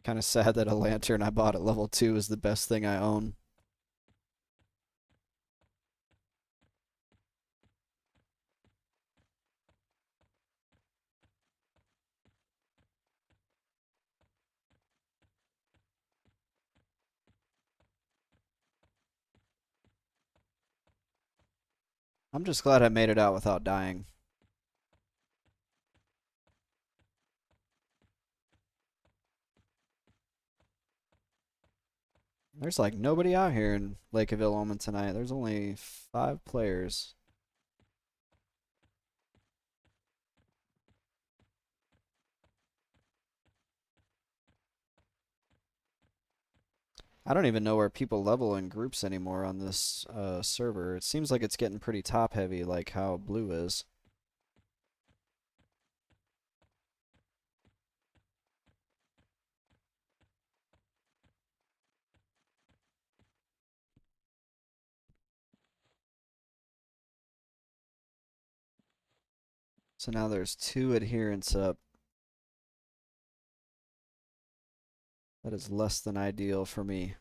Kind of sad that a lantern I bought at level 2 is the best thing I own. I'm just glad I made it out without dying. There's like nobody out here in Lake of Ill-Omen tonight. There's only 5 players. I don't even know where people level in groups anymore on this server. It seems like it's getting pretty top heavy, like how blue is. So now there's 2 adherents up. That is less than ideal for me.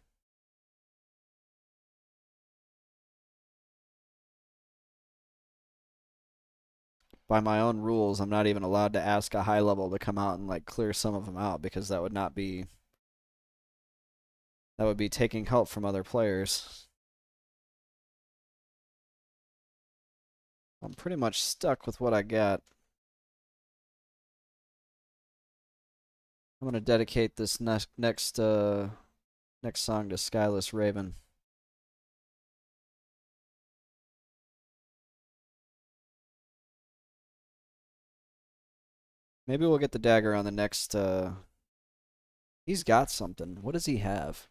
By my own rules, I'm not even allowed to ask a high level to come out and like clear some of them out because that would not be that would be taking help from other players. I'm pretty much stuck with what I got. I'm gonna dedicate this next song to Skyless Raven. Maybe we'll get the dagger on the next. He's got something. What does he have?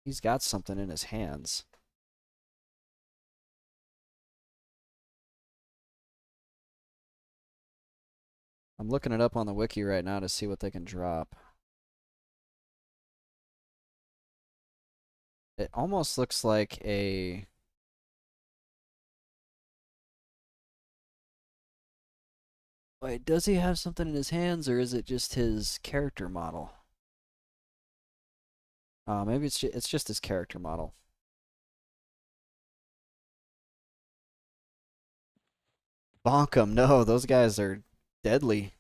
He's got something in his hands. I'm looking it up on the wiki right now to see what they can drop. It almost looks like a... Wait, does he have something in his hands or is it just his character model? Maybe it's just his character model. Bonk him. No, those guys are deadly.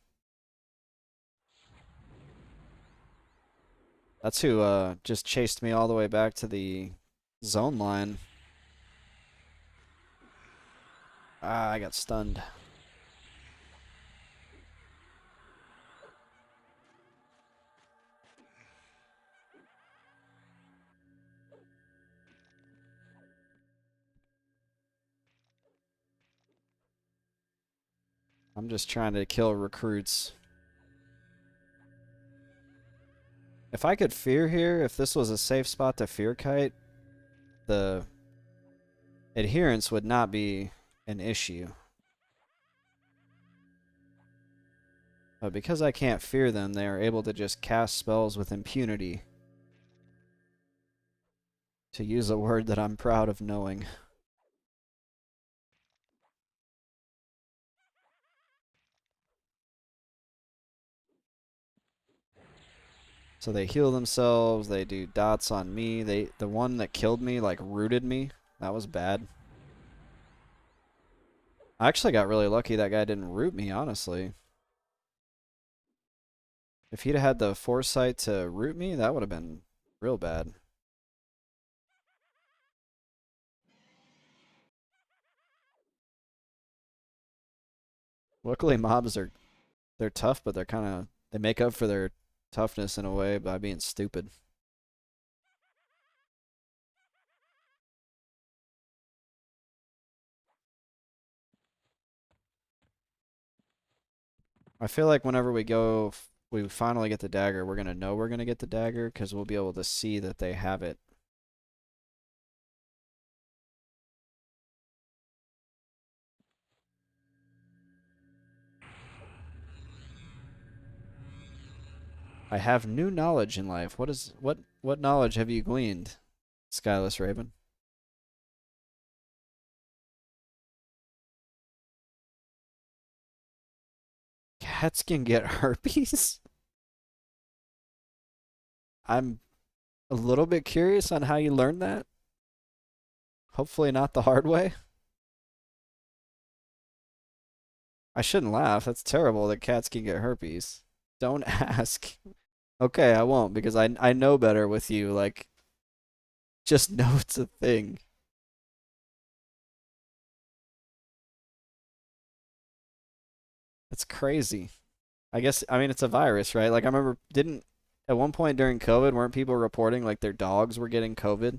That's who just chased me all the way back to the zone line. Ah, I got stunned. I'm just trying to kill recruits. If I could fear here, if this was a safe spot to fear kite, the adherence would not be an issue. But because I can't fear them, they are able to just cast spells with impunity. To use a word that I'm proud of knowing. So they heal themselves, they do dots on me. The one that killed me like rooted me. That was bad. I actually got really lucky that guy didn't root me, honestly. If he'd had the foresight to root me, that would have been real bad. Luckily, mobs they're tough, but they make up for their toughness in a way by being stupid. I feel like whenever we finally get the dagger, we're gonna know we're gonna get the dagger because we'll be able to see that they have it. I have new knowledge in life. What knowledge have you gleaned, Skyless Raven? Cats can get herpes? I'm a little bit curious on how you learned that. Hopefully not the hard way. I shouldn't laugh. That's terrible that cats can get herpes. Don't ask. Okay, I won't because I know better with you. Like, just know it's a thing. It's crazy. I mean it's a virus, right? Like I remember didn't at one point during COVID weren't people reporting like their dogs were getting COVID?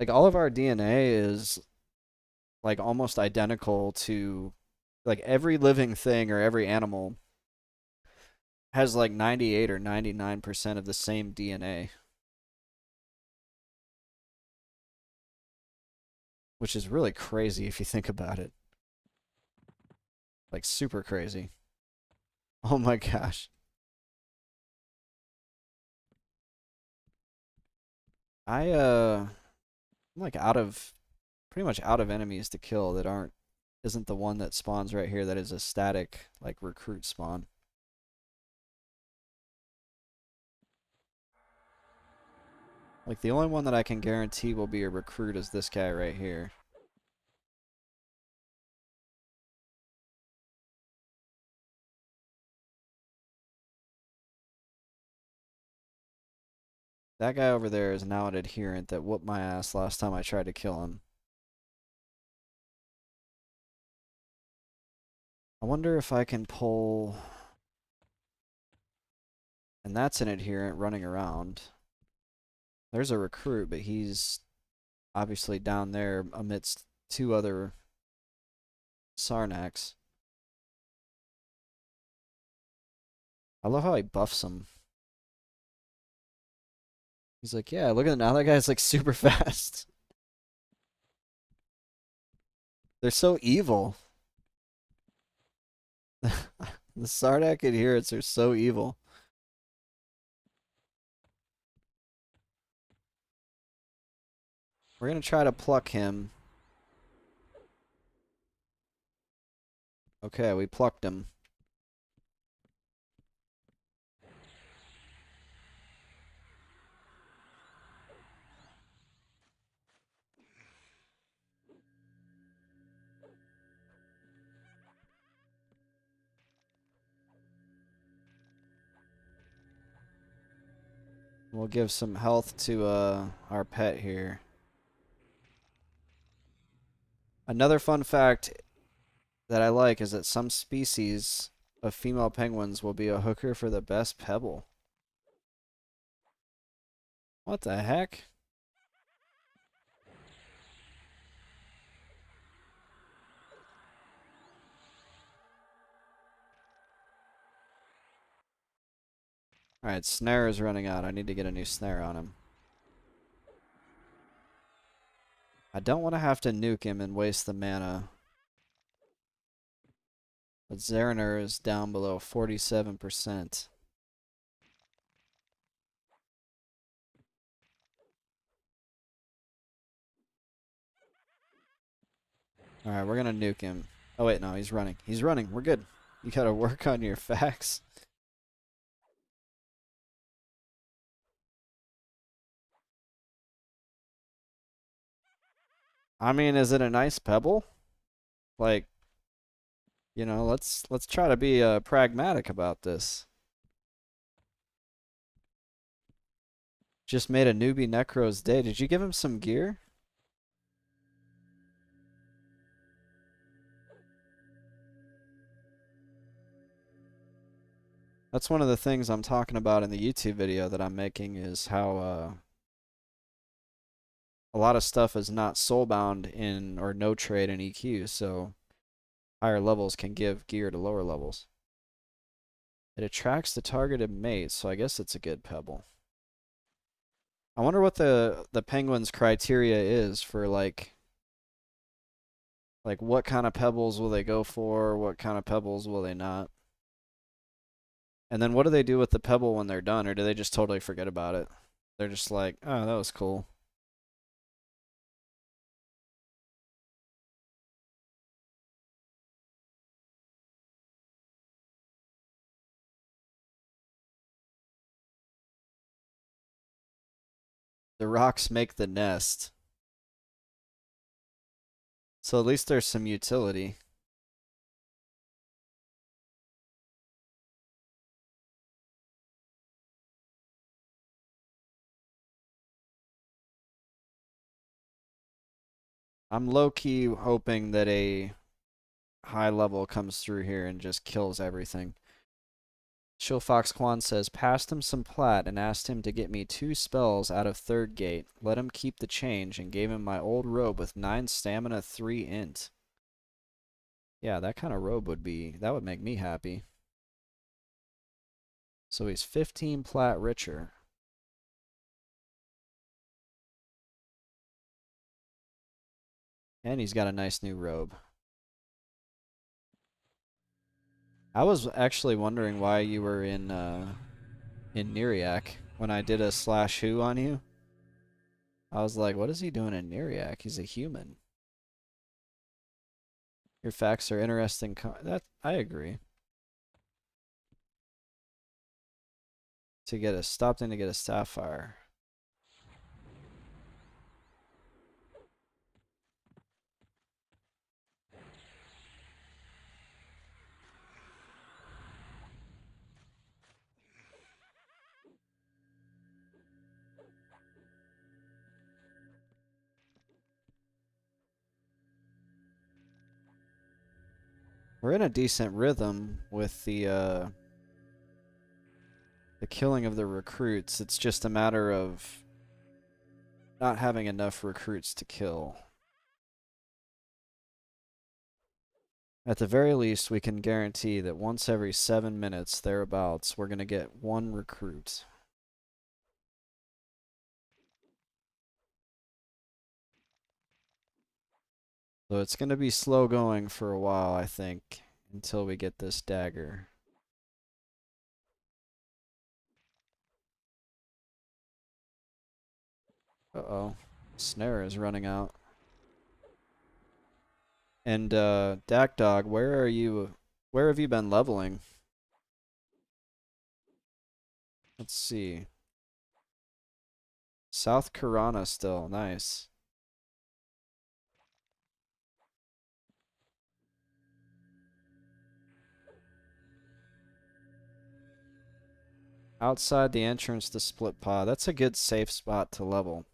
Like all of our DNA is like almost identical to like every living thing or every animal has like 98 or 99% of the same DNA, which is really crazy if you think about it. Like super crazy. Oh my gosh. I'm like out of pretty much out of enemies to kill that aren't isn't the one that spawns right here that is a static like recruit spawn. Like the only one that I can guarantee will be a recruit is this guy right here. That guy over there is now an adherent that whooped my ass last time I tried to kill him. I wonder if I can pull... And that's an adherent running around. There's a recruit, but he's obviously down there amidst two other Sarnaks. I love how he buffs them. He's like, yeah, look at it now. That guy's like super fast. They're so evil. The Sarnak adherents are so evil. We're gonna try to pluck him. Okay, we plucked him. We'll give some health to our pet here. Another fun fact that I like is that some species of female penguins will be a hooker for the best pebble. What the heck? Alright, snare is running out. I need to get a new snare on him. I don't want to have to nuke him and waste the mana. But Zeriner is down below 47%. Alright, we're gonna nuke him. Oh wait, no, he's running. He's running. We're good. You gotta work on your facts. I mean, is it a nice pebble? Like, you know, let's try to be pragmatic about this. Just made a newbie Necro's day. Did you give him some gear? That's one of the things I'm talking about in the YouTube video that I'm making is how a lot of stuff is not soulbound in or no trade in EQ, so higher levels can give gear to lower levels. It attracts the targeted mate, so I guess it's a good pebble. I wonder what the penguin's criteria is for like what kind of pebbles will they go for, what kind of pebbles will they not? And then what do they do with the pebble when they're done, or do they just totally forget about it? They're just like, "Oh, that was cool." The rocks make the nest. So at least there's some utility. I'm low-key hoping that a high level comes through here and just kills everything. Shillfox Quan says, passed him some plat and asked him to get me 2 spells out of third gate. Let him keep the change and gave him my old robe with 9 stamina, 3 int. Yeah, that kind of robe that would make me happy. So he's 15 plat richer. And he's got a nice new robe. I was actually wondering why you were in Neriak when I did a slash who on you. I was like, what is he doing in Neriak? He's a human. Your facts are interesting. That I agree. Stopped in to get a sapphire. We're in a decent rhythm with the killing of the recruits. It's just a matter of not having enough recruits to kill. At the very least, we can guarantee that once every 7 minutes, thereabouts, we're going to get 1 recruit. So it's going to be slow going for a while, I think, until we get this dagger. Uh-oh. Snare is running out. And, Dak Dog, where are you? Where have you been leveling? Let's see. South Karana still. Nice. Outside the entrance to Split Paw. That's a good safe spot to level.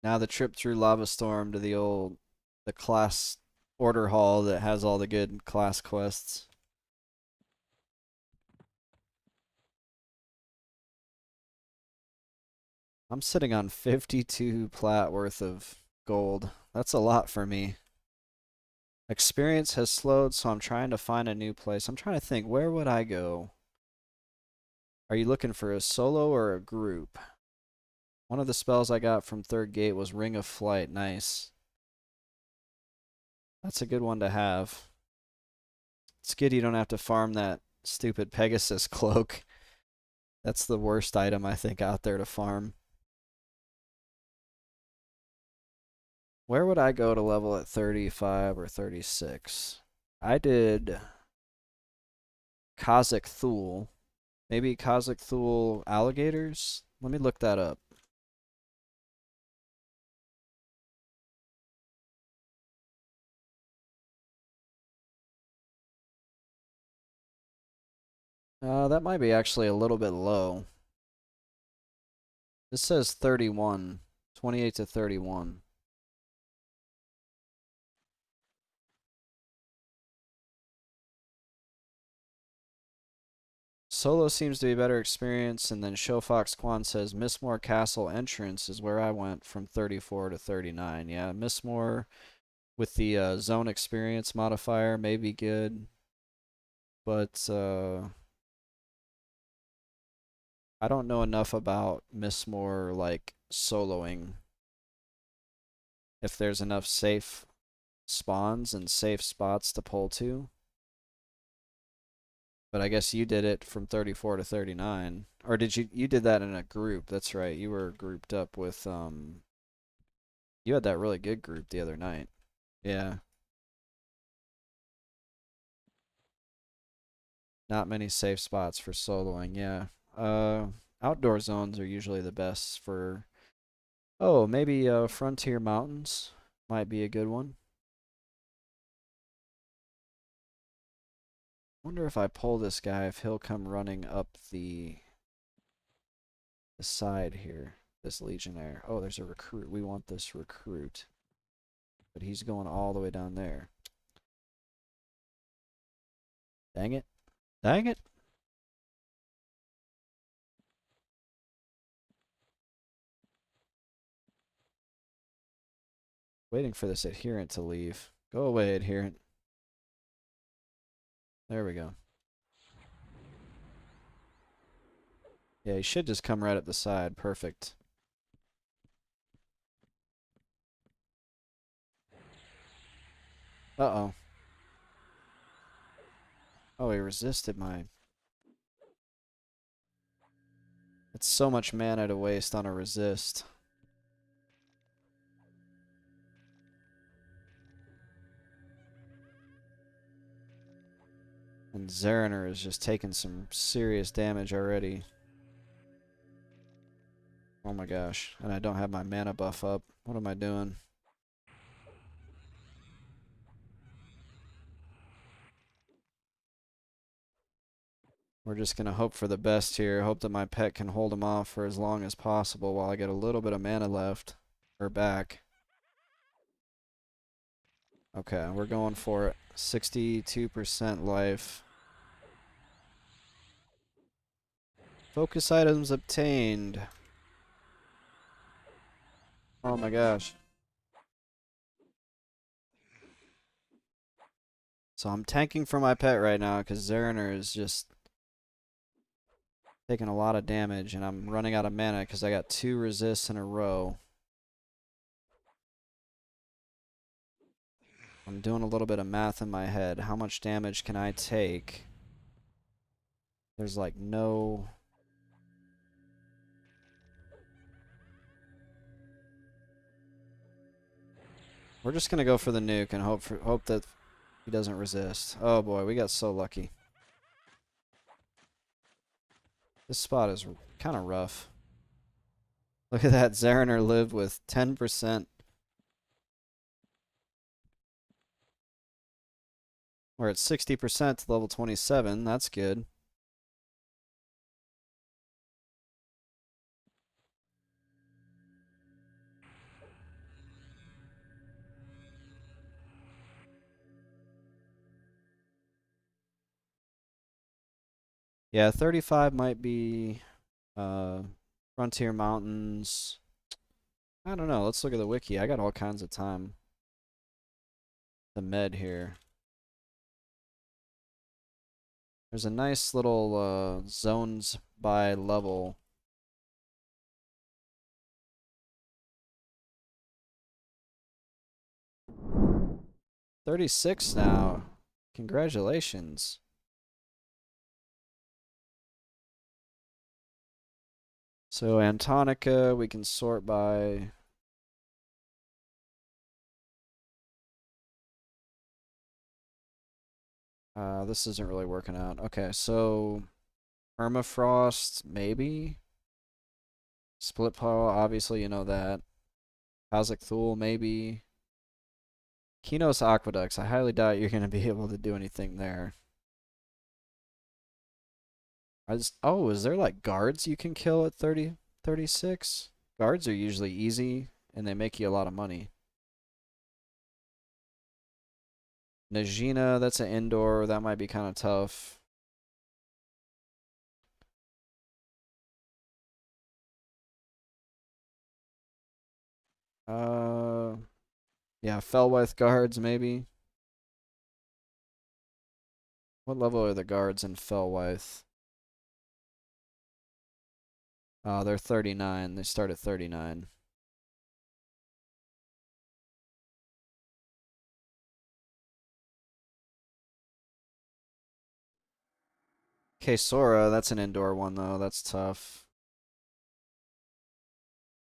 Now the trip through Lava Storm to the class order hall that has all the good class quests. I'm sitting on 52 plat worth of gold. That's a lot for me. Experience has slowed, so I'm trying to find a new place. I'm trying to think, where would I go? Are you looking for a solo or a group? One of the spells I got from third gate was Ring of Flight. Nice. That's a good one to have. It's good you don't have to farm that stupid Pegasus cloak. That's the worst item I think out there to farm. Where would I go to level at 35 or 36? I did Kazakh Thule. Maybe Kazakh Thule alligators? Let me look that up. That might be actually a little bit low. This says 31. 28 to 31. Solo seems to be better experience, and then Showfox Quan says Mistmore Castle entrance is where I went from 34 to 39. Yeah, Mistmore with the zone experience modifier may be good, but I don't know enough about Mistmore like soloing. If there's enough safe spawns and safe spots to pull to. But I guess you did it from 34 to 39. Or did you did that in a group. That's right. You were grouped up with you had that really good group the other night. Yeah. Not many safe spots for soloing. Yeah. Outdoor zones are usually the best for oh, maybe Frontier Mountains might be a good one. Wonder if I pull this guy if he'll come running up the side here. This Legionnaire. Oh, there's a recruit. We want this recruit. But he's going all the way down there. Dang it. Dang it. Waiting for this adherent to leave. Go away, adherent. There we go. Yeah, he should just come right up the side. Perfect. Uh-oh. Oh, he resisted my... It's so much mana to waste on a resist. And Zeriner is just taking some serious damage already. Oh my gosh. And I don't have my mana buff up. What am I doing? We're just going to hope for the best here. Hope that my pet can hold him off for as long as possible while I get a little bit of mana left. Or back. Okay, we're going for it. 62% life. Focus items obtained. Oh my gosh. So I'm tanking for my pet right now because Zeriner is just taking a lot of damage and I'm running out of mana because I got 2 resists in a row. I'm doing a little bit of math in my head. How much damage can I take? There's like no... We're just gonna go for the nuke and hope that he doesn't resist. Oh boy, we got so lucky. This spot is kind of rough. Look at that, Zeriner lived with 10%. We're at 60% to level 27. That's good. Yeah, 35 might be Frontier Mountains. I don't know. Let's look at the wiki. I got all kinds of time. The med here. There's a nice little zones by level. 36 now. Congratulations. So Antonica, we can sort by... this isn't really working out. Okay, so Permafrost, maybe? Split Paw, obviously you know that. Khazak Thul, maybe. Kinos Aqueducts, I highly doubt you're going to be able to do anything there. Oh, is there like guards you can kill at 30, 36? Guards are usually easy, and they make you a lot of money. Najina, that's an indoor. That might be kind of tough. Uh, yeah, Fellwith guards maybe. What level are the guards in Fellwith? They're 39. They start at 39. Okay, Sora, that's an indoor one though. That's tough.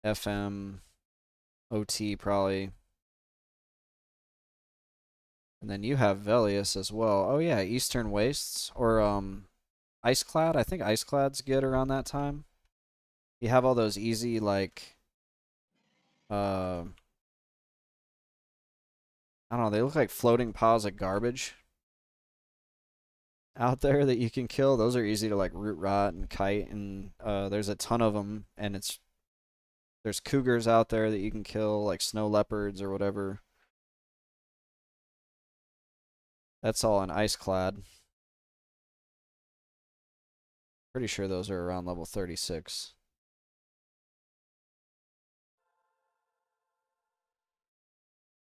FM, OT probably. And then you have Velius as well. Oh yeah, Eastern Wastes or Iceclad. I think Iceclad's good around that time. You have all those easy like uh I don't know, they look like floating piles of garbage out there that you can kill. Those are easy to like root rot and kite, and there's a ton of them, and there's cougars out there that you can kill, like snow leopards or whatever. That's all in Iceclad. Pretty sure those are around level 36.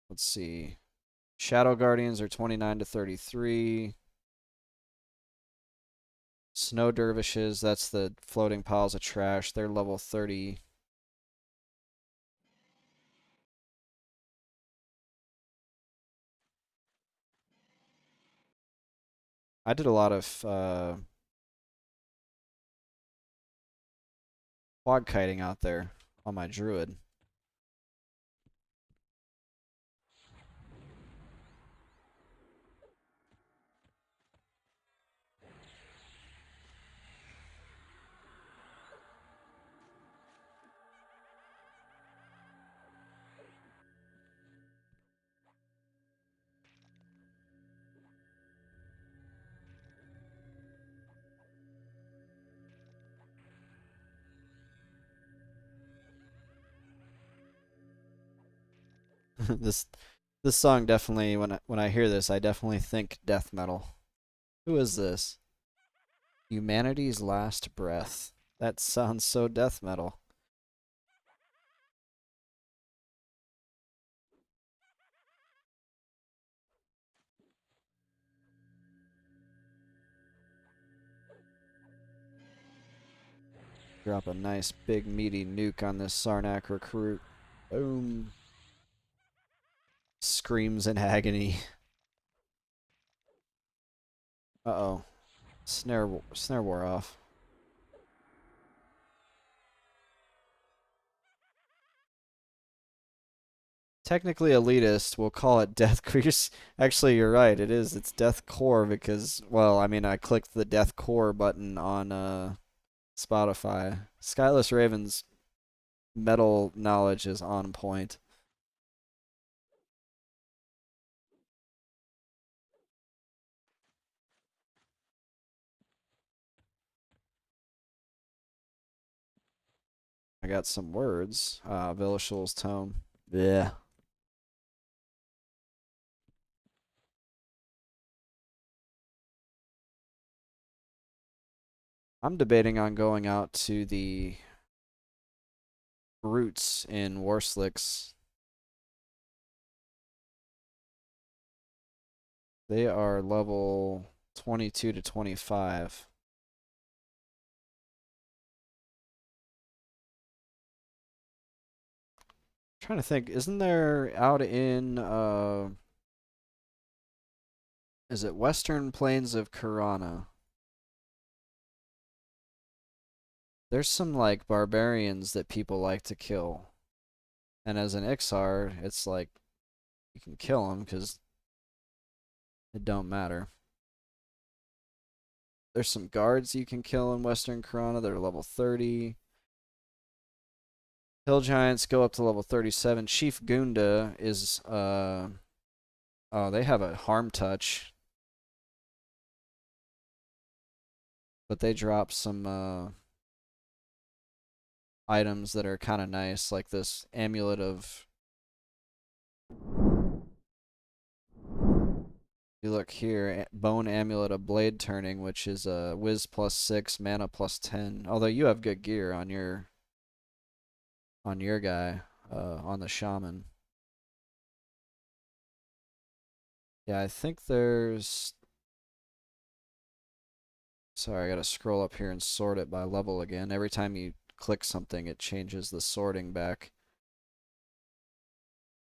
Let's see. Shadow Guardians are 29 to 33. Snow Dervishes, that's the floating piles of trash. They're level 30. I did a lot of quad kiting out there on my druid. this this song definitely when I hear this, I definitely think death metal. Who is this? Humanity's Last Breath. That sounds so death metal. Drop a nice big meaty nuke on this Sarnak recruit. Boom. Screams in agony. Uh-oh. Snare wore off. Technically elitist, we'll call it Death Crease. Actually, you're right. It is. It's Death Core because, well, I mean, I clicked the Death Core button on Spotify. Skyless Raven's metal knowledge is on point. I got some words. Vilishul's tome. Yeah. I'm debating on going out to the roots in Warslicks. They are level 22 to 25. Trying to think, isn't there out in is it Western Plains of Karana? There's some like barbarians that people like to kill. And as an Ixar, it's like you can kill them because it don't matter. There's some guards you can kill in Western Karana that are level 30. Hill Giants go up to level 37. Chief Gunda is oh, they have a harm touch. But they drop some items that are kind of nice, like this amulet of. You look here, bone amulet of blade turning, which is a whiz +6, mana +10. Although you have good gear on your guy. on the shaman. Yeah, I think there's... Sorry, I gotta scroll up here and sort it by level again. Every time you click something, it changes the sorting back.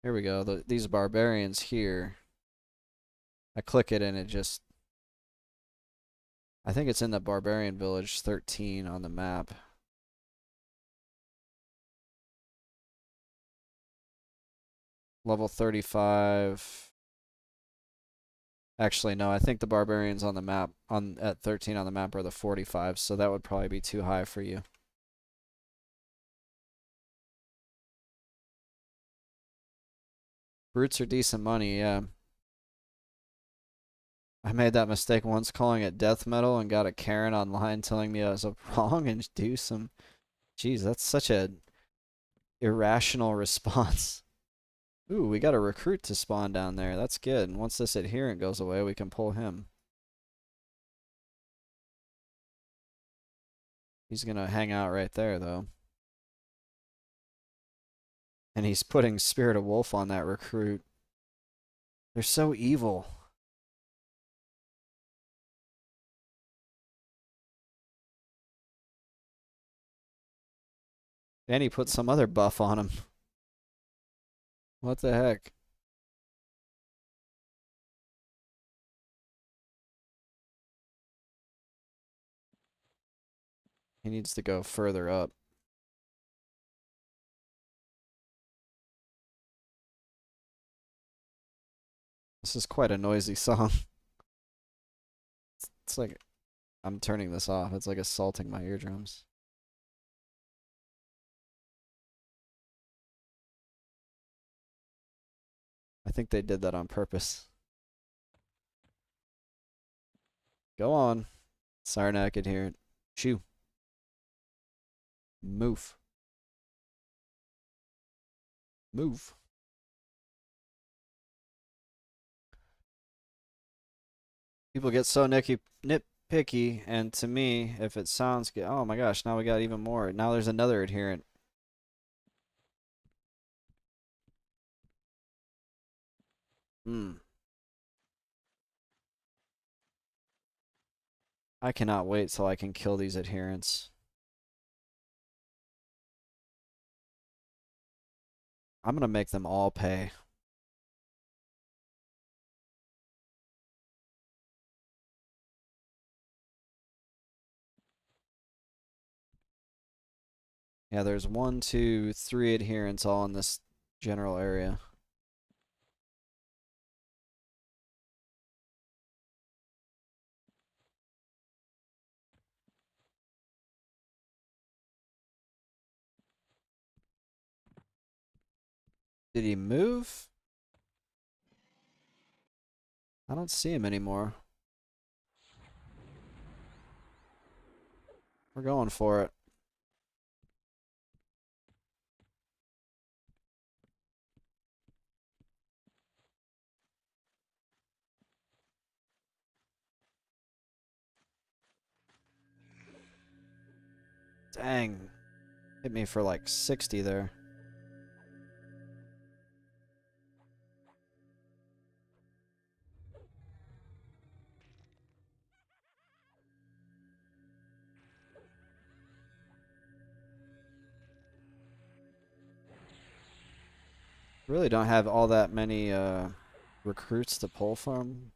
Here we go. These barbarians here. I click it and it just... I think it's in the barbarian village 13 on the map. Level 35. Actually, no, I think the barbarians on the map at 13 on the map are the 45, so that would probably be too high for you. Brutes are decent money, yeah. I made that mistake once calling it death metal and got a Karen online telling me I was wrong and do some... Jeez, that's such a irrational response. Ooh, we got a recruit to spawn down there. That's good. And once this adherent goes away, we can pull him. He's gonna hang out right there, though. And he's putting Spirit of Wolf on that recruit. They're so evil. And he put some other buff on him. What the heck? He needs to go further up. This is quite a noisy song. It's like I'm turning this off. It's like assaulting my eardrums. I think they did that on purpose. Go on. Sarnak adherent. Shoo. Move. Move. People get so nitpicky, and to me, if it sounds good, oh my gosh, now we got even more. Now there's another adherent. Hmm. I cannot wait till I can kill these adherents. I'm gonna make them all pay. Yeah, there's 1, 2, 3 adherents all in this general area. Did he move? I don't see him anymore. We're going for it. Dang. Hit me for like 60 there. Really don't have all that many recruits to pull from.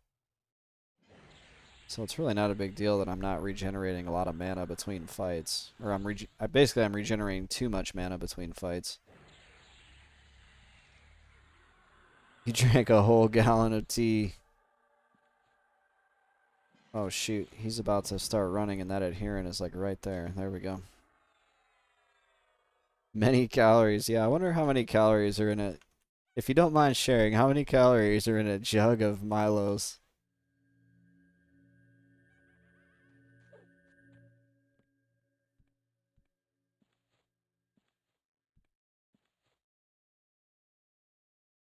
So it's really not a big deal that I'm not regenerating a lot of mana between fights. Or I'm regenerating too much mana between fights. He drank a whole gallon of tea. Oh shoot, he's about to start running and that adherent is like right there. There we go. Many calories. Yeah, I wonder how many calories are in it. If you don't mind sharing, how many calories are in a jug of Milos?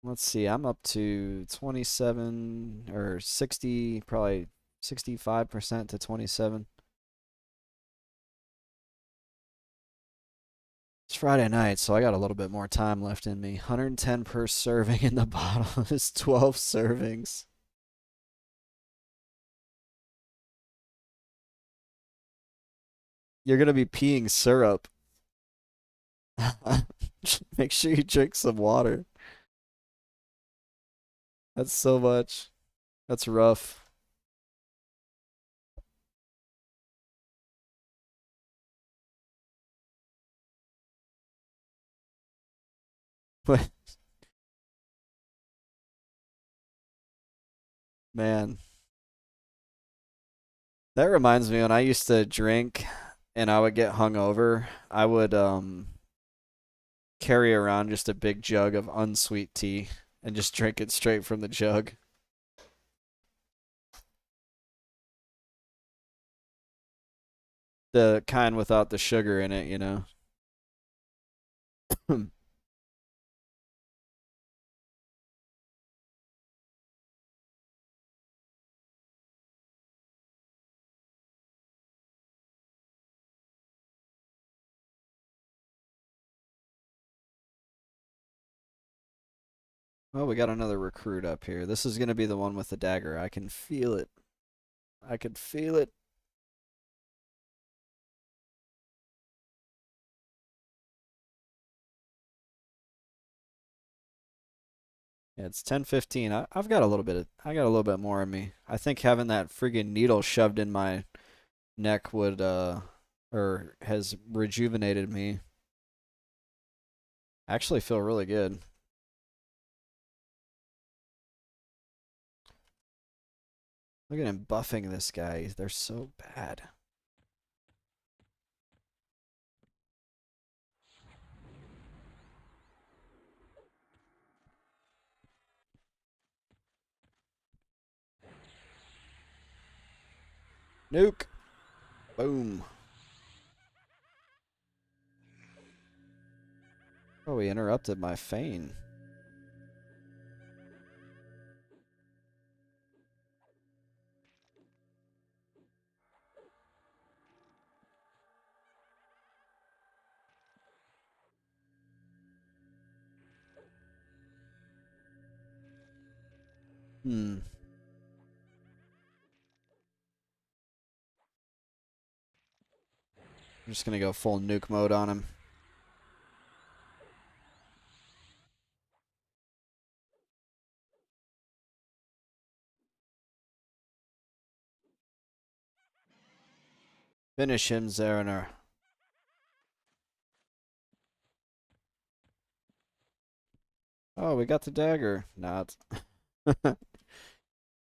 Let's see, I'm up to 27 or 60, probably 65% to 27. Friday night, so I got a little bit more time left in me. 110 per serving in the bottle is 12 servings. You're gonna be peeing syrup. Make sure you drink some water. That's so much. That's rough. But man, that reminds me when I used to drink and I would get hungover, I would carry around just a big jug of unsweet tea and just drink it straight from the jug. The kind without the sugar in it, you know. Oh, we got another recruit up here. This is gonna be the one with the dagger. I can feel it. I can feel it. Yeah, it's 10:15. I've got a little bit I got a little bit more in me. I think having that friggin' needle shoved in my neck would or has rejuvenated me. I actually feel really good. Look at him buffing this guy. They're so bad. Nuke. Boom. Oh, he interrupted my feign. Hmm. I'm just gonna go full nuke mode on him. Finish him, Zeranar. Oh, we got the dagger. Not.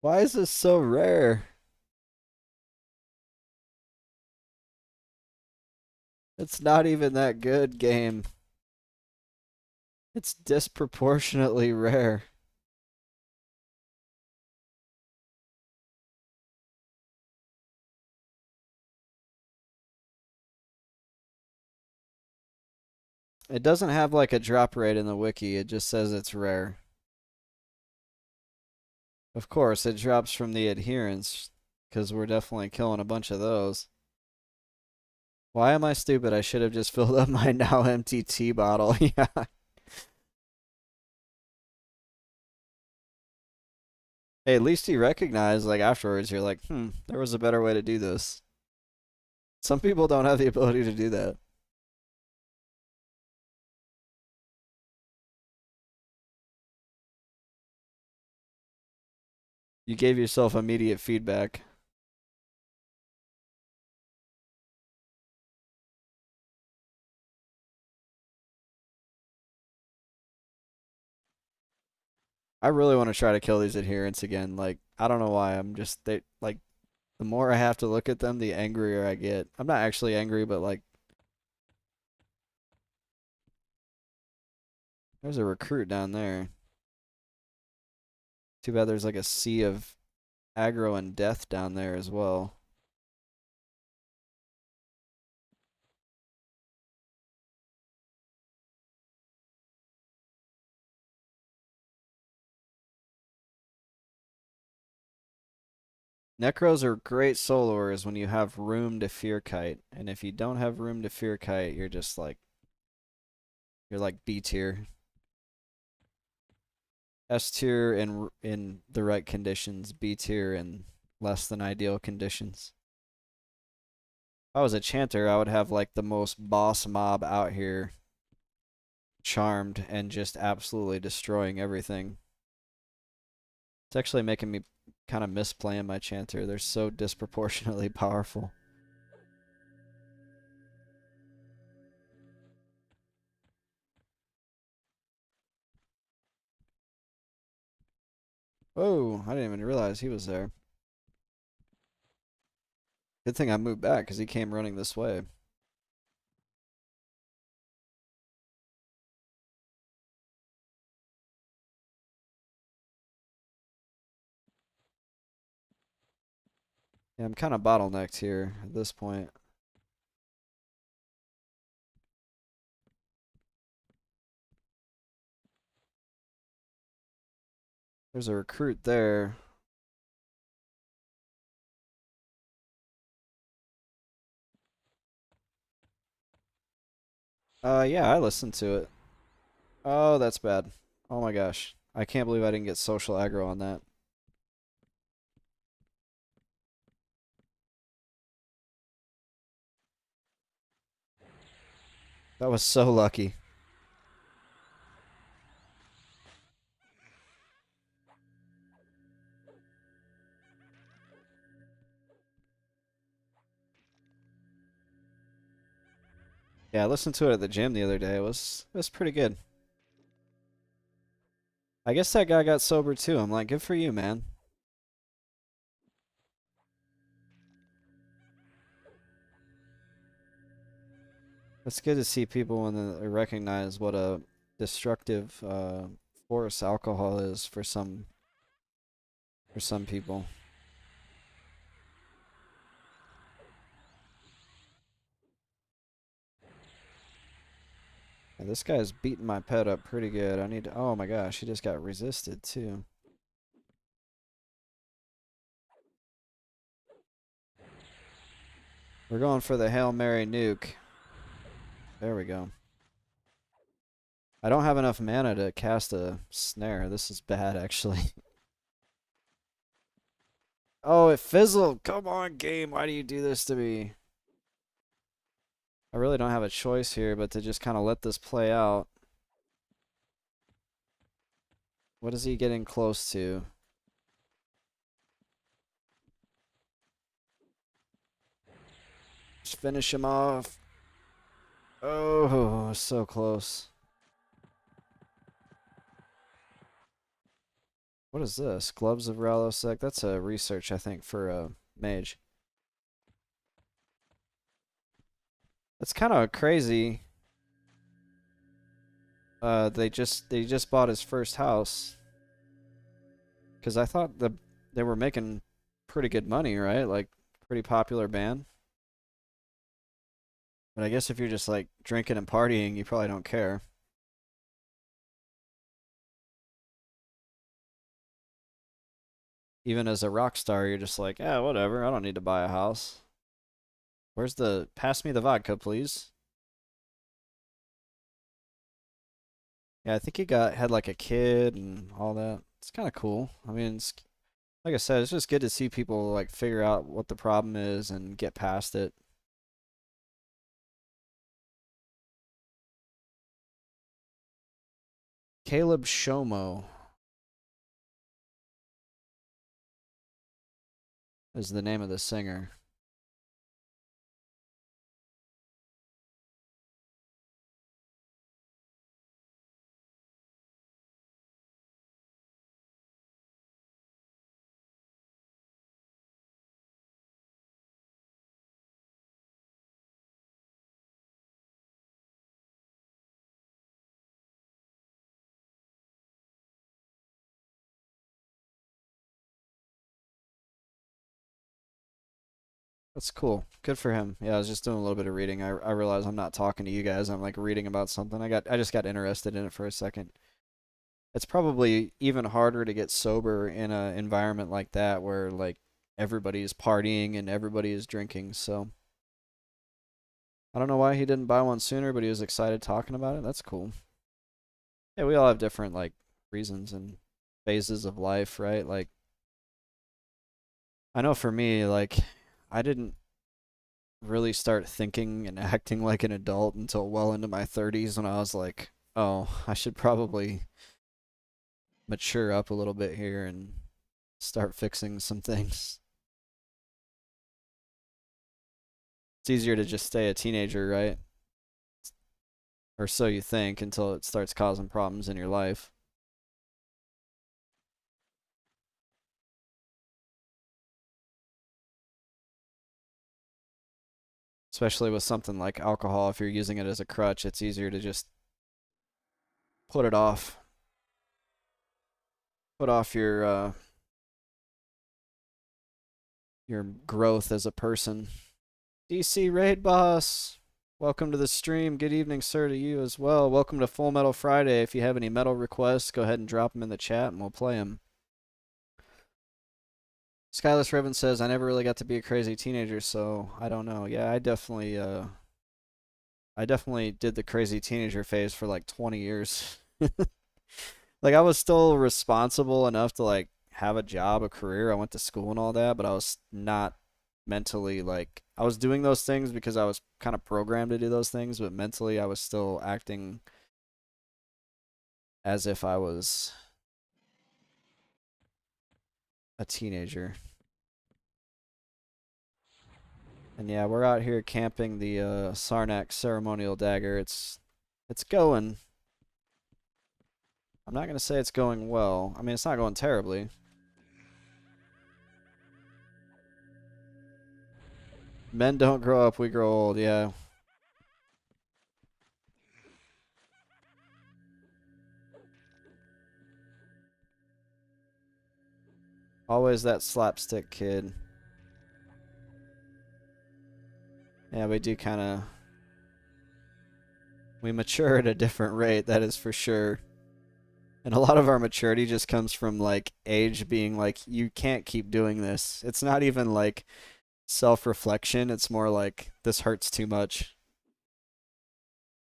Why is this so rare? It's not even that good, game. It's disproportionately rare. It doesn't have like a drop rate in the wiki, it just says it's rare. Of course, it drops from the adherents, because we're definitely killing a bunch of those. Why am I stupid? I should have just filled up my now empty tea bottle. Yeah. Hey, at least you recognize, like, afterwards, you're like, there was a better way to do this. Some people don't have the ability to do that. You gave yourself immediate feedback. I really want to try to kill these adherents again. Like, I don't know why. I'm just, they, like, the more I have to look at them, the angrier I get. I'm not actually angry, but, like, there's a recruit down there. Too bad there's, like, a sea of aggro and death down there as well. Necros are great soloers when you have room to fear kite, and if you don't have room to fear kite, you're just like You're like B tier. S tier in the right conditions, B tier in less than ideal conditions. If I was a chanter, I would have like the most boss mob out here, charmed and just absolutely destroying everything. It's actually making me kind of miss playing my chanter. They're so disproportionately powerful. Oh, I didn't even realize he was there. Good thing I moved back because he came running this way. Yeah, I'm kind of bottlenecked here at this point. There's a recruit there. Yeah, I listened to it. Oh, that's bad. Oh my gosh. I can't believe I didn't get social aggro on that. That was so lucky. Yeah, I listened to it at the gym the other day. It was pretty good. I guess that guy got sober too. I'm like, good for you, man. It's good to see people when they recognize what a destructive force alcohol is for some people. Yeah, this guy's beating my pet up pretty good. I need to, oh my gosh, he just got resisted too. We're going for the Hail Mary nuke. There we go. I don't have enough mana to cast a snare. This is bad, actually. Oh, it fizzled. Come on, game. Why do you do this to me? I really don't have a choice here but to just kind of let this play out. What is he getting close to? Just finish him off. Oh, so close. What is this? Gloves of Ralosec? That's a research, I think, for a mage. That's kind of crazy. They just bought his first house because I thought they were making pretty good money, right? Like pretty popular band. But I guess if you're just like drinking and partying, you probably don't care. Even as a rock star, you're just like, yeah, whatever. I don't need to buy a house. Where's the pass me the vodka, please? Yeah, I think he had like a kid and all that. It's kind of cool. I mean, it's like I said, it's just good to see people like figure out what the problem is and get past it. Caleb Shomo is the name of the singer. That's cool. Good for him. Yeah, I was just doing a little bit of reading. I realize I'm not talking to you guys. I'm like reading about something. I just got interested in it for a second. It's probably even harder to get sober in an environment like that where like everybody's partying and everybody is drinking. So I don't know why he didn't buy one sooner, but he was excited talking about it. That's cool. Yeah, we all have different like reasons and phases of life, right? Like I know for me, like I didn't really start thinking and acting like an adult until well into my 30s when I was like, oh, I should probably mature up a little bit here and start fixing some things. It's easier to just stay a teenager, right? Or so you think until it starts causing problems in your life. Especially with something like alcohol, if you're using it as a crutch, it's easier to just put it off. Put off your growth as a person. DC Raid Boss, welcome to the stream. Good evening, sir, to you as well. Welcome to Full Metal Friday. If you have any metal requests, go ahead and drop them in the chat and we'll play them. Skyless Ribbon says, I never really got to be a crazy teenager, so I don't know. Yeah, I definitely did the crazy teenager phase for like 20 years. Like I was still responsible enough to like have a job, a career. I went to school and all that, but I was not mentally like I was doing those things because I was kind of programmed to do those things, but mentally I was still acting as if I was a teenager. And yeah, we're out here camping the Sarnak ceremonial dagger. It's going. I'm not gonna say it's going well. I mean, it's not going terribly. Men don't grow up, we grow old. Yeah. Always that slapstick kid. Yeah, we do kind of we mature at a different rate, that is for sure. And a lot of our maturity just comes from like age being like you can't keep doing this. It's not even like self-reflection, it's more like this hurts too much.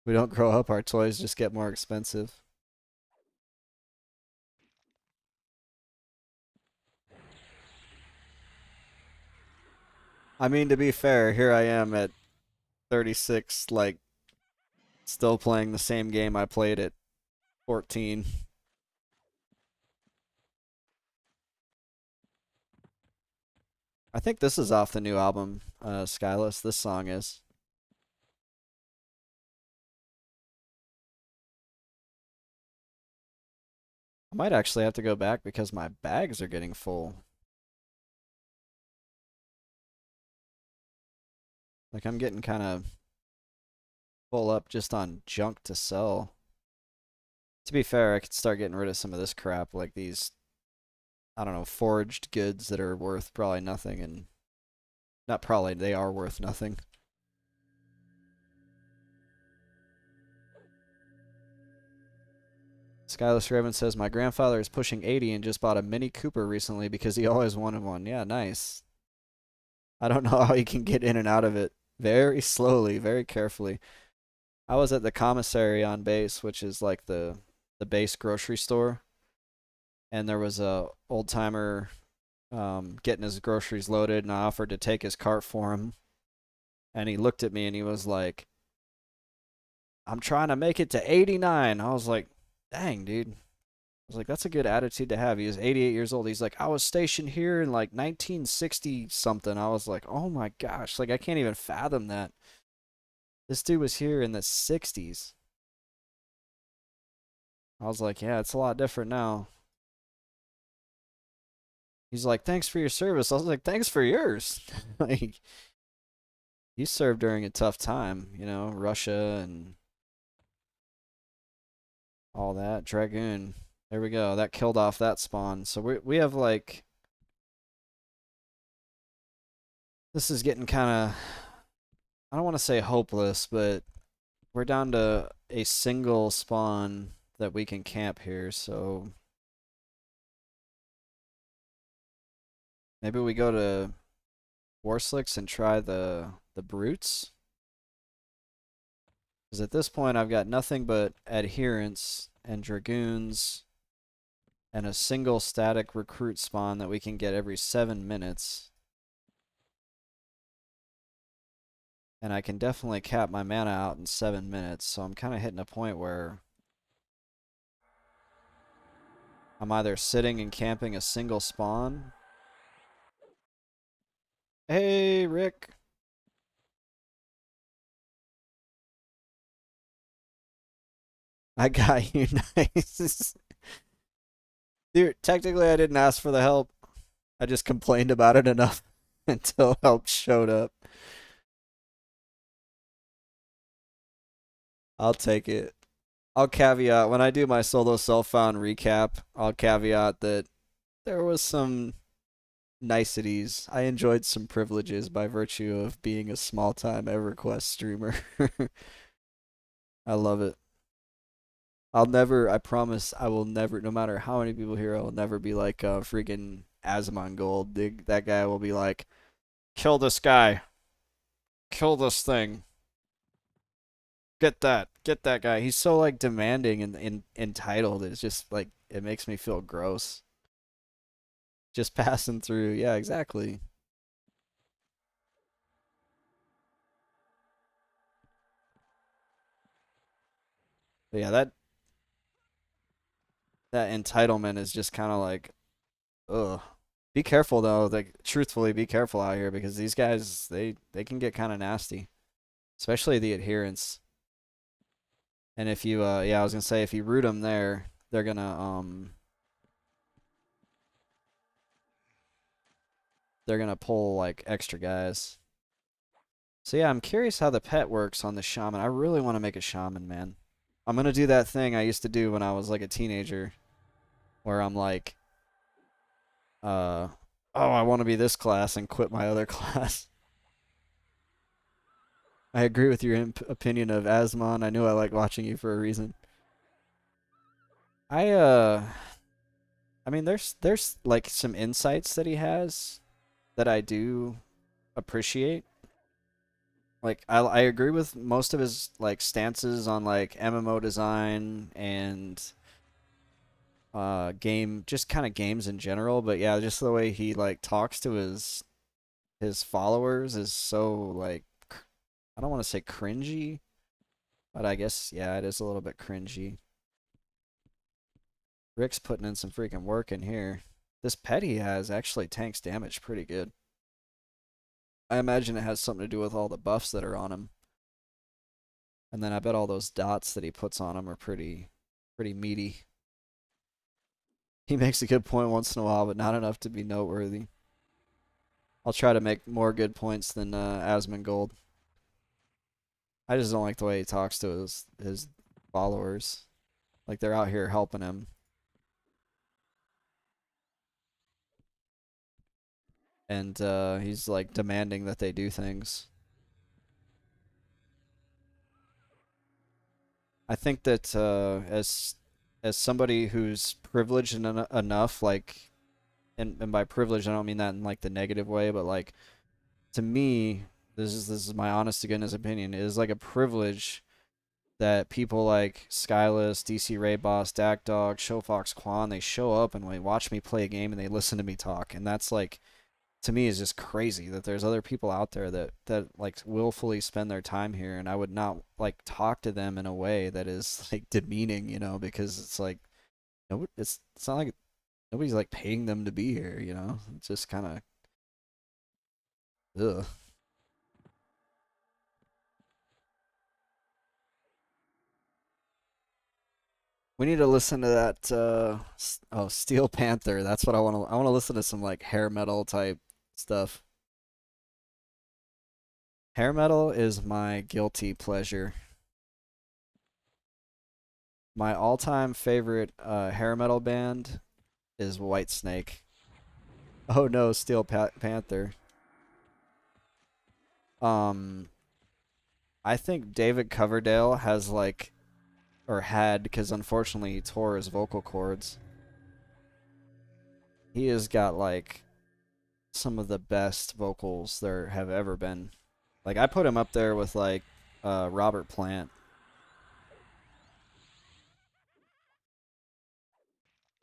We don't grow up, our toys just get more expensive. I mean, to be fair, here I am at 36 like still playing the same game I played at 14. I think this is off the new album, Skyless. This song is. I might actually have to go back because my bags are getting full. Like I'm getting kind of full up just on junk to sell. To be fair, I could start getting rid of some of this crap, like these, I don't know, forged goods that are worth probably nothing, and not probably, they are worth nothing. Skyless Raven says, my grandfather is pushing 80 and just bought a Mini Cooper recently because he always wanted one. Yeah, nice. I don't know how he can get in and out of it very slowly, very carefully. I was at the commissary on base, which is like the base grocery store, and there was a old timer getting his groceries loaded, and I offered to take his cart for him. And he looked at me and he was like, I'm trying to make it to 89. I was like, dang, dude. I was like, that's a good attitude to have. He was 88 years old. He's like, I was stationed here in like 1960 something. I was like, oh my gosh. Like, I can't even fathom that. This dude was here in the 60s. I was like, yeah, it's a lot different now. He's like, thanks for your service. I was like, thanks for yours. Like, you served during a tough time, you know, Russia and all that. Dragoon. There we go. That killed off that spawn. So we have like this is getting kind of I don't want to say hopeless, but we're down to a single spawn that we can camp here. So maybe we go to Warslicks and try the brutes. Because at this point, I've got nothing but adherents and dragoons and a single static recruit spawn that we can get every 7 minutes. And I can definitely cap my mana out in 7 minutes, so I'm kind of hitting a point where I'm either sitting and camping a single spawn. Hey, Rick. I got you. Nice. Dude, technically I didn't ask for the help. I just complained about it enough until help showed up. I'll take it. I'll caveat when I do my solo self-found recap, I'll caveat that there was some niceties. I enjoyed some privileges by virtue of being a small-time EverQuest streamer. I love it. I promise I will never, no matter how many people here, I will never be like freaking Asmongold. That guy will be like, kill this guy. Kill this thing. Get that guy. He's so like demanding and entitled. It's just like it makes me feel gross. Just passing through. Yeah, exactly. But yeah, that entitlement is just kind of like, ugh. Be careful though. Like truthfully, be careful out here because these guys they can get kind of nasty, especially the adherents. And if you yeah, I was gonna say if you root them there, they're gonna pull like extra guys. So yeah, I'm curious how the pet works on the shaman. I really want to make a shaman, man. I'm gonna do that thing I used to do when I was like a teenager, where I'm like, uh, oh, I want to be this class and quit my other class. I agree with your opinion of Asmon. I knew I like watching you for a reason. I I mean, there's like some insights that he has that I do appreciate. Like I agree with most of his like stances on like MMO design and game just kind of games in general, but yeah, just the way he like talks to his followers is so like I don't want to say cringy, but I guess yeah, it is a little bit cringy. Rick's putting in some freaking work in here. This pet he has actually tanks damage pretty good. I imagine it has something to do with all the buffs that are on him. And then I bet all those dots that he puts on him are pretty meaty. He makes a good point once in a while, but not enough to be noteworthy. I'll try to make more good points than Asmongold. I just don't like the way he talks to his followers. Like they're out here helping him, and he's like demanding that they do things. I think that as somebody who's privileged enough, like, and by privilege I don't mean that in like the negative way, but like to me, this is my honest to goodness opinion. It is like a privilege that people like Skyless, DC Ray Boss, Dak Dog, Showfox Quan, they show up and they watch me play a game and they listen to me talk, and that's like to me is just crazy that there's other people out there that like willfully spend their time here, and I would not like talk to them in a way that is like demeaning, because it's like no, it's not like nobody's like paying them to be here, It's just kind of ugh. We need to listen to that. Steel Panther. That's what I want to. I want to listen to some like hair metal type stuff. Hair metal is my guilty pleasure. My all-time favorite hair metal band is Whitesnake. Oh no, Steel Panther. Um, I think David Coverdale has like, or had, because unfortunately he tore his vocal cords. He has got like some of the best vocals there have ever been. Like I put him up there with like Robert Plant.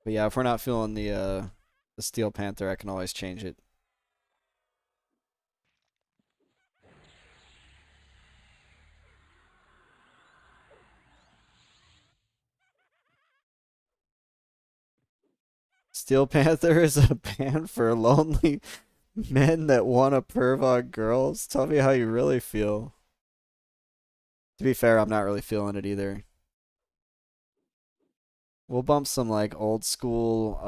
But yeah, if we're not feeling the Steel Panther, I can always change it. Steel Panther is a band for lonely men that want to perv on girls. Tell me how you really feel. To be fair, I'm not really feeling it either. We'll bump some like old school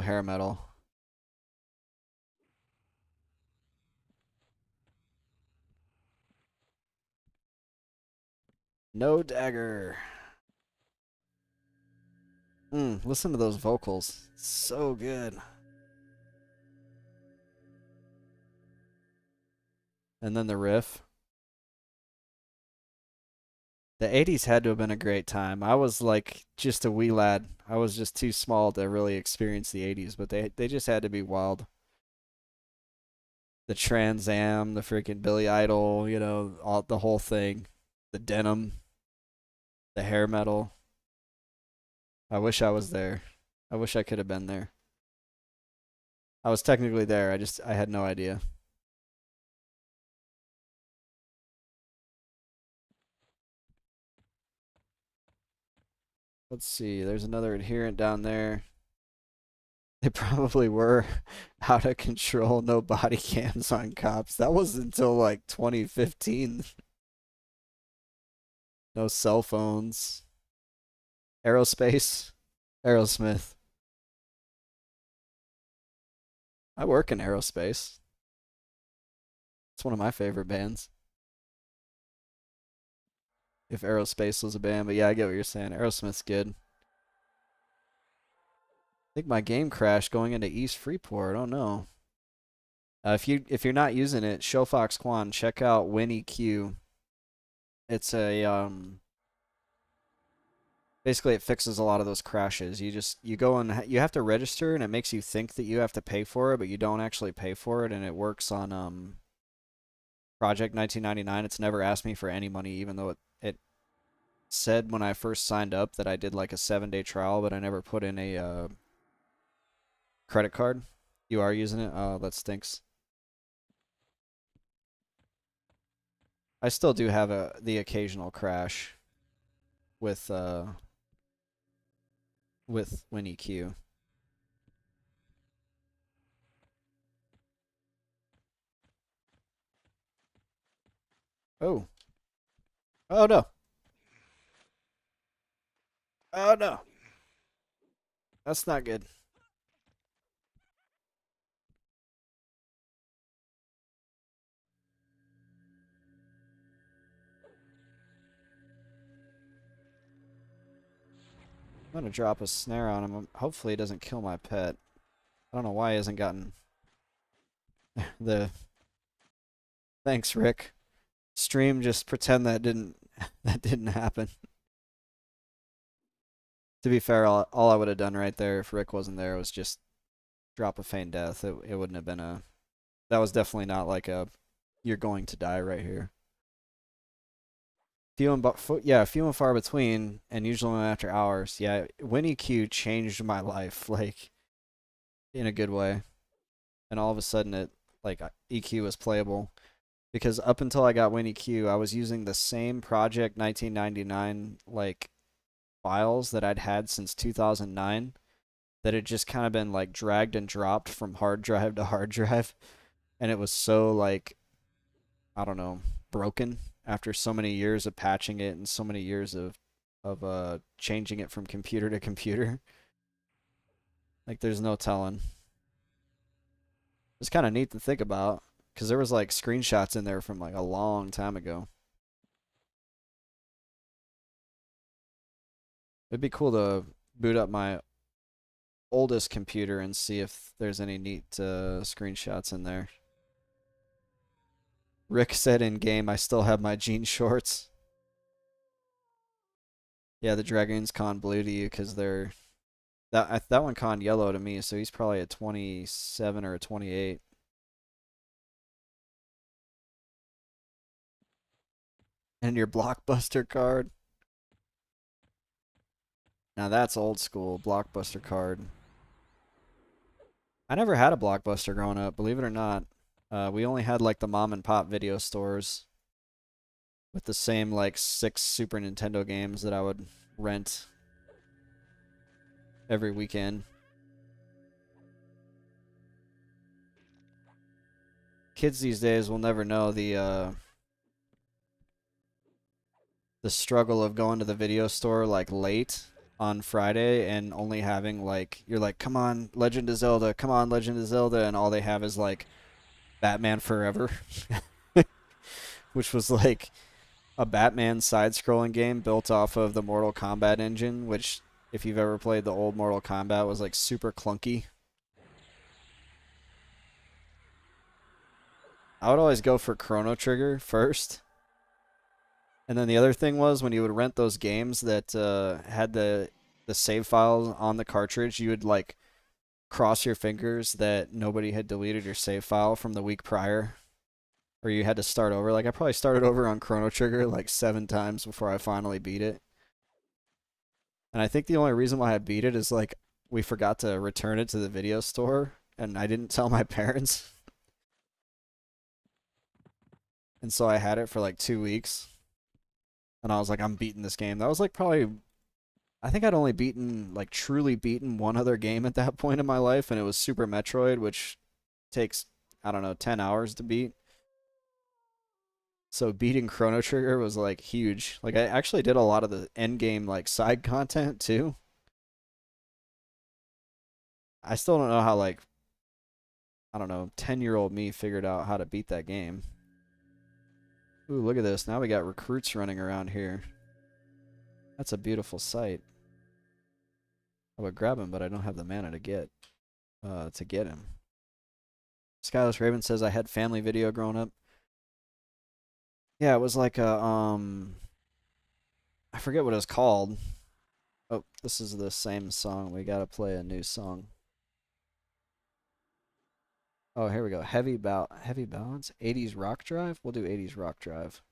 hair metal. No dagger. Listen to those vocals. So good. And then the riff. The 80s had to have been a great time. I was like just a wee lad. I was just too small to really experience the 80s, but they just had to be wild. The Trans Am, the freaking Billy Idol, the whole thing. The denim, the hair metal. I wish I was there. I wish I could have been there. I was technically there. I had no idea. Let's see. There's another adherent down there. They probably were out of control. No body cams on cops. That was until like 2015. No cell phones. Aerospace. Aerosmith. I work in aerospace. It's one of my favorite bands. If aerospace was a band, but yeah, I get what you're saying. Aerosmith's good. I think my game crashed going into East Freeport. Oh no. If you're not using it, Showfox Quan, check out WinEQ. It's a basically it fixes a lot of those crashes. You go and you have to register and it makes you think that you have to pay for it, but you don't actually pay for it, and it works on Project 1999. It's never asked me for any money, even though it said when I first signed up that I did like a 7-day trial, but I never put in a credit card. You are using it? Oh, that stinks. I still do have the occasional crash with WinEQ. Oh. Oh no. Oh no. That's not good. I'm gonna drop a snare on him. Hopefully, he doesn't kill my pet. I don't know why he hasn't gotten the. Thanks, Rick. Stream, just pretend that didn't that didn't happen. To be fair, all I would have done right there if Rick wasn't there was just drop a feign death. It wouldn't have been a. That was definitely not like a. You're going to die right here. Few and far between, and usually after hours. Yeah, WinEQ changed my life, like in a good way. And all of a sudden, it like EQ was playable because up until I got WinEQ, I was using the same Project 1999 like files that I'd had since 2009 that had just kind of been like dragged and dropped from hard drive to hard drive, and it was so like I don't know, broken after so many years of patching it and so many years of changing it from computer to computer. Like there's no telling. It's kind of neat to think about because there was like screenshots in there from like a long time ago. It'd be cool to boot up my oldest computer and see if there's any neat screenshots in there. Rick said in game, I still have my jean shorts. Yeah, the Dragoons con blue to you because they're that one con yellow to me, so he's probably a 27 or a 28. And your blockbuster card. Now that's old school Blockbuster card. I never had a Blockbuster growing up, believe it or not. We only had like the mom and pop video stores with the same like 6 Super Nintendo games that I would rent every weekend. Kids these days will never know the struggle of going to the video store like late on Friday and only having like you're like, come on, Legend of Zelda, come on, Legend of Zelda, and all they have is like Batman Forever, which was like a Batman side-scrolling game built off of the Mortal Kombat engine, which if you've ever played the old Mortal Kombat was like super clunky. I would always go for Chrono Trigger first. And then the other thing was when you would rent those games that had the save files on the cartridge, you would like cross your fingers that nobody had deleted your save file from the week prior, or you had to start over. Like I probably started over on Chrono Trigger like 7 times before I finally beat it. And I think the only reason why I beat it is like we forgot to return it to the video store, and I didn't tell my parents, and so I had it for like 2 weeks. And I was like, I'm beating this game. That was like probably I think I'd only beaten like truly beaten one other game at that point in my life, and it was Super Metroid, which takes I don't know 10 hours to beat. So beating Chrono Trigger was like huge. Like I actually did a lot of the end game like side content too. I still don't know how like I don't know 10-year-old me figured out how to beat that game. Ooh, look at this. Now we got recruits running around here. That's a beautiful sight. I would grab him, but I don't have the mana to get him. Skyless Raven says I had family video growing up. Yeah, it was like a I forget what it was called. Oh, this is the same song. We gotta play a new song. Oh, here we go. Heavy balance. 80s rock drive. We'll do 80s rock drive.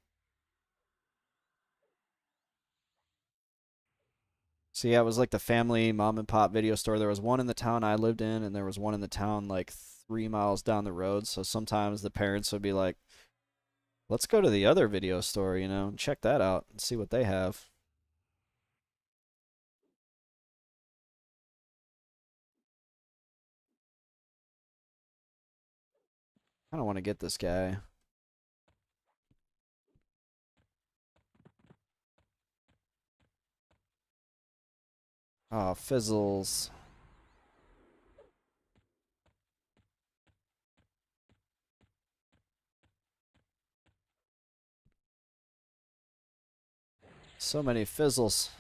So yeah, it was like the family mom and pop video store. There was one in the town I lived in, and there was one in the town like 3 miles down the road. So sometimes the parents would be like, "Let's go to the other video store, and check that out and see what they have." I don't want to get this guy. Oh, fizzles. So many fizzles.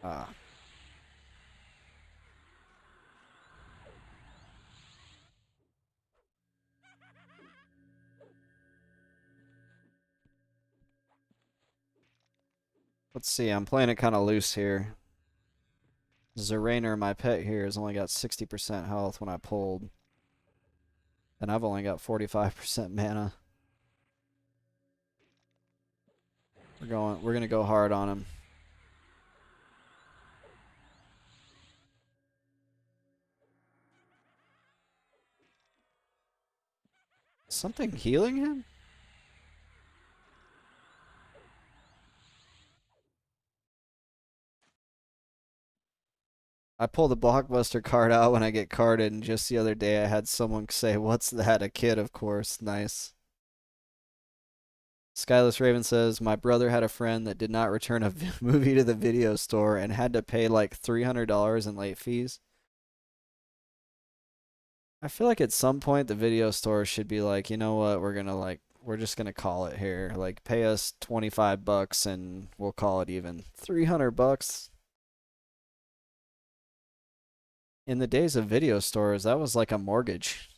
Ah. Let's see, I'm playing it kind of loose here. Zerainer, my pet here, has only got 60% health when I pulled. And I've only got 45% mana. We're gonna go hard on him. Something healing him? I pulled the Blockbuster card out when I get carded, and just the other day I had someone say, "What's that?" A kid, of course. Nice. Skyless Raven says, my brother had a friend that did not return a movie to the video store and had to pay like $300 in late fees. I feel like at some point the video store should be like, you know what, we're just gonna call it here. Like pay us $25 and we'll call it even. $300 in the days of video stores, that was like a mortgage.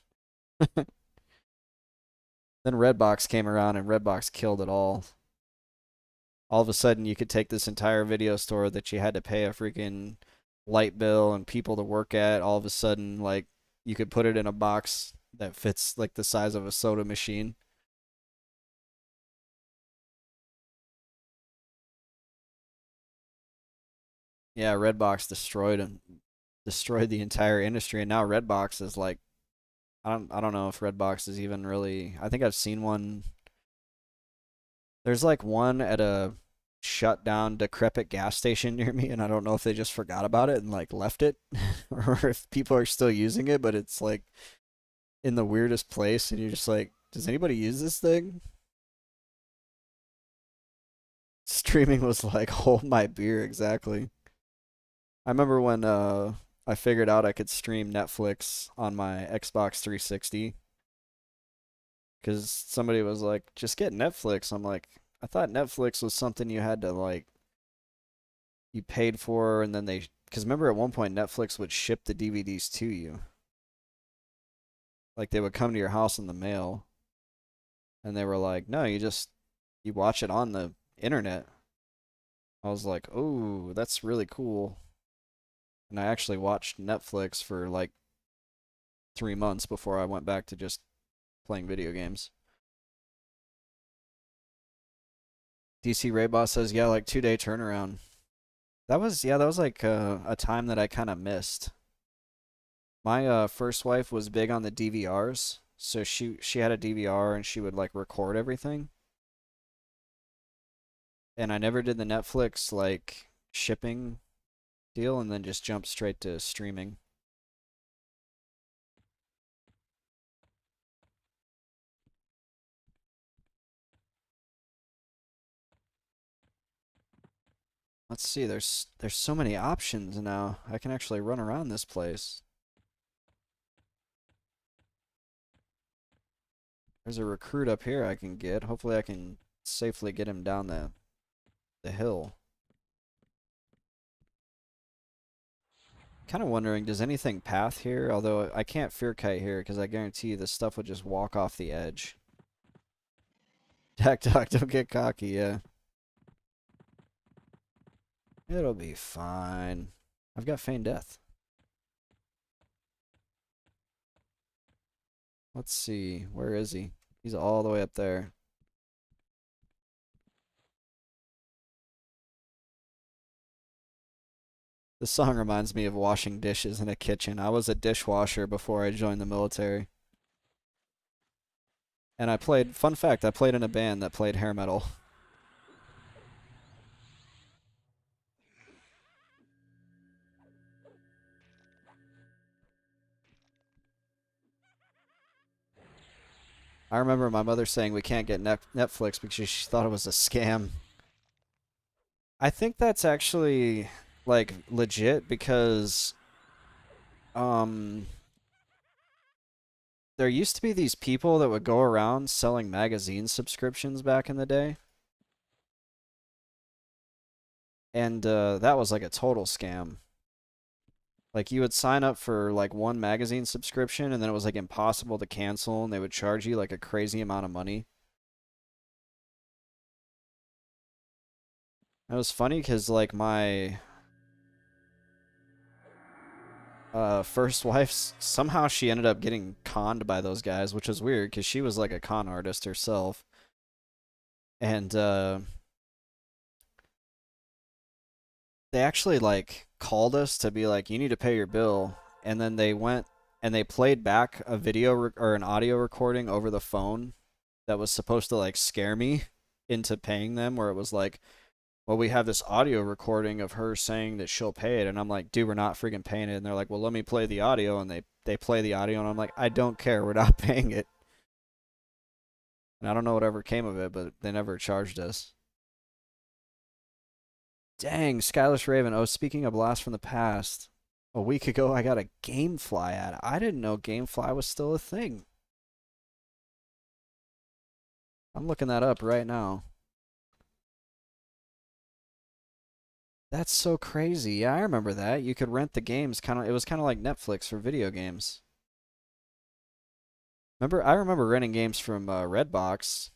Then Redbox came around and Redbox killed it all. All of a sudden you could take this entire video store that you had to pay a freaking light bill and people to work at, all of a sudden like you could put it in a box that fits like the size of a soda machine. Yeah, Redbox destroyed the entire industry, and now Redbox is like I don't know if Redbox is even really. I think I've seen one. There's like one at a shut down decrepit gas station near me, and I don't know if they just forgot about it and like left it or if people are still using it, but it's like in the weirdest place and you're just like, does anybody use this thing? Streaming was like, hold my beer exactly. I remember when I figured out I could stream Netflix on my Xbox 360 because somebody was like, just get Netflix. I'm like, I thought Netflix was something you had to like you paid for and then they because remember at one point Netflix would ship the DVDs to you. Like they would come to your house in the mail and they were like, "No, you watch it on the internet." I was like, "Oh, that's really cool." And I actually watched Netflix for like 3 months before I went back to just playing video games. DC Rayboss says, "Yeah, like 2 day turnaround." That was like a time that I kind of missed. My first wife was big on the DVRs, so she had a DVR and she would like record everything. And I never did the Netflix like shipping deal and then just jumped straight to streaming. Let's see, there's so many options now. I can actually run around this place. There's a recruit up here I can get. Hopefully I can safely get him down the hill. Kind of wondering, does anything path here? Although I can't fear kite here because I guarantee you this stuff would just walk off the edge. Dak Doc, don't get cocky, yeah. It'll be fine. I've got Feign Death. Let's see. Where is he? He's all the way up there. This song reminds me of washing dishes in a kitchen. I was a dishwasher before I joined the military. And fun fact, I played in a band that played hair metal. I remember my mother saying we can't get Netflix because she thought it was a scam. I think that's actually like legit because um there used to be these people that would go around selling magazine subscriptions back in the day, and that was like a total scam. Like you would sign up for like one magazine subscription, and then it was like impossible to cancel, and they would charge you like a crazy amount of money. It was funny because like my first wife somehow she ended up getting conned by those guys, which was weird because she was like a con artist herself, and they actually like called us to be like, you need to pay your bill, and then they went and they played back a or an audio recording over the phone that was supposed to like scare me into paying them, where it was like, well, we have this audio recording of her saying that she'll pay it, and I'm like, dude, we're not freaking paying it, and they're like, well, let me play the audio, and they play the audio, and I'm like, I don't care, we're not paying it, and I don't know whatever came of it, but they never charged us. Dang, Skylish Raven. Oh, speaking of Blast from the Past, a week ago I got a Gamefly ad. I didn't know Gamefly was still a thing. I'm looking that up right now. That's so crazy. Yeah, I remember that. You could rent the games it was kind of like Netflix for video games. I remember renting games from Redbox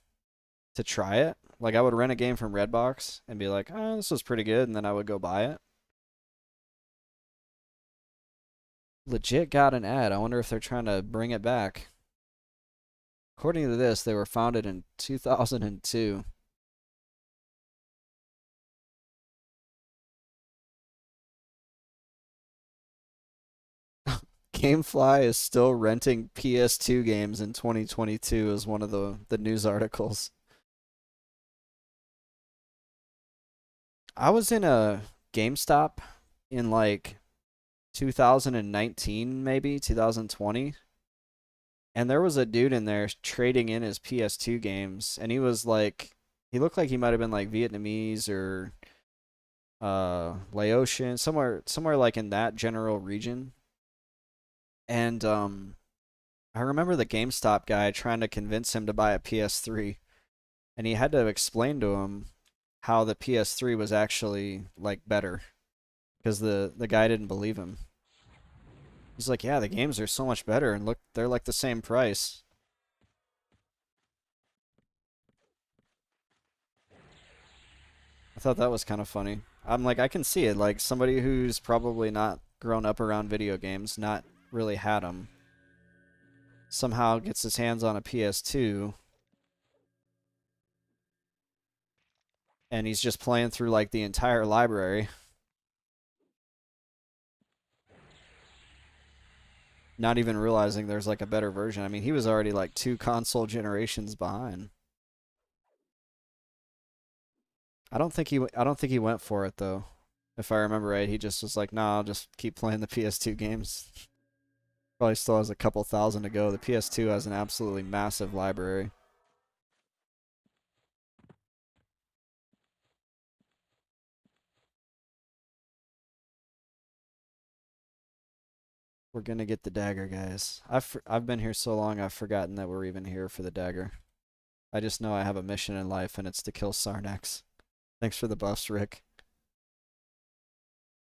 to try it. Like I would rent a game from Redbox and be like, "Oh, this was pretty good," and then I would go buy it. Legit got an ad. I wonder if they're trying to bring it back. According to this, they were founded in 2002. GameFly is still renting PS2 games in 2022 is one of the news articles. I was in a GameStop in like 2019, maybe 2020, and there was a dude in there trading in his PS2 games, and he was like, he looked like he might have been like Vietnamese or Laotian, somewhere like in that general region. And I remember the GameStop guy trying to convince him to buy a PS3, and he had to explain to him how the PS3 was actually like better because the guy didn't believe him. He's like, "Yeah, the games are so much better and look, they're like the same price." I thought that was kind of funny. I'm like, I can see it. Like somebody who's probably not grown up around video games, not really had them, somehow gets his hands on a PS2 and he's just playing through like the entire library, not even realizing there's like a better version. I mean, he was already like two console generations behind. I don't think he went for it though. If I remember right, he just was like, "Nah, I'll just keep playing the PS2 games." Probably still has a couple thousand to go. The PS2 has an absolutely massive library. We're gonna get the dagger, guys. I've been here so long, I've forgotten that we're even here for the dagger. I just know I have a mission in life, and it's to kill Sarnax. Thanks for the buffs, Rick.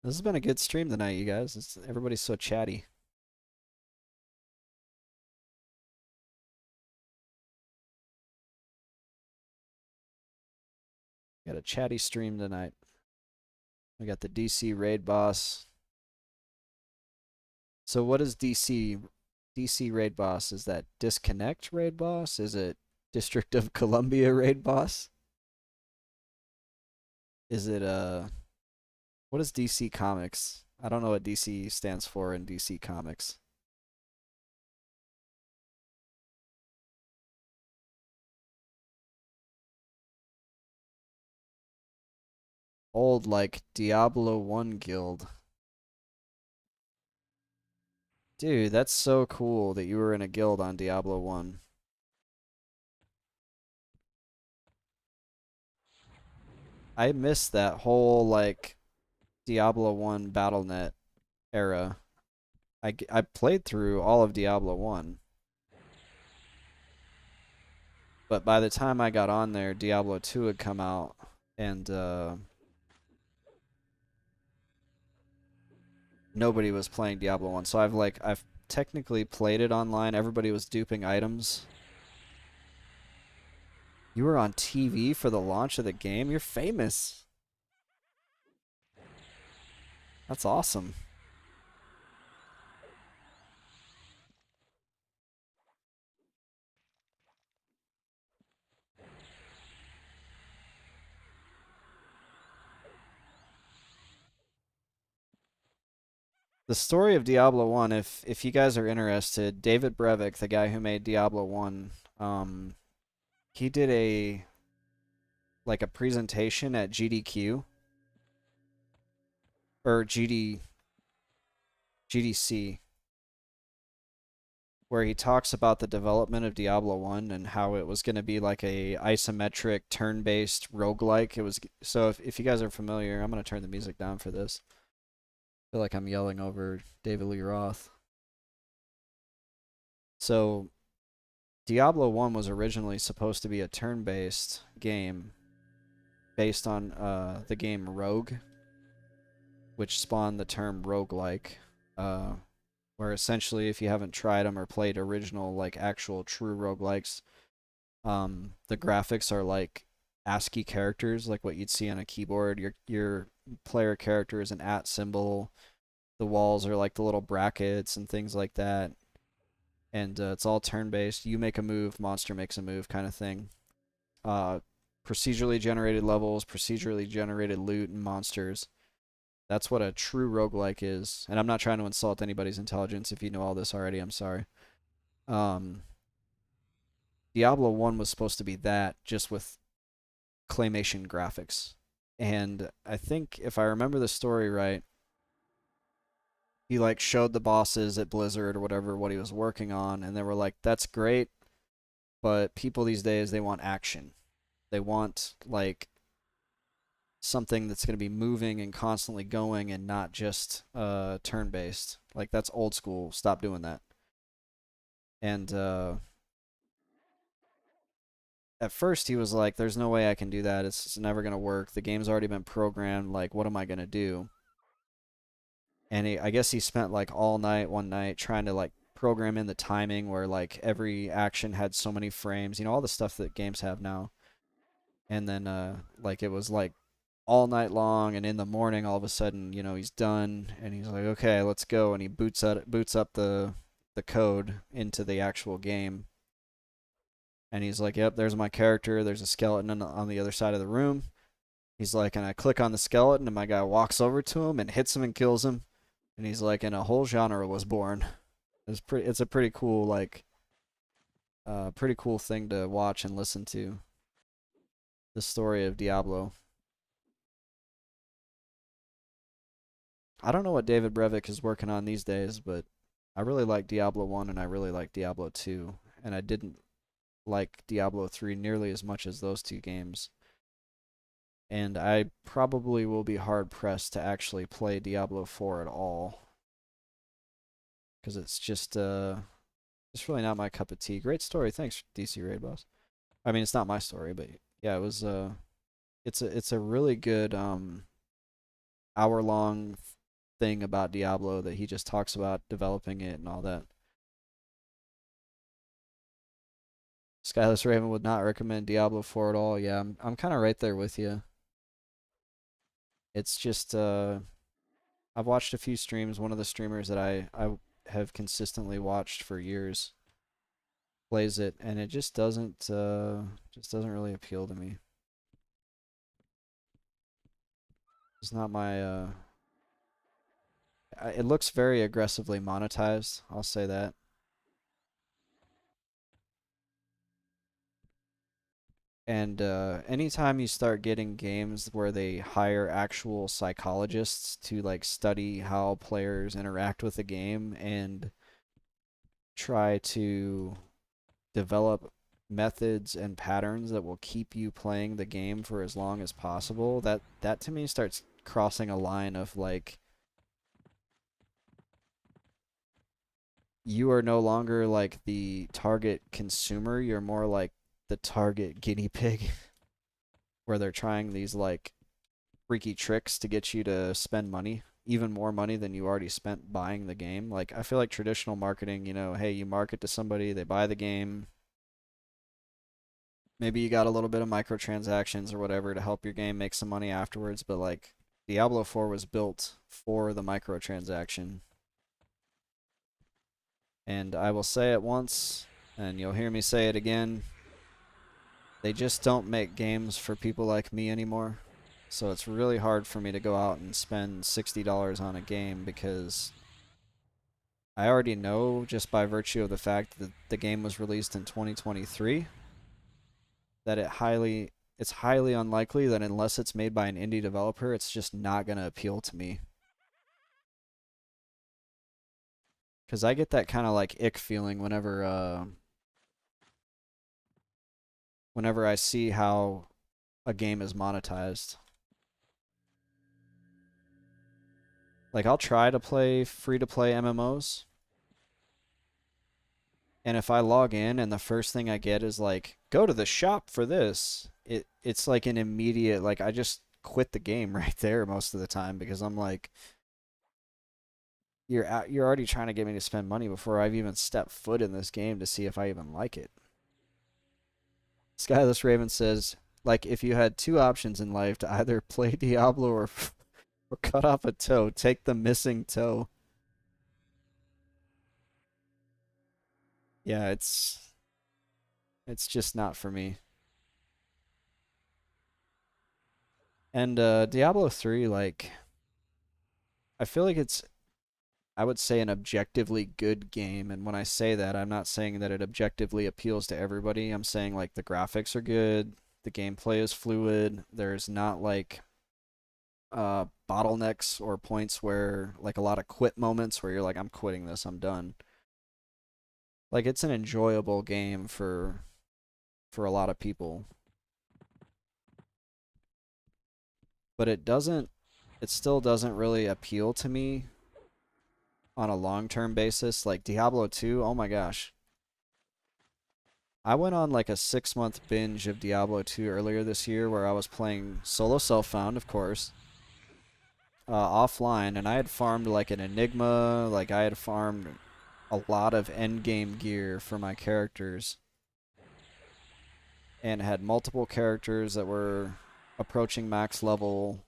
This has been a good stream tonight, you guys. Everybody's so chatty. Got a chatty stream tonight. We got the DC raid boss. So what is DC raid boss? Is that disconnect raid boss? Is it District of Columbia raid boss? Is it what is DC Comics? I don't know what DC stands for in DC Comics. Old like Diablo 1 guild. Dude, that's so cool that you were in a guild on Diablo 1. I missed that whole like Diablo 1 BattleNet era. I played through all of Diablo 1, but by the time I got on there, Diablo 2 had come out, and nobody was playing Diablo 1. So I've technically played it online. Everybody was duping items. You were on TV for the launch of the game? You're famous. That's awesome. The story of Diablo 1, if you guys are interested, David Brevik, the guy who made Diablo 1, he did a presentation at GDQ or GDC where he talks about the development of Diablo 1 and how it was going to be like a isometric turn-based roguelike. It was so if you guys are familiar, I'm going to turn the music down for this. I feel like I'm yelling over David Lee Roth. So Diablo 1 was originally supposed to be a turn-based game based on the game Rogue, which spawned the term roguelike, where essentially if you haven't tried them or played original like actual true roguelikes, the graphics are like ASCII characters, like what you'd see on a keyboard. Your player character is an @ symbol. The walls are like the little brackets and things like that. And it's all turn-based. You make a move, monster makes a move, kind of thing. Uh, procedurally generated levels, procedurally generated loot and monsters. That's what a true roguelike is. And I'm not trying to insult anybody's intelligence. If you know all this already, I'm sorry. Um, Diablo 1 was supposed to be that, just with claymation graphics. And I think if I remember the story right, he like showed the bosses at Blizzard or whatever what he was working on, and they were like, "That's great, but people these days they want action. They want like something that's going to be moving and constantly going and not just turn based. Like that's old school. Stop doing that." And at first he was like, "There's no way I can do that. It's never going to work. The game's already been programmed. Like, what am I going to do?" And I guess he spent like all night one night trying to like program in the timing where like every action had so many frames, all the stuff that games have now. And then like it was like all night long, and in the morning all of a sudden, he's done and he's like, "Okay, let's go." And he boots up the code into the actual game. And he's like, "Yep, there's my character. There's a skeleton on the other side of the room." He's like, and I click on the skeleton, and my guy walks over to him and hits him and kills him. And he's like, and a whole genre was born. It's a pretty cool pretty cool thing to watch and listen to. The story of Diablo. I don't know what David Brevik is working on these days, but I really like Diablo 1 and I really like Diablo 2, and I didn't like Diablo 3 nearly as much as those two games. And I probably will be hard pressed to actually play Diablo 4 at all, because it's really not my cup of tea. Great story, thanks DC Raid Boss. I mean, it's not my story, but yeah, it's a really good hour long thing about Diablo that he just talks about developing it and all that. Skyless Raven would not recommend Diablo 4 at all. Yeah, I'm kind of right there with you. It's just I've watched a few streams. One of the streamers that I have consistently watched for years plays it, and it just doesn't really appeal to me. It's not my it looks very aggressively monetized. I'll say that. And anytime you start getting games where they hire actual psychologists to like study how players interact with the game and try to develop methods and patterns that will keep you playing the game for as long as possible, that to me starts crossing a line of like, you are no longer like the target consumer, you're more like the target guinea pig where they're trying these like freaky tricks to get you to spend money, even more money than you already spent buying the game. Like I feel like traditional marketing, hey, you market to somebody, they buy the game. Maybe you got a little bit of microtransactions or whatever to help your game make some money afterwards, but like Diablo 4 was built for the microtransaction. And I will say it once, and you'll hear me say it again. They just don't make games for people like me anymore. So it's really hard for me to go out and spend $60 on a game because I already know, just by virtue of the fact that the game was released in 2023, that it's highly unlikely that unless it's made by an indie developer, it's just not going to appeal to me. Cuz I get that kind of like ick feeling whenever I see how a game is monetized. Like I'll try to play free to play MMOs, and if I log in and the first thing I get is like, "Go to the shop for this," it's like an immediate, like, I just quit the game right there most of the time, because I'm like, you're already trying to get me to spend money before I've even stepped foot in this game to see if I even like it. Skyless Raven says, like, if you had two options in life to either play Diablo or cut off a toe, take the missing toe. Yeah, it's just not for me. And Diablo 3, like, I feel like it's, I would say, an objectively good game, and when I say that, I'm not saying that it objectively appeals to everybody. I'm saying like the graphics are good, the gameplay is fluid, there's not like bottlenecks or points where like a lot of quit moments where you're like, I'm quitting this, I'm done. Like it's an enjoyable game for a lot of people, but it still doesn't really appeal to me on a long-term basis. Like Diablo 2, oh my gosh. I went on like a 6 month binge of Diablo 2 earlier this year where I was playing solo self-found, of course, offline, and I had farmed like an Enigma, like I had farmed a lot of endgame gear for my characters and had multiple characters that were approaching max level.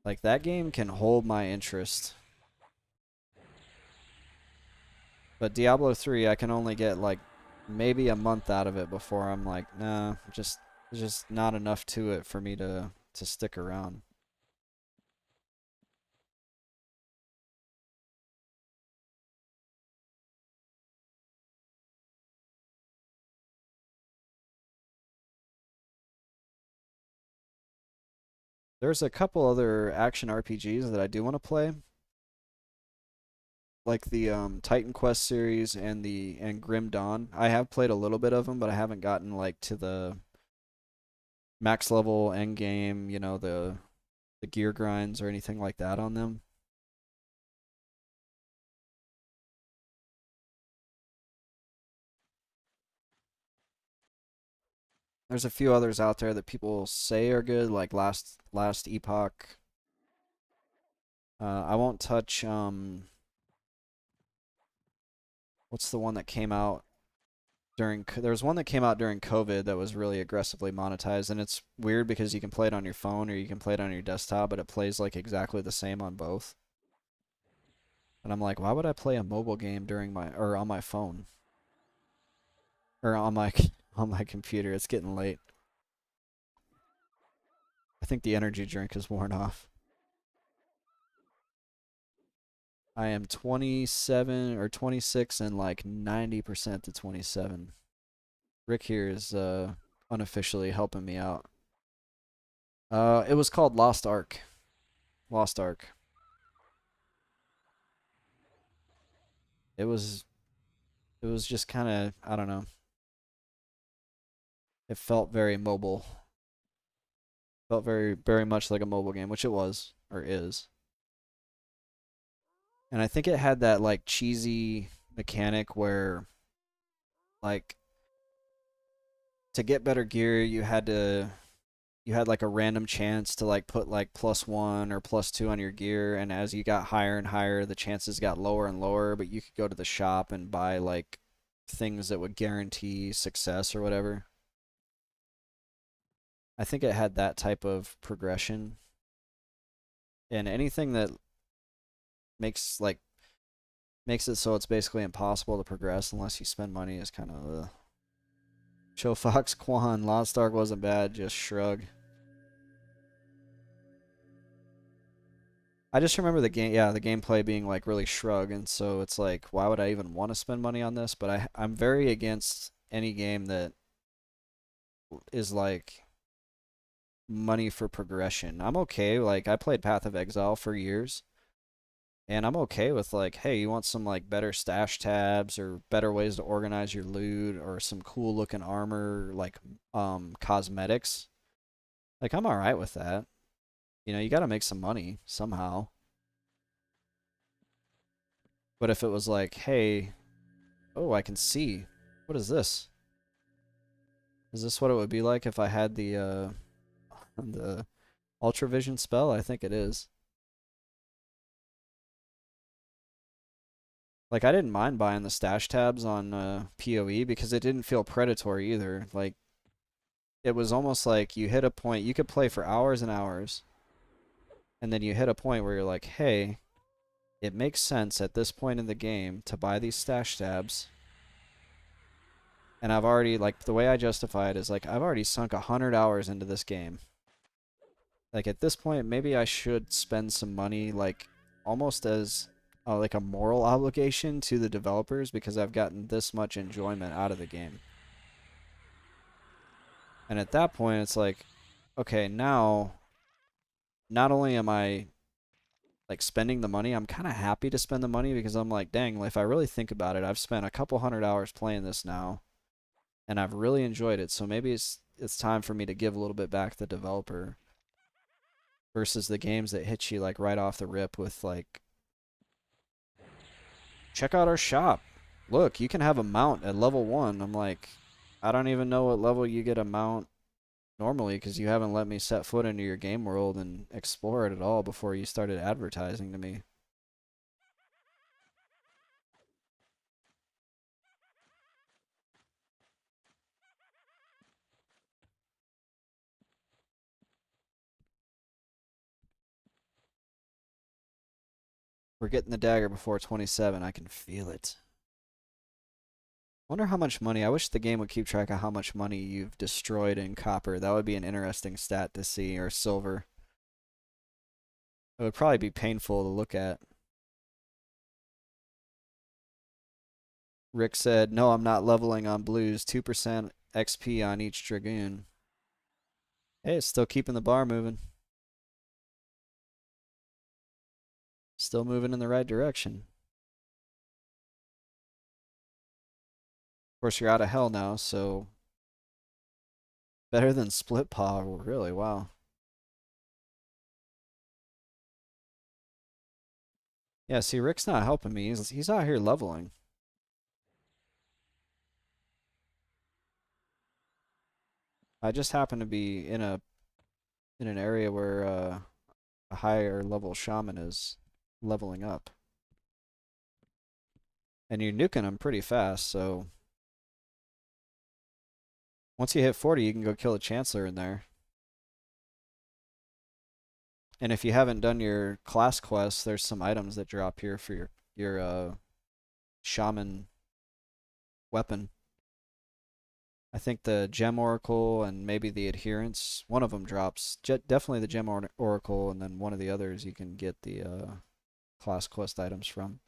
Like that game can hold my interest. But Diablo 3, I can only get like maybe a month out of it before I'm like, nah, just there's just not enough to it for me to stick around. There's a couple other action RPGs that I do want to play, like the Titan Quest series and Grim Dawn. I have played a little bit of them, but I haven't gotten like to the max level end game, the gear grinds or anything like that on them. There's a few others out there that people say are good, like Last Epoch. I won't touch what's the one that came out there was one that came out during COVID that was really aggressively monetized, and it's weird because you can play it on your phone or you can play it on your desktop, but it plays like exactly the same on both. And I'm like, why would I play a mobile game during my or on my phone or on my on my computer? It's getting late. I think the energy drink is worn off. I am 27 or 26 and like 90% to 27. Rick here is unofficially helping me out. It was called Lost Ark. Lost Ark. It was it was just kind of, I don't know. It felt very mobile. Felt very much like a mobile game, which it was or is. And I think it had that like cheesy mechanic where like to get better gear you had like a random chance to like put like +1 or +2 on your gear, and as you got higher and higher the chances got lower and lower, but you could go to the shop and buy like things that would guarantee success or whatever. I think it had that type of progression, and anything that makes like makes it so it's basically impossible to progress unless you spend money is kind of Show Fox Quan. Lost Ark wasn't bad, just shrug. I just remember the game, yeah, the gameplay being like really shrug, and so it's like, why would I even want to spend money on this? But I'm very against any game that is like money for progression. I'm okay, like I played Path of Exile for years, and I'm okay with like, hey, you want some like better stash tabs or better ways to organize your loot or some cool looking armor, like cosmetics. Like I'm all right with that. You got to make some money somehow. But if it was like, hey, oh, I can see. What is this? Is this what it would be like if I had the Ultravision spell? I think it is. Like I didn't mind buying the stash tabs on PoE because it didn't feel predatory either. Like it was almost like you hit a point you could play for hours and hours, and then you hit a point where you're like, "Hey, it makes sense at this point in the game to buy these stash tabs." And I've already like the way I justify it is like I've already sunk 100 hours into this game. Like at this point, maybe I should spend some money, like almost as like a moral obligation to the developers because I've gotten this much enjoyment out of the game. And at that point, it's like, okay, now not only am I like spending the money, I'm kind of happy to spend the money because I'm like, dang, if I really think about it, I've spent a couple hundred hours playing this now, and I've really enjoyed it. So maybe it's time for me to give a little bit back to the developer versus the games that hit you like right off the rip with like, check out our shop. Look, you can have a mount at level 1. I'm like, I don't even know what level you get a mount normally because you haven't let me set foot into your game world and explore it at all before you started advertising to me. We're getting the dagger before 27. I can feel it. Wonder how much money. I wish the game would keep track of how much money you've destroyed in copper. That would be an interesting stat to see, or silver. It would probably be painful to look at. Rick said, no, I'm not leveling on blues. 2% XP on each Dragoon. Hey, it's still keeping the bar moving. Still moving in the right direction. Of course, you're out of hell now, so better than Split Paw, really. Wow. Yeah, see, Rick's not helping me. He's out here leveling. I just happen to be in an area where a higher level shaman is leveling up. And you're nuking them pretty fast, so once you hit 40, you can go kill a Chancellor in there. And if you haven't done your class quests, there's some items that drop here for your shaman weapon. I think the Gem Oracle and maybe the Adherence, one of them drops. Definitely the Gem Oracle, and then one of the others you can get the class quest items from.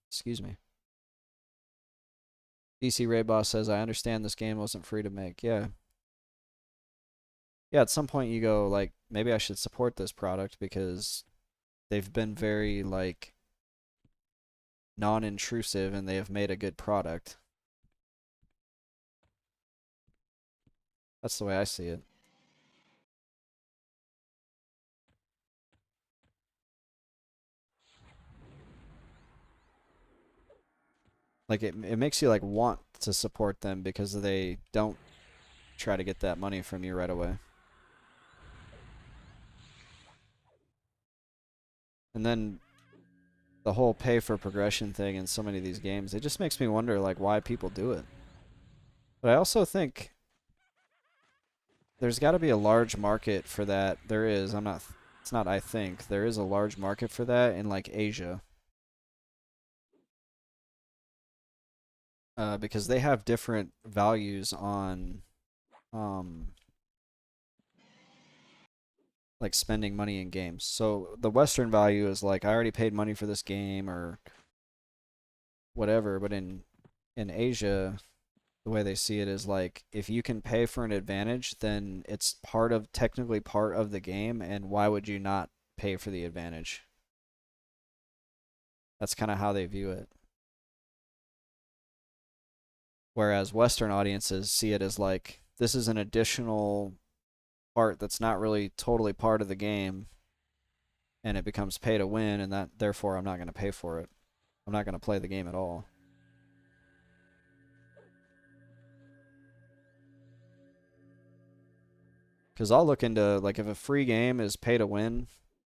Excuse me. DC Ray Boss says, I understand this game wasn't free to make. Yeah. Yeah, at some point you go, like, maybe I should support this product because they've been very, like, non-intrusive and they have made a good product. That's the way I see it. Like, it makes you, like, want to support them because they don't try to get that money from you right away. And then the whole pay for progression thing in so many of these games, it just makes me wonder, like, why people do it. But I also think there's got to be a large market for that. There is. I'm not. It's not. I think there is a large market for that in like Asia, because they have different values on, um, like spending money in games. So the Western value is like I already paid money for this game or whatever. But in Asia, the way they see it is like if you can pay for an advantage, then it's technically part of the game, and why would you not pay for the advantage? That's kind of how they view it. Whereas Western audiences see it as like this is an additional part that's not really totally part of the game, and it becomes pay to win, and that therefore I'm not going to pay for it. I'm not going to play the game at all. Because I'll look into like if a free game is pay to win,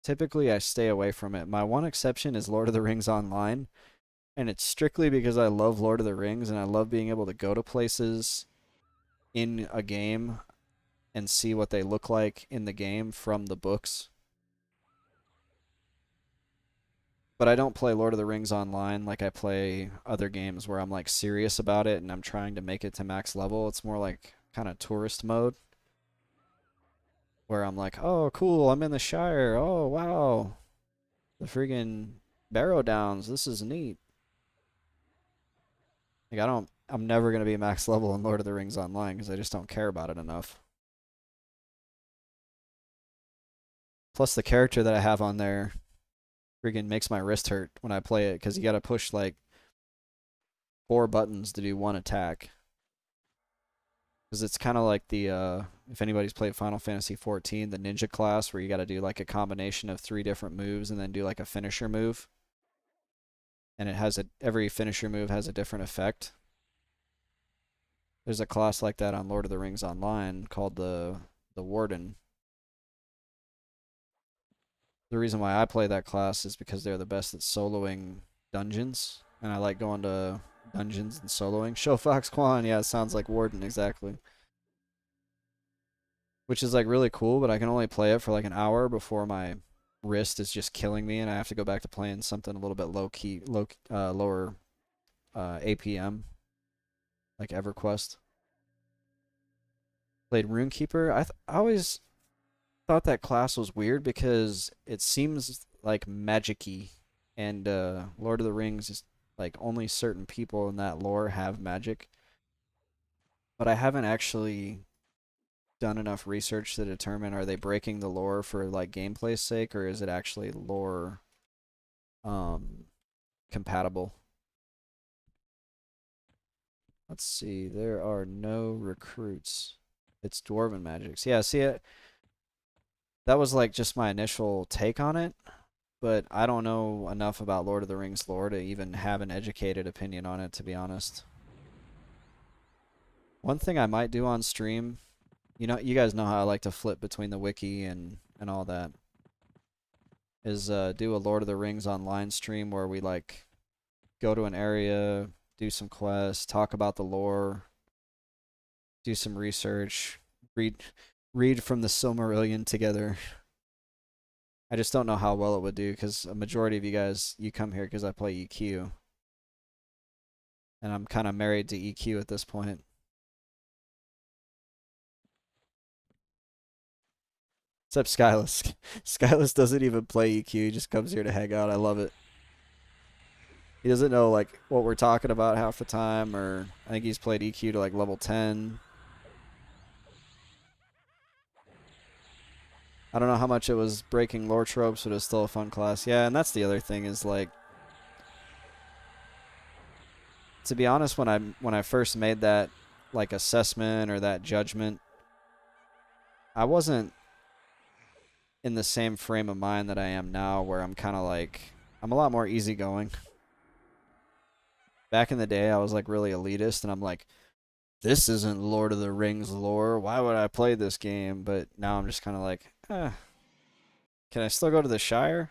typically I stay away from it. My one exception is Lord of the Rings Online, and it's strictly because I love Lord of the Rings and I love being able to go to places in a game and see what they look like in the game from the books. But I don't play Lord of the Rings online like I play other games where I'm like serious about it and I'm trying to make it to max level. It's more like kind of tourist mode. where I'm like, oh, cool, I'm in the Shire. Oh, wow. The friggin' Barrow Downs. This is neat. Like, I'm never going to be max level in Lord of the Rings Online because I just don't care about it enough. Plus, the character that I have on there friggin' makes my wrist hurt when I play it because you got to push like 4 buttons to do one attack. Because it's kind of like the if anybody's played Final Fantasy 14, the ninja class where you got to do like a combination of 3 different moves and then do like a finisher move, and every finisher move has a different effect. There's a class like that on Lord of the Rings Online called the Warden. The reason why I play that class is because they're the best at soloing dungeons, and I like going to dungeons and soloing. Show Fox Quan, yeah, it sounds like Warden exactly. Which is like really cool, but I can only play it for like an hour before my wrist is just killing me, and I have to go back to playing something a little bit lower APM, like Everquest. Played Runekeeper. I always thought that class was weird because it seems like magic-y, and Lord of the Rings is like only certain people in that lore have magic. But I haven't actually done enough research to determine, are they breaking the lore for like gameplay's sake, or is it actually lore um compatible. Let's see. There are no recruits. It's dwarven magics. Yeah, see it. That was like just my initial take on it, but I don't know enough about Lord of the Rings lore to even have an educated opinion on it, to be honest. One thing I might do on stream, you guys know how I like to flip between the wiki and all that, is do a Lord of the Rings online stream where we like go to an area, do some quests, talk about the lore, do some research, read read from the Silmarillion together. I just don't know how well it would do because a majority of you guys, you come here because I play EQ, and I'm kind of married to EQ at this point. Except Skyless. Skyless doesn't even play EQ; he just comes here to hang out. I love it. He doesn't know like what we're talking about half the time, or I think he's played EQ to like level 10. I don't know how much it was breaking lore tropes, but it was still a fun class. Yeah, and that's the other thing is like, to be honest, when I first made that like assessment or that judgment, I wasn't in the same frame of mind that I am now, where I'm kind of like, I'm a lot more easygoing. Back in the day, I was like really elitist, and I'm like, this isn't Lord of the Rings lore. Why would I play this game? But now I'm just kind of like, can I still go to the Shire?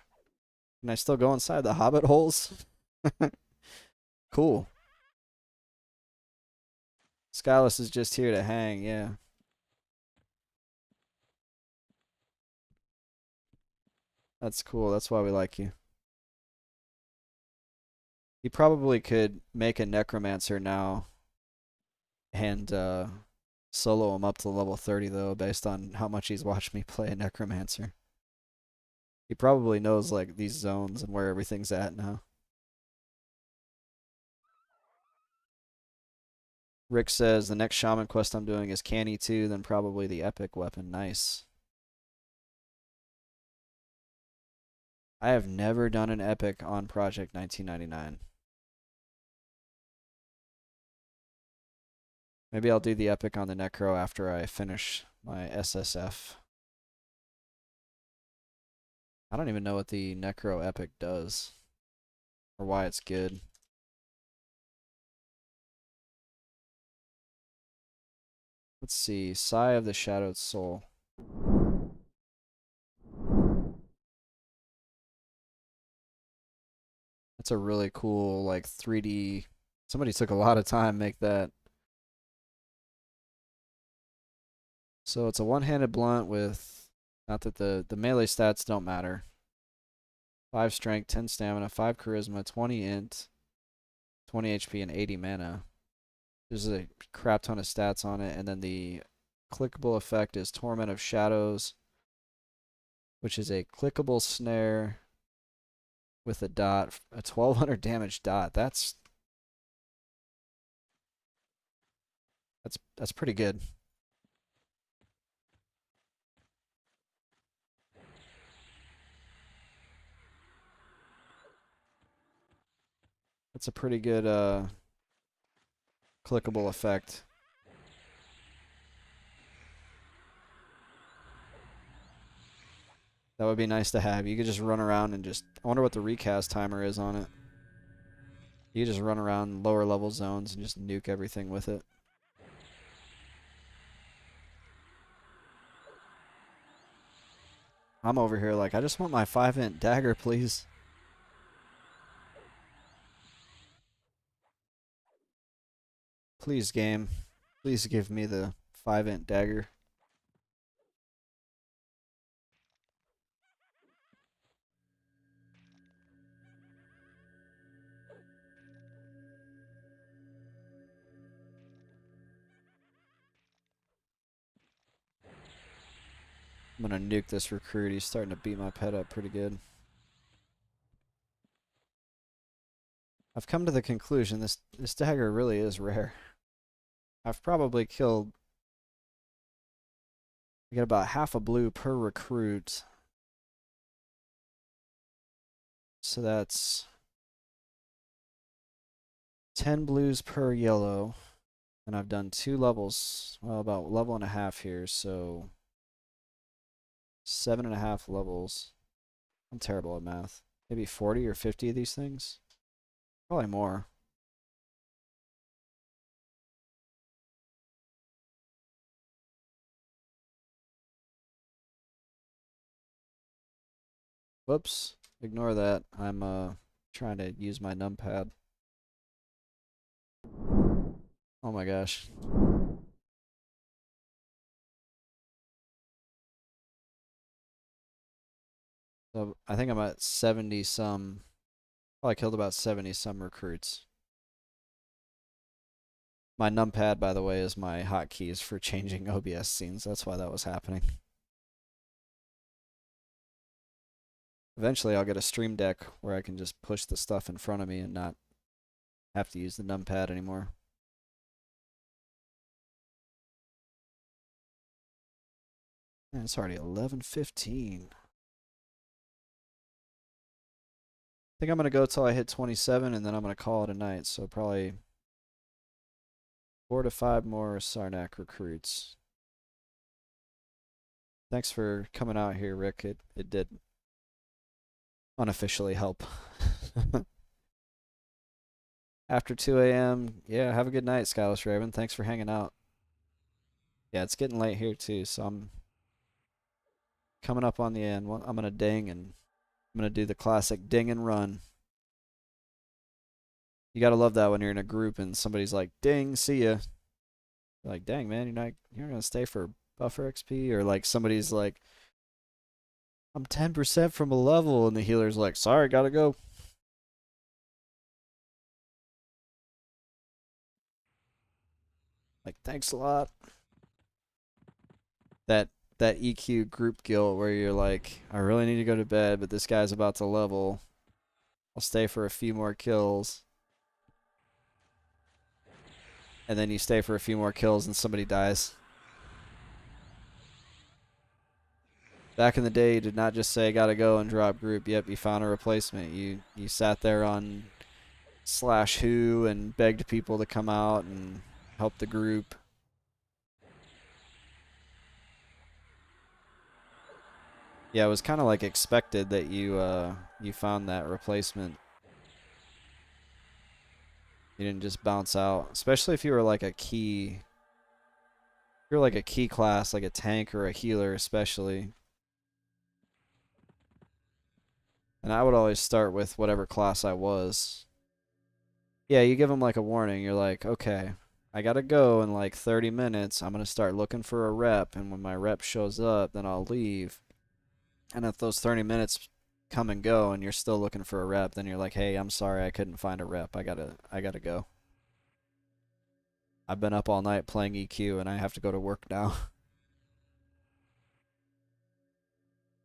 Can I still go inside the Hobbit holes? Cool. Skyless is just here to hang, yeah. That's cool. That's why we like you. He probably could make a Necromancer now and solo him up to level 30, though, based on how much he's watched me play a Necromancer. He probably knows, like, these zones and where everything's at now. Rick says, the next Shaman quest I'm doing is Canny 2, then probably the Epic weapon. Nice. I have never done an Epic on Project 1999. Maybe I'll do the Epic on the Necro after I finish my SSF. I don't even know what the Necro Epic does or why it's good. Let's see. Sigh of the Shadowed Soul. That's a really cool, like, 3D. Somebody took a lot of time to make that. So it's a one-handed blunt with, not that the melee stats don't matter. 5 strength, 10 stamina, 5 charisma, 20 int, 20 HP, and 80 mana. There's a crap ton of stats on it, and then the clickable effect is Torment of Shadows. which is a clickable snare with a dot, a 1200 damage dot. That's pretty good. That's a pretty good clickable effect. That would be nice to have. You could just run around and just... I wonder what the recast timer is on it. You just run around lower level zones and just nuke everything with it. I'm over here like, I just want my 5-int dagger, please. Please, game. Please give me the 5-int dagger. I'm gonna nuke this recruit. He's starting to beat my pet up pretty good. I've come to the conclusion this dagger really is rare. I've probably killed... I get about half a blue per recruit. So that's 10 blues per yellow. And I've done 2 levels. Well, about level and a half here, so 7.5 levels. I'm terrible at math. Maybe 40 or 50 of these things? Probably more. Whoops. Ignore that. I'm trying to use my numpad. Oh my gosh. So I think I'm at 70 some. Probably killed about 70 some recruits. My numpad, by the way, is my hotkeys for changing OBS scenes. That's why that was happening. Eventually, I'll get a stream deck where I can just push the stuff in front of me and not have to use the numpad anymore. Man, it's already 11:15. I think I'm going to go till I hit 27, and then I'm going to call it a night. So probably 4 to 5 more Sarnak recruits. Thanks for coming out here, Rick. It did unofficially help. After 2 a.m., yeah, have a good night, Skyless Raven. Thanks for hanging out. Yeah, it's getting late here too, so I'm coming up on the end. I'm going to ding, and I'm going to do the classic ding and run. You got to love that when you're in a group and somebody's like, ding, see ya. You're like, dang, man, you're not going to stay for buffer XP? Or like somebody's like, I'm 10% from a level, and the healer's like, sorry, gotta go. Like, thanks a lot. That EQ group guilt where you're like, I really need to go to bed, but this guy's about to level. I'll stay for a few more kills. And then you stay for a few more kills and somebody dies. Back in the day, you did not just say, gotta go and drop group. Yep, you found a replacement. You sat there on /who and begged people to come out and help the group. Yeah, it was kind of like expected that you found that replacement. You didn't just bounce out, especially if you were like a key. If you're like a key class, like a tank or a healer, especially. And I would always start with whatever class I was. Yeah, you give them like a warning. You're like, okay, I gotta go in like 30 minutes. I'm gonna start looking for a rep, and when my rep shows up, then I'll leave. And if those 30 minutes come and go and you're still looking for a rep, then you're like, hey, I'm sorry I couldn't find a rep. I gotta go. I've been up all night playing EQ and I have to go to work now.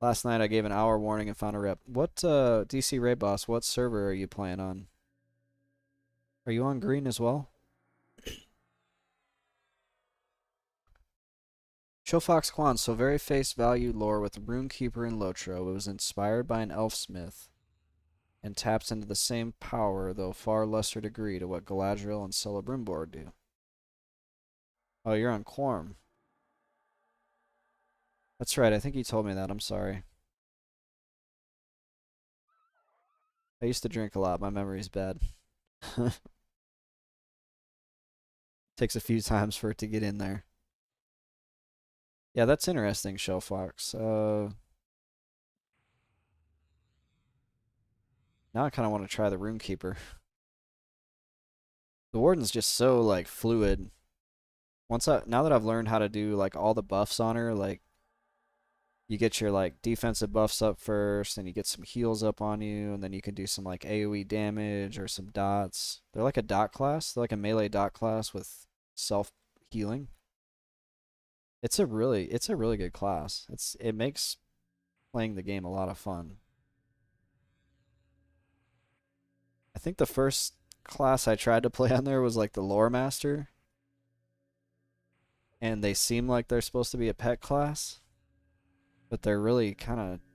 Last night I gave an hour warning and found a rep. What DC Raid Boss, what server are you playing on? Are you on green as well? Showfox Quan, so very face value lore with Runekeeper and Lotro. It was inspired by an elfsmith and taps into the same power, though far lesser degree, to what Galadriel and Celebrimbor do. Oh, you're on Quorum. That's right, I think you told me that. I'm sorry. I used to drink a lot. My memory's bad. Takes a few times for it to get in there. Yeah, that's interesting, Shellfox. Now I kind of want to try the Runekeeper. The Warden's just so like fluid. Now that I've learned how to do like all the buffs on her, like you get your like defensive buffs up first, and you get some heals up on you, and then you can do some like AoE damage or some dots. They're like a dot class. They're like a melee dot class with self healing. It's a really good class. It makes playing the game a lot of fun. I think the first class I tried to play on there was like the Lore Master, and they seem like they're supposed to be a pet class, but they're really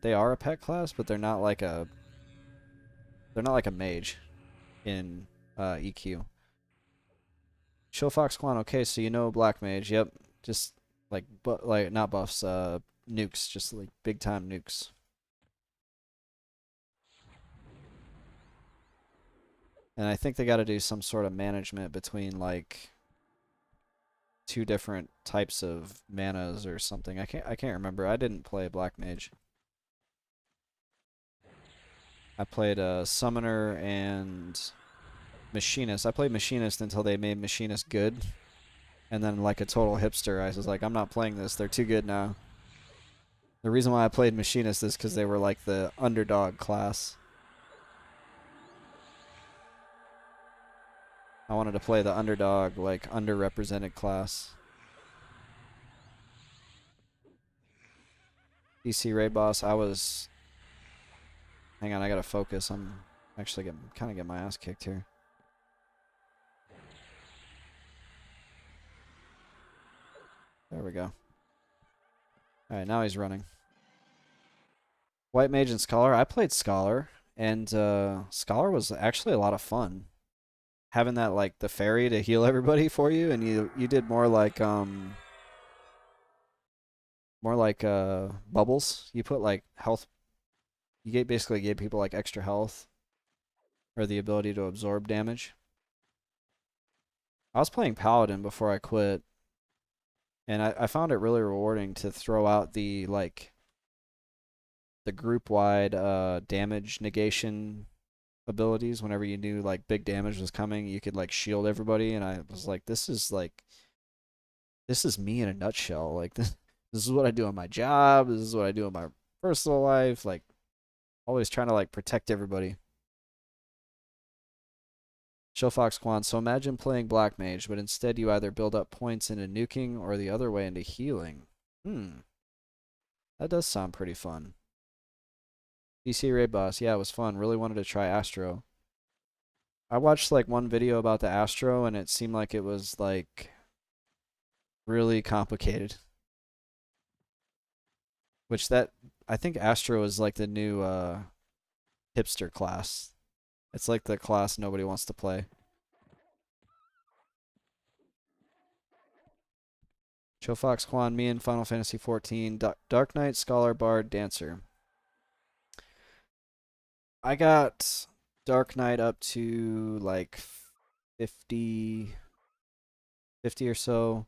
they are a pet class, but they're not like a mage in EQ. Showfox Quan, okay, so you know Black Mage, yep. Just like not buffs, nukes, just like big time nukes. And I think they got to do some sort of management between like two different types of manas or something. I can't remember. I didn't play Black Mage. I played Summoner and Machinist. I played Machinist until they made Machinist good. And then like a total hipster, I was like, I'm not playing this. They're too good now. The reason why I played Machinist is because they were like the underdog class. I wanted to play the underdog, like underrepresented class. DC Raid Boss, hang on, I gotta focus. I'm actually getting my ass kicked here. There we go. Alright, now he's running. White Mage and Scholar. I played Scholar, and Scholar was actually a lot of fun. Having that like the fairy to heal everybody for you, and you did more like bubbles. You put like health. Basically gave people like extra health or the ability to absorb damage. I was playing Paladin before I quit, and I found it really rewarding to throw out the group wide damage negation abilities. Whenever you knew like big damage was coming, you could like shield everybody, and I was like, this is me in a nutshell. Like this is what I do on my job. This is what I do in my personal life. Like always trying to like protect everybody. Showfox Quan, so imagine playing Black Mage, but instead you either build up points into nuking or the other way into healing. That does sound pretty fun. DC Raid Boss, yeah, it was fun. Really wanted to try Astro. I watched like one video about the Astro, and it seemed like it was like really complicated. I think Astro is like the new hipster class. It's like the class nobody wants to play. Showfox Quan, me in Final Fantasy 14, Dark Knight, Scholar, Bard, Dancer. I got Dark Knight up to like 50 or so.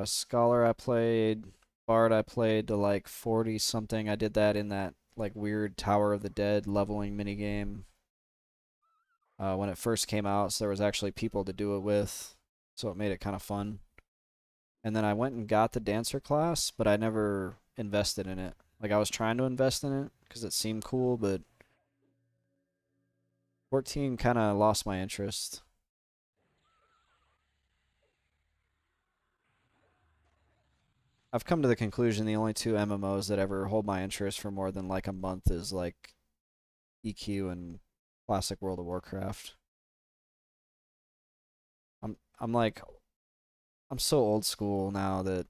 Scholar I played, Bard I played to like 40 something. I did that in that like weird Tower of the Dead leveling minigame when it first came out, so there was actually people to do it with, so it made it kind of fun. And then I went and got the Dancer class, but I never invested in it. Like I was trying to invest in it because it seemed cool, but 14 kind of lost my interest. I've come to the conclusion the only two MMOs that ever hold my interest for more than like a month is like EQ and Classic World of Warcraft. I'm like I'm so old school now that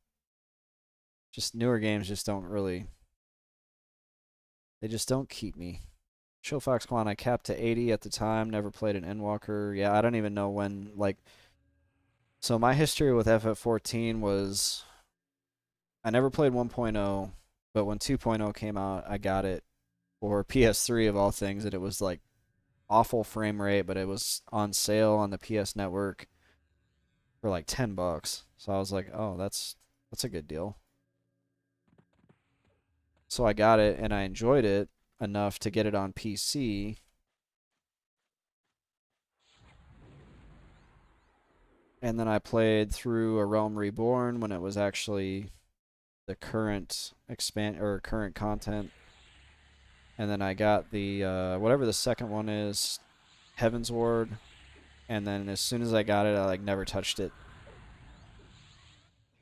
just newer games just don't really they just don't keep me. Chill Fox Quan I capped to 80 at the time, never played an Endwalker. Yeah, I don't even know when like so my history with FF14 was I never played 1.0, but when 2.0 came out, I got it for PS3 of all things, and it was like awful frame rate, but it was on sale on the PS Network for like $10. So I was like, "Oh, that's a good deal." So I got it and I enjoyed it enough to get it on PC, and then I played through A Realm Reborn when it was actually the current expand or current content, and then I got the whatever the second one is, Heaven's Ward, and then as soon as I got it, I like never touched it.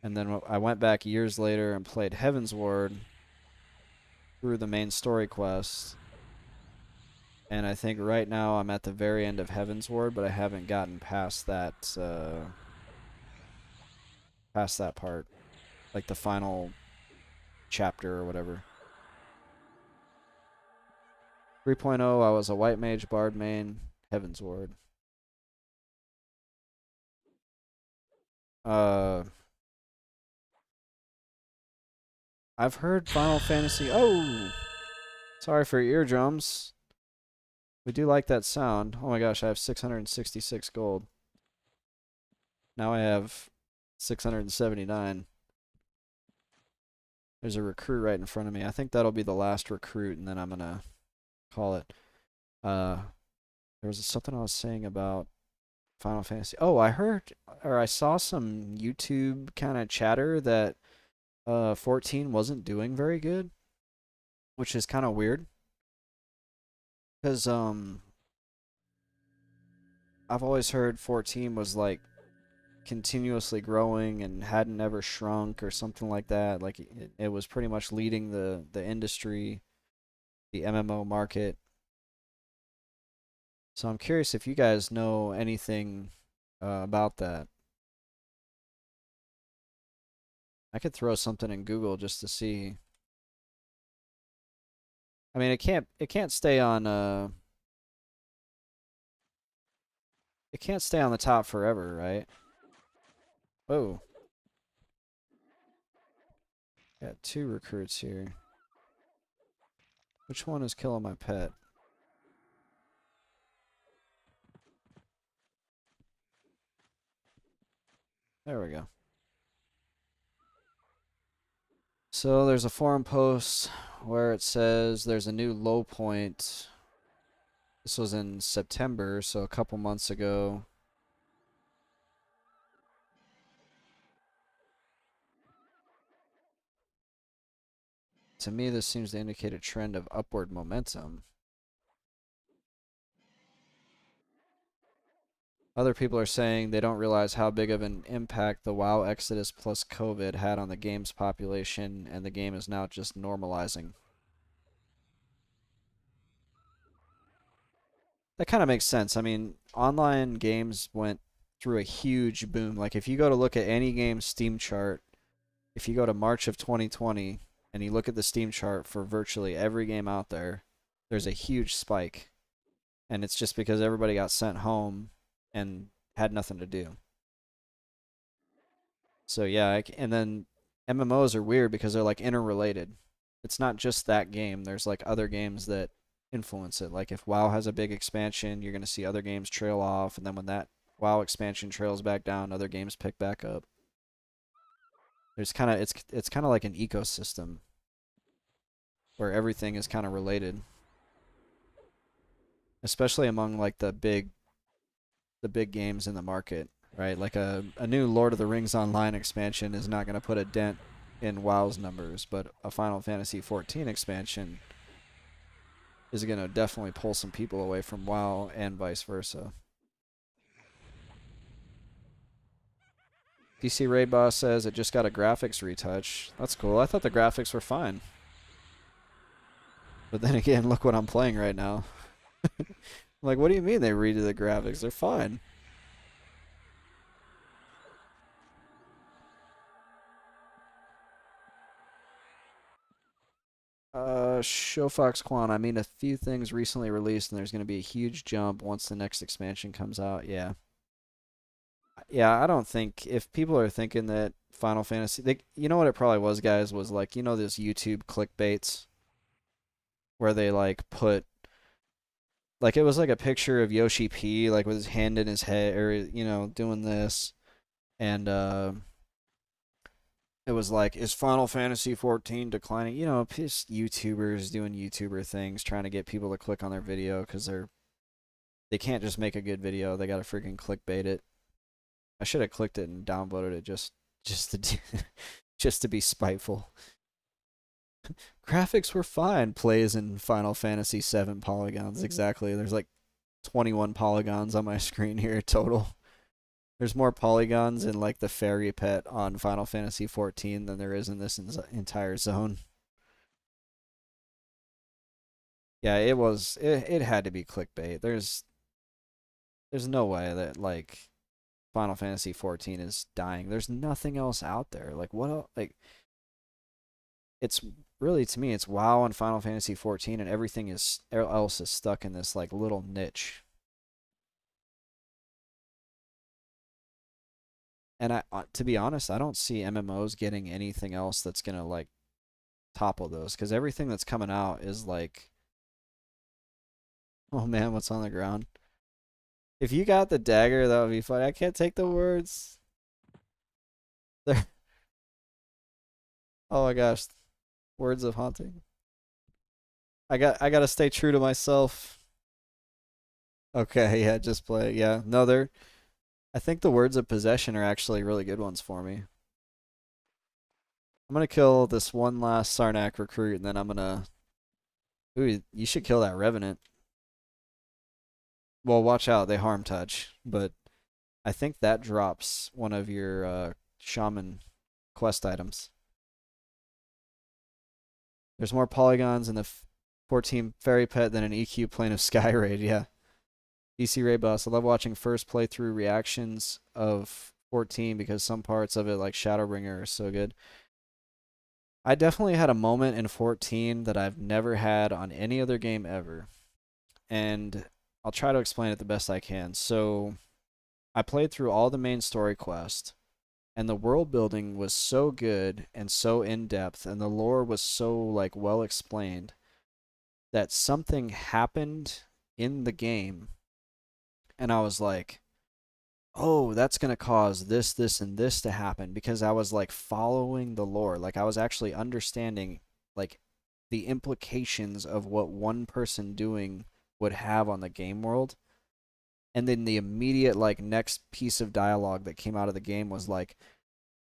And then I went back years later and played Heaven's Ward through the main story quest. And I think right now I'm at the very end of Heaven's Ward, but I haven't gotten past that part, like the final chapter or whatever. 3.0, I was a white mage bard main, Heaven's Ward. Uh, I've heard Final Fantasy. Oh, sorry for your eardrums. We do like that sound. Oh my gosh, I have 666 gold. Now I have 679. There's a recruit right in front of me. I think that'll be the last recruit, and then I'm gonna call it. Uh, there was something I was saying about Final Fantasy. Oh, I heard or I saw some YouTube kind of chatter that 14 wasn't doing very good, which is kind of weird because I've always heard 14 was like continuously growing and hadn't ever shrunk or something like that. Like it was pretty much leading the industry, the MMO market. So I'm curious if you guys know anything about that. I could throw something in Google just to see. I mean, it can't stay on it can't stay on the top forever, right? Oh, got two recruits here. Which one is killing my pet? There we go. So there's a forum post where it says there's a new low point. This was in September, so a couple months ago. To me, this seems to indicate a trend of upward momentum. Other people are saying they don't realize how big of an impact the WoW Exodus plus COVID had on the game's population, and the game is now just normalizing. That kind of makes sense. I mean, online games went through a huge boom. Like, if you go to look at any game's Steam chart, if you go to March of 2020 and you look at the Steam chart for virtually every game out there, there's a huge spike. And it's just because everybody got sent home and had nothing to do. So yeah, and then MMOs are weird because they're like interrelated. It's not just that game. There's like other games that influence it. Like if WoW has a big expansion, you're gonna see other games trail off, and then when that WoW expansion trails back down, other games pick back up. There's kind of it's kind of like an ecosystem where everything is kind of related, especially among like the big games in the market, right? Like a new Lord of the Rings Online expansion is not going to put a dent in WoW's numbers, but a Final Fantasy 14 expansion is going to definitely pull some people away from WoW and vice versa. DC Raid Boss says it just got a graphics retouch. That's cool. I thought the graphics were fine. But then again, look what I'm playing right now. I'm like, what do you mean they redid the graphics? They're fine. Showfox Quan, I mean, a few things recently released, and there's going to be a huge jump once the next expansion comes out. Yeah. Yeah, I don't think, if people are thinking that Final Fantasy, you know what it probably was, guys, was like, you know, those YouTube clickbaits where they like put, like, it was like a picture of Yoshi P, like with his hand in his head, or, you know, doing this. And, it was like, is Final Fantasy 14 declining? You know, just YouTubers doing YouTuber things, trying to get people to click on their video because they can't just make a good video. They got to freaking clickbait it. I should have clicked it and downvoted it just to just to be spiteful. Graphics were fine. Plays in Final Fantasy 7 polygons exactly. There's like 21 polygons on my screen here total. There's more polygons in like the fairy pet on Final Fantasy 14 than there is in this entire zone. Yeah, it had to be clickbait. There's no way that like Final Fantasy 14 is dying. There's nothing else out there. Like what else? Like it's really, to me, it's WoW and Final Fantasy 14, and everything else is stuck in this like little niche. And to be honest, I don't see MMOs getting anything else that's gonna like topple those, because everything that's coming out is like, oh man, what's on the ground? If you got the dagger, that would be funny. I can't take the words. There. Oh my gosh, words of haunting. I gotta stay true to myself. Okay, yeah, just play. Yeah, no, they're. I think the words of possession are actually really good ones for me. I'm gonna kill this one last Sarnak recruit, and then I'm gonna. Ooh, you should kill that Revenant. Well, watch out, they harm touch, but I think that drops one of your shaman quest items. There's more polygons in the 14 fairy pet than an EQ plane of Sky Raid. Yeah. DC Ray Boss. I love watching first playthrough reactions of 14 because some parts of it, like Shadowbringer, are so good. I definitely had a moment in 14 that I've never had on any other game ever. And I'll try to explain it the best I can. So, I played through all the main story quest, and the world building was so good and so in depth, and the lore was so like well explained that something happened in the game, and I was like, oh, that's going to cause this, this, and this to happen, because I was like following the lore. Like I was actually understanding like the implications of what one person doing would have on the game world. And then the immediate like next piece of dialogue that came out of the game was like,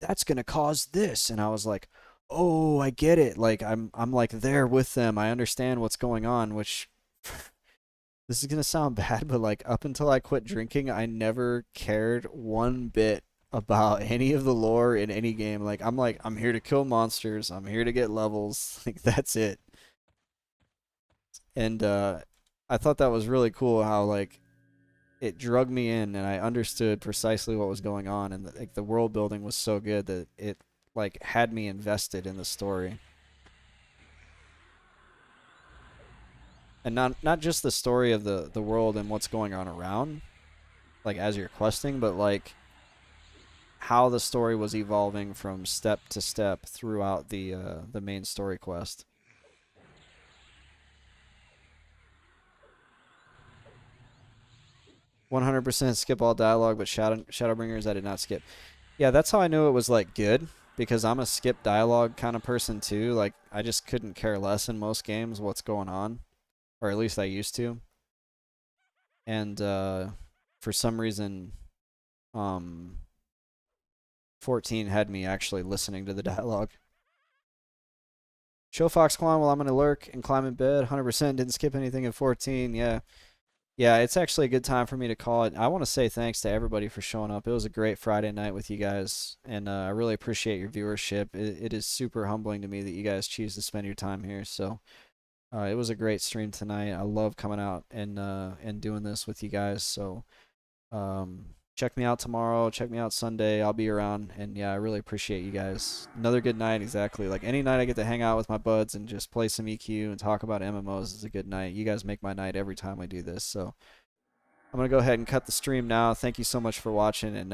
that's going to cause this. And I was like, oh, I get it. Like I'm like there with them. I understand what's going on, which this is gonna sound bad, but like up until I quit drinking, I never cared one bit about any of the lore in any game. Like I'm here to kill monsters. I'm here to get levels. Like that's it. And I thought that was really cool how like it drug me in and I understood precisely what was going on, and like the world building was so good that it like had me invested in the story. And not just the story of the world and what's going on around, like as you're questing, but like how the story was evolving from step to step throughout the main story quest. 100% skip all dialogue, but Shadowbringers I did not skip. Yeah, that's how I knew it was like good, because I'm a skip dialogue kind of person too. Like I just couldn't care less in most games what's going on, or at least I used to. And for some reason, um, 14 had me actually listening to the dialogue. Show Fox Climb while I'm gonna lurk and climb in bed. 100% didn't skip anything in 14. Yeah. Yeah, it's actually a good time for me to call it. I want to say thanks to everybody for showing up. It was a great Friday night with you guys, and I really appreciate your viewership. It is super humbling to me that you guys choose to spend your time here. So it was a great stream tonight. I love coming out and doing this with you guys. So check me out tomorrow. Check me out Sunday. I'll be around, and yeah, I really appreciate you guys. Another good night, exactly. Like any night I get to hang out with my buds and just play some EQ and talk about MMOs is a good night. You guys make my night every time I do this. So I'm gonna go ahead and cut the stream now. Thank you so much for watching, and